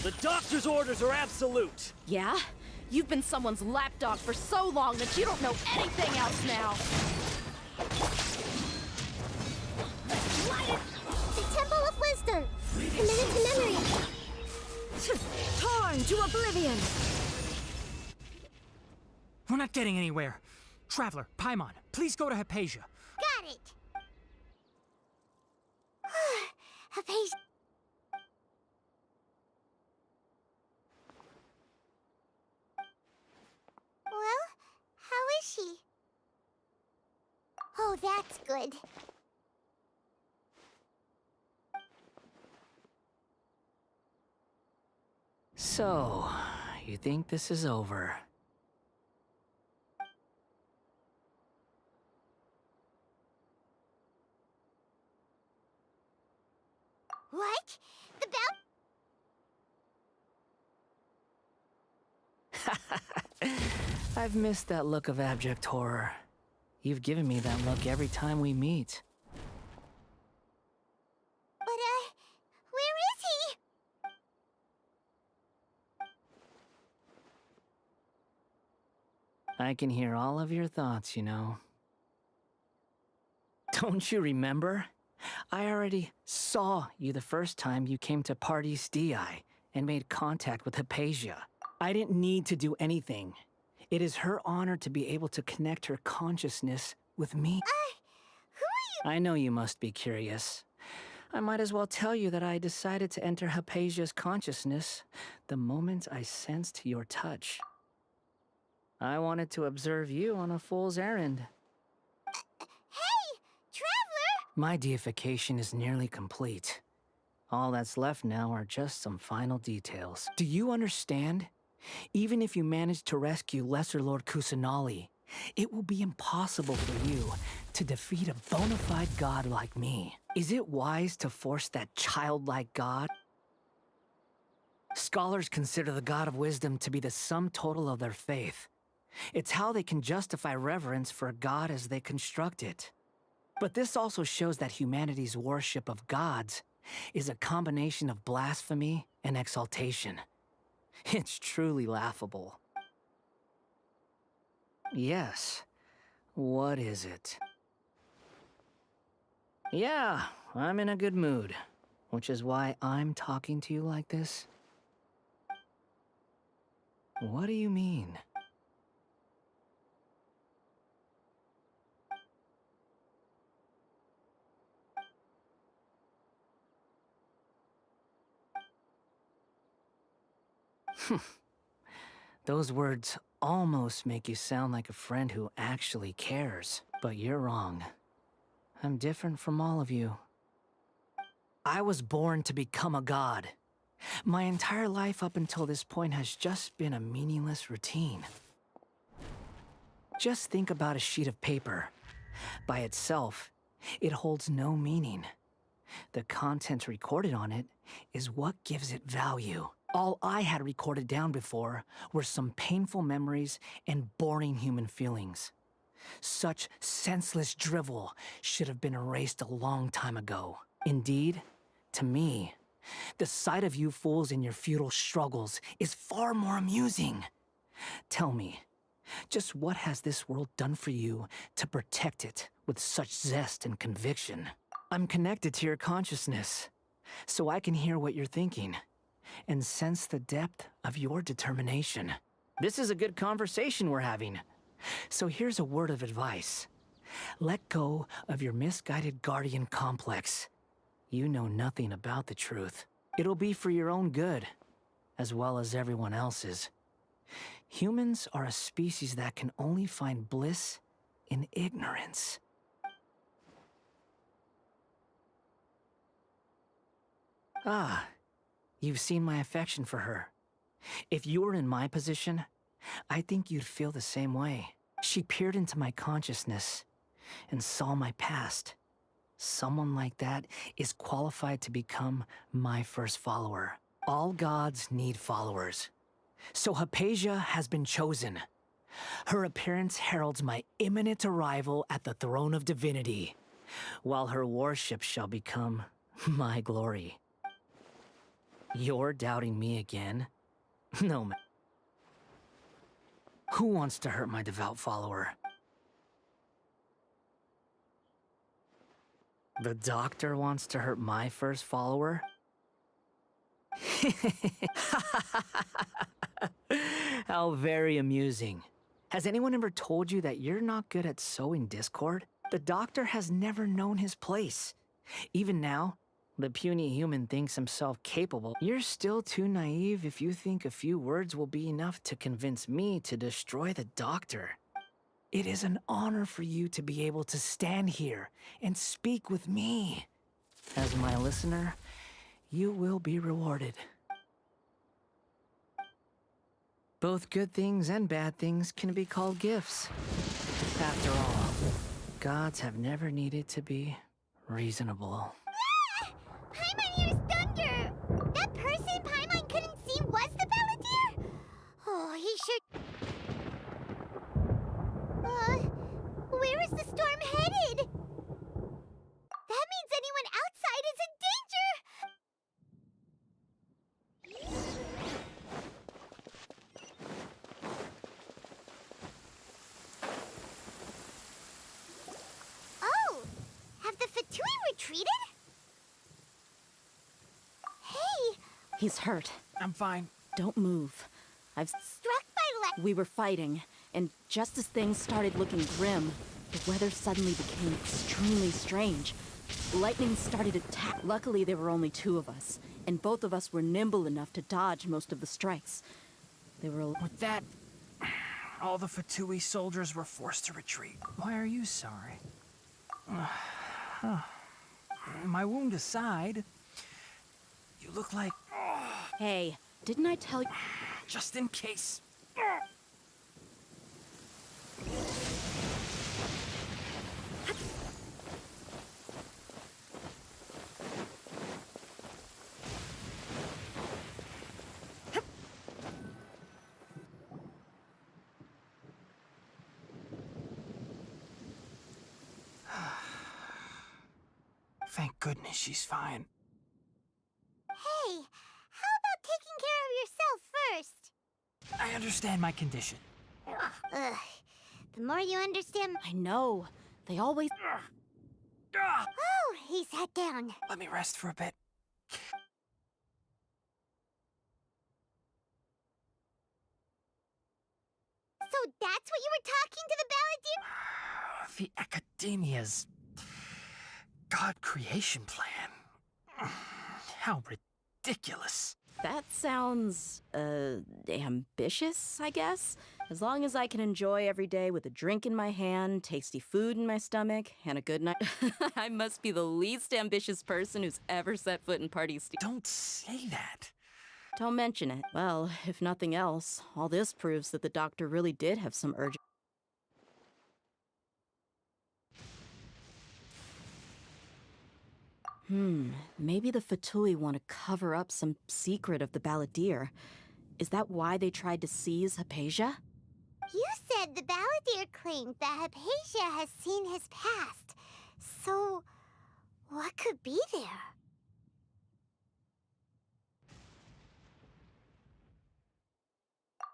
The doctor's orders are absolute! Yeah? You've been someone's lapdog for so long that you don't know anything else now! The Temple of Wisdom! Committed to memory! Torn to oblivion! We're not getting anywhere. Traveler, Paimon, please go to Hypatia. Got it! Hypatia... Well, how is she? Oh, that's good. So, you think this is over? What? The bell? I've missed that look of abject horror. You've given me that look every time we meet. But, where is he? I can hear all of your thoughts, you know. Don't you remember? I already saw you the first time you came to Paradis Di and made contact with Hypatia. I didn't need to do anything. It is her honor to be able to connect her consciousness with me. Who are you? I know you must be curious. I might as well tell you that I decided to enter Hypatia's consciousness the moment I sensed your touch. I wanted to observe you on a fool's errand. Hey, Traveler! My deification is nearly complete. All that's left now are just some final details. Do you understand? Even if you manage to rescue Lesser Lord Kusanali, it will be impossible for you to defeat a bona fide god like me. Is it wise to force that childlike god? Scholars consider the god of wisdom to be the sum total of their faith. It's how they can justify reverence for a god as they construct it. But this also shows that humanity's worship of gods is a combination of blasphemy and exaltation. It's truly laughable. Yes. What is it? Yeah, I'm in a good mood, which is why I'm talking to you like this. What do you mean? Those words almost make you sound like a friend who actually cares, but you're wrong. I'm different from all of you. I was born to become a god. My entire life up until this point has just been a meaningless routine. Just think about a sheet of paper. By itself, it holds no meaning. The content recorded on it is what gives it value. All I had recorded down before were some painful memories and boring human feelings. Such senseless drivel should have been erased a long time ago. Indeed, to me, the sight of you fools in your futile struggles is far more amusing. Tell me, just what has this world done for you to protect it with such zest and conviction? I'm connected to your consciousness, so I can hear what you're thinking and sense the depth of your determination. This is a good conversation we're having. So here's a word of advice. Let go of your misguided guardian complex. You know nothing about the truth. It'll be for your own good, as well as everyone else's. Humans are a species that can only find bliss in ignorance. Ah, you've seen my affection for her. If you were in my position, I think you'd feel the same way. She peered into my consciousness and saw my past. Someone like that is qualified to become my first follower. All gods need followers. So Hypatia has been chosen. Her appearance heralds my imminent arrival at the throne of divinity, while her worship shall become my glory. You're doubting me again? No, man. Who wants to hurt my devout follower? The doctor wants to hurt my first follower? How very amusing. Has anyone ever told you that you're not good at sowing discord? The doctor has never known his place. Even now, the puny human thinks himself capable. You're still too naive if you think a few words will be enough to convince me to destroy the doctor. It is an honor for you to be able to stand here and speak with me. As my listener, you will be rewarded. Both good things and bad things can be called gifts. After all, gods have never needed to be reasonable. Paimon hears thunder! That person Paimon couldn't see was the Palantir? Oh, he should... where is the storm headed? That means anyone outside is in danger! Oh! Have the Fatui retreated? Hey! He's hurt. I'm fine. Don't move. I've Struck by We were fighting, and just as things started looking grim, the weather suddenly became extremely strange. Lightning started to attack. Luckily, there were only two of us, and both of us were nimble enough to dodge most of the strikes. They were... With that, all the Fatui soldiers were forced to retreat. Why are you sorry? My wound aside, you look like... Hey, didn't I tell you... Just in case. Thank goodness she's fine. Hey, how about taking care of yourself first? I understand my condition. Ugh. The more you understand... I know. They always... Oh, he sat down. Let me rest for a bit. So that's what you were talking to the Balladeer? The Academia's God creation plan. How ridiculous. That sounds, ambitious, I guess. As long as I can enjoy every day with a drink in my hand, tasty food in my stomach, and a good night. I must be the least ambitious person who's ever set foot in Party. Don't say that. Don't mention it. Well, if nothing else, all this proves that the doctor really did have some urgent. Maybe the Fatui want to cover up some secret of the Balladeer. Is that why they tried to seize Hypatia? You said the Balladeer claimed that Hypatia has seen his past. So, what could be there?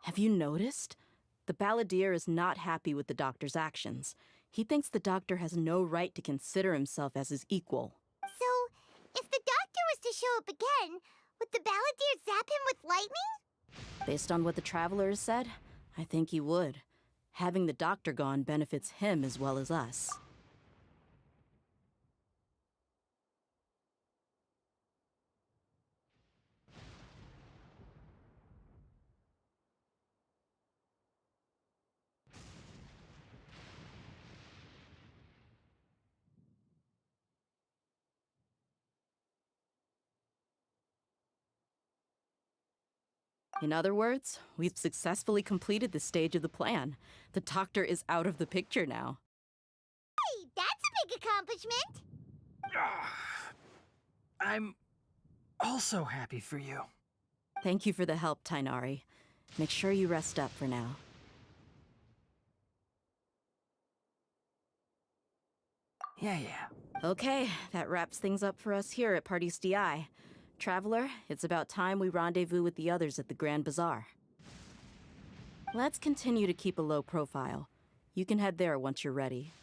Have you noticed? The Balladeer is not happy with the doctor's actions. He thinks the doctor has no right to consider himself as his equal. So, if the doctor was to show up again, would the Balladeer zap him with lightning? Based on what the Traveler has said, I think he would. Having the doctor gone benefits him as well as us. In other words, we've successfully completed this stage of the plan. The doctor is out of the picture now. Hey, that's a big accomplishment! I'm also happy for you. Thank you for the help, Tainari. Make sure you rest up for now. Yeah. Okay, that wraps things up for us here at Party DI. Traveler, it's about time we rendezvous with the others at the Grand Bazaar. Let's continue to keep a low profile. You can head there once you're ready.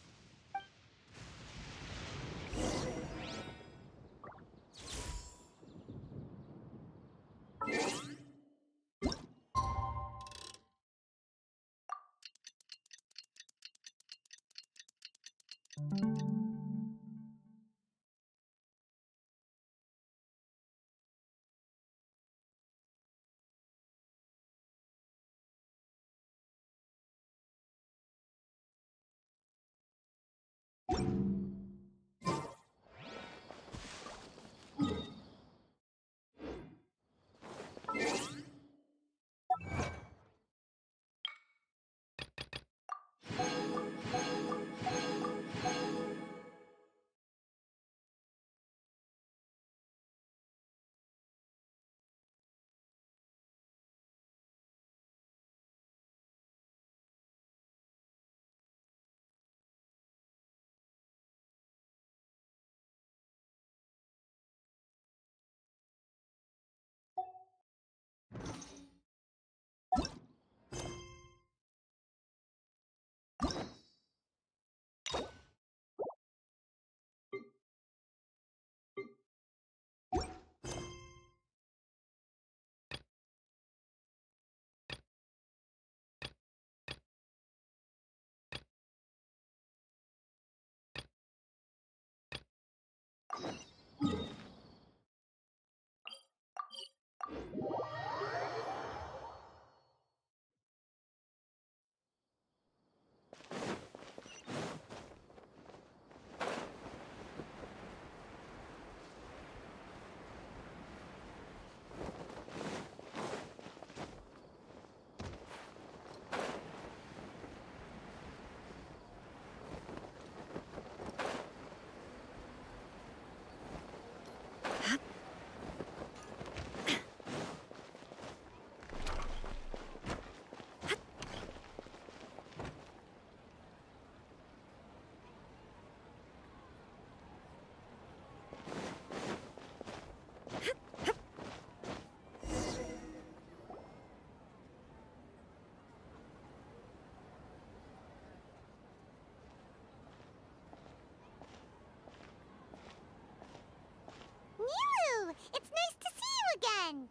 Mew! It's nice to see you again!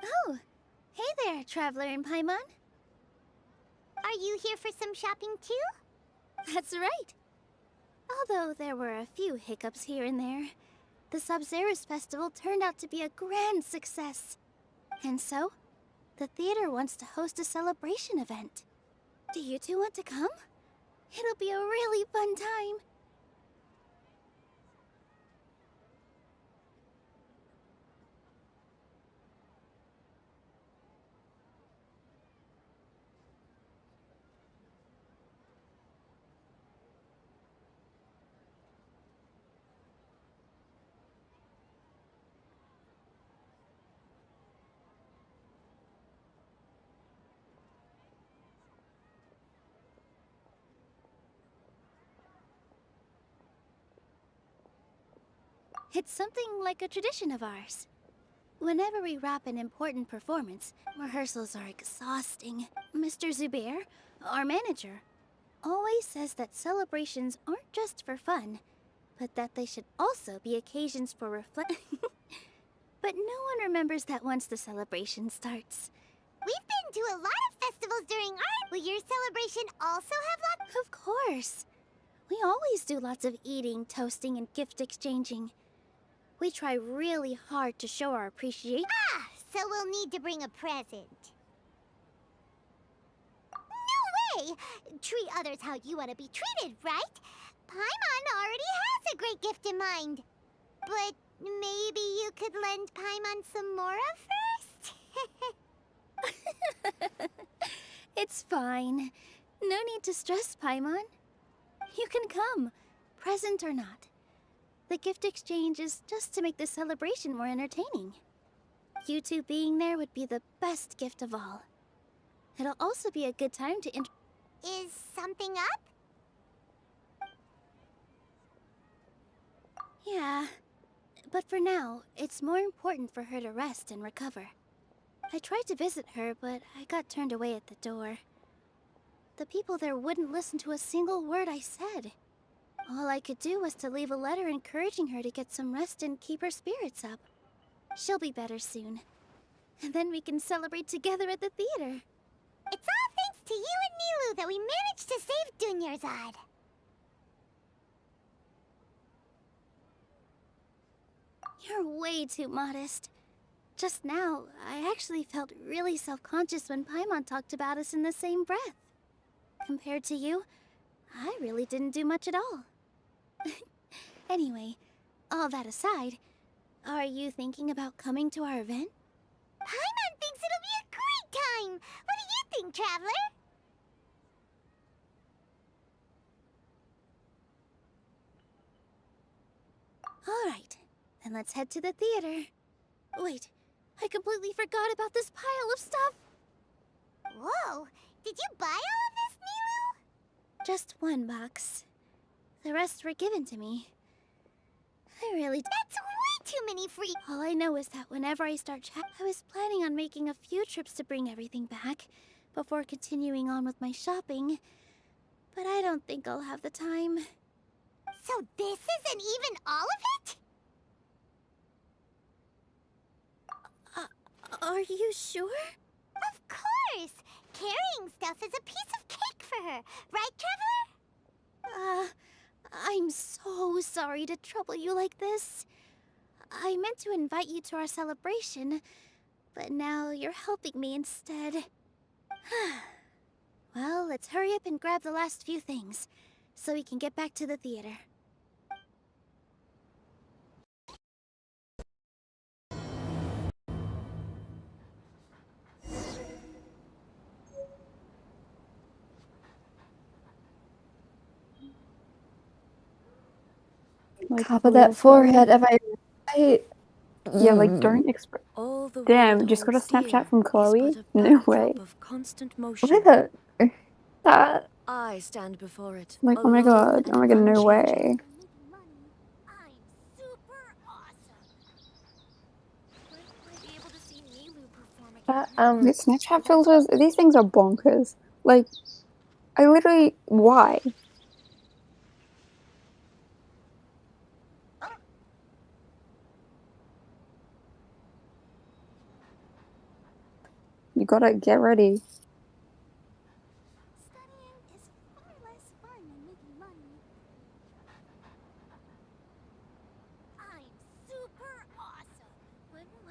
Oh, hey there, Traveler in Paimon. Are you here for some shopping too? That's right. Although there were a few hiccups here and there, the Sub-Zerus Festival turned out to be a grand success. And so, the theater wants to host a celebration event. Do you two want to come? It'll be a really fun time. It's something like a tradition of ours. Whenever we wrap an important performance, rehearsals are exhausting. Mr. Zubair, our manager, always says that celebrations aren't just for fun, but that they should also be occasions for reflection. But no one remembers that once the celebration starts. We've been to a lot of festivals during art. Will your celebration also have lots? Of course. We always do lots of eating, toasting, and gift exchanging. We try really hard to show our appreciation. Ah, so we'll need to bring a present. No way! Treat others how you want to be treated, right? Paimon already has a great gift in mind. But maybe you could lend Paimon some more first? It's fine. No need to stress, Paimon. You can come, present or not. The gift exchange is just to make the celebration more entertaining. You two being there would be the best gift of all. It'll also be a good time to Is something up? Yeah. But for now, it's more important for her to rest and recover. I tried to visit her, but I got turned away at the door. The people there wouldn't listen to a single word I said. All I could do was to leave a letter encouraging her to get some rest and keep her spirits up. She'll be better soon. And then we can celebrate together at the theater. It's all thanks to you and Nilu that we managed to save Dunyarzad. You're way too modest. Just now, I actually felt really self-conscious when Paimon talked about us in the same breath. Compared to you, I really didn't do much at all. Anyway, all that aside, are you thinking about coming to our event? Paimon thinks it'll be a great time! What do you think, Traveler? Alright, then let's head to the theater. Wait, I completely forgot about this pile of stuff! Whoa, did you buy all of this, Nilu? Just one box. The rest were given to me. That's way too many free- All I know is that whenever I start I was planning on making a few trips to bring everything back before continuing on with my shopping. But I don't think I'll have the time. So this isn't even all of it? Are you sure? Of course! Carrying stuff is a piece of cake for her, right, Traveler? I'm so sorry to trouble you like this. I meant to invite you to our celebration, but now you're helping me instead. Well, let's hurry up and grab the last few things, so we can get back to the theater. Top of that forehead. Yeah, like don't express. Damn, just got a Snapchat from Chloe. No way. Look at that. I stand before it. Like, oh my god, no way. These Snapchat filters, these things are bonkers. Like, I literally, why? You gotta get ready.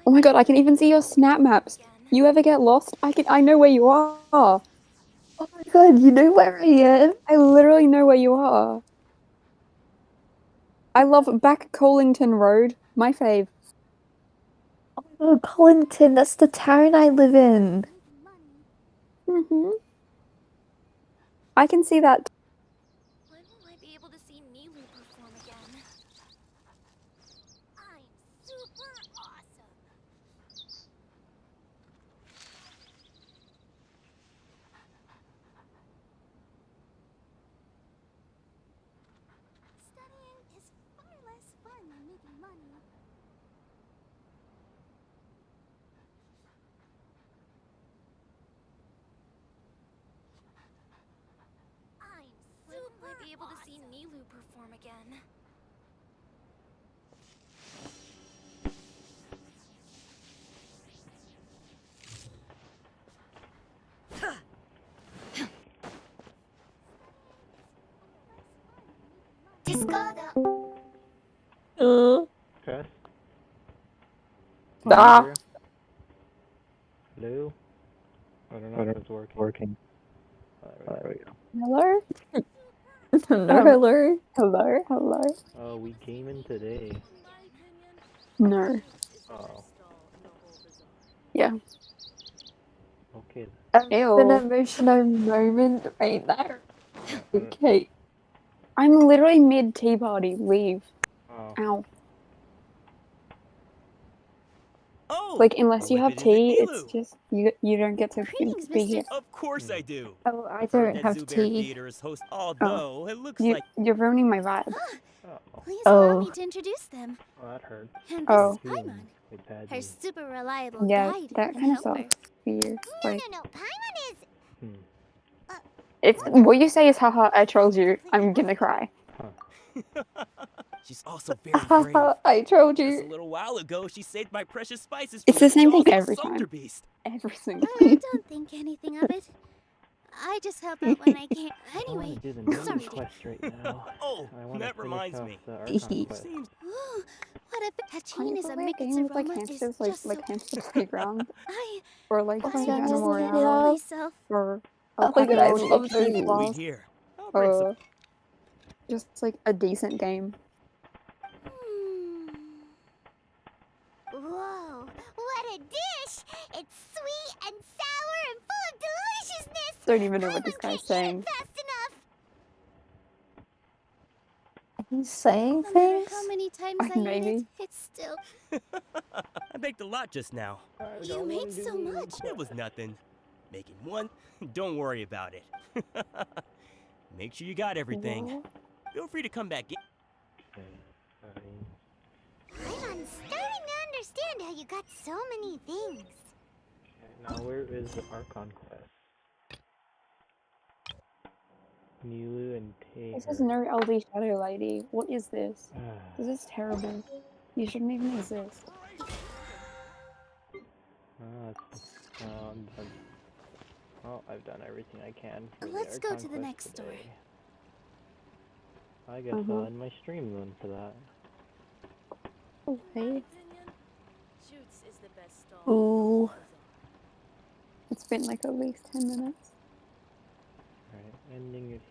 Oh my god, I can even see your snap maps. You ever get lost? I know where you are. Oh my god, you know where I am? I literally know where you are. I love Back Collington Road. My fave. Oh my god, Collington, that's the town I live in. I can see that. When will I be able to see Nilu perform again? I'm super awesome! Studying is far less fun than making money. When will I be able to see Nilu perform again? Press. Ah. Hello? I don't know if it's working. There we go. Hello? No, hello? Hello? Hello? Oh, we gaming today. No. Oh. Yeah. Okay. An Ew. emotional moment right there. Okay. I'm literally mid tea party. Leave. Oh. Ow. Oh, Like, unless you a have whippet is a tea, it's Nilu. just you don't get to be here. Of course I do. Oh, I Heard don't that have Zubair tea. Theater is host, although it looks You, like you're ruining my vibe. Please Oh. allow me to introduce them. Oh, that hurt. And this Oh. is Paimon, Big bad her me. super reliable Yeah, guide that and kind of helper. sucks for you. Like, No, Paimon is... if what you say is haha, I trolled you, I'm gonna cry. she's also very brave. I trolled Just a you. little while ago, she saved my precious spices It's from the same thing jaws of every Sunder time. Beast. Every single I don't think anything of it. I just help out when I can. I want Anyway, to do the Nilu sorry, dear. quest right now. Oh, I want to that finish reminds off me. the Archon quest. Seems Ooh, what a Can't Tachin you is a play a Micket's game with like aroma is hamsters, just like so Hamster Playground, I or like Oh my Savannah god, Royale, myself. or oh my god, I Happy love Peach those. Blast, Here, I'll bring some. or just like a decent game. Whoa, what a dish! It's sweet and sour and full of deliciousness! Don't even know what this guy's saying. Fast enough! He's saying No matter things? how many times I eat it, Maybe. it's still. I baked a lot just now. You made so much. It was nothing. Making one, don't worry about it. Make sure you got everything. What? Feel free to come back in. I'm starting to understand how you got so many things. Now where is the Archon quest? Nilu and Tae. This is no LD Shadow Lady. What is this? This is terrible. You shouldn't even exist. I'm done. Well, I've done everything I can for Let's the go Archon to the quest next today. story. I guess I'll end my stream then for that. Okay. Shoots is the best stall. Ooh. It's been like at least 10 minutes. Alright, ending it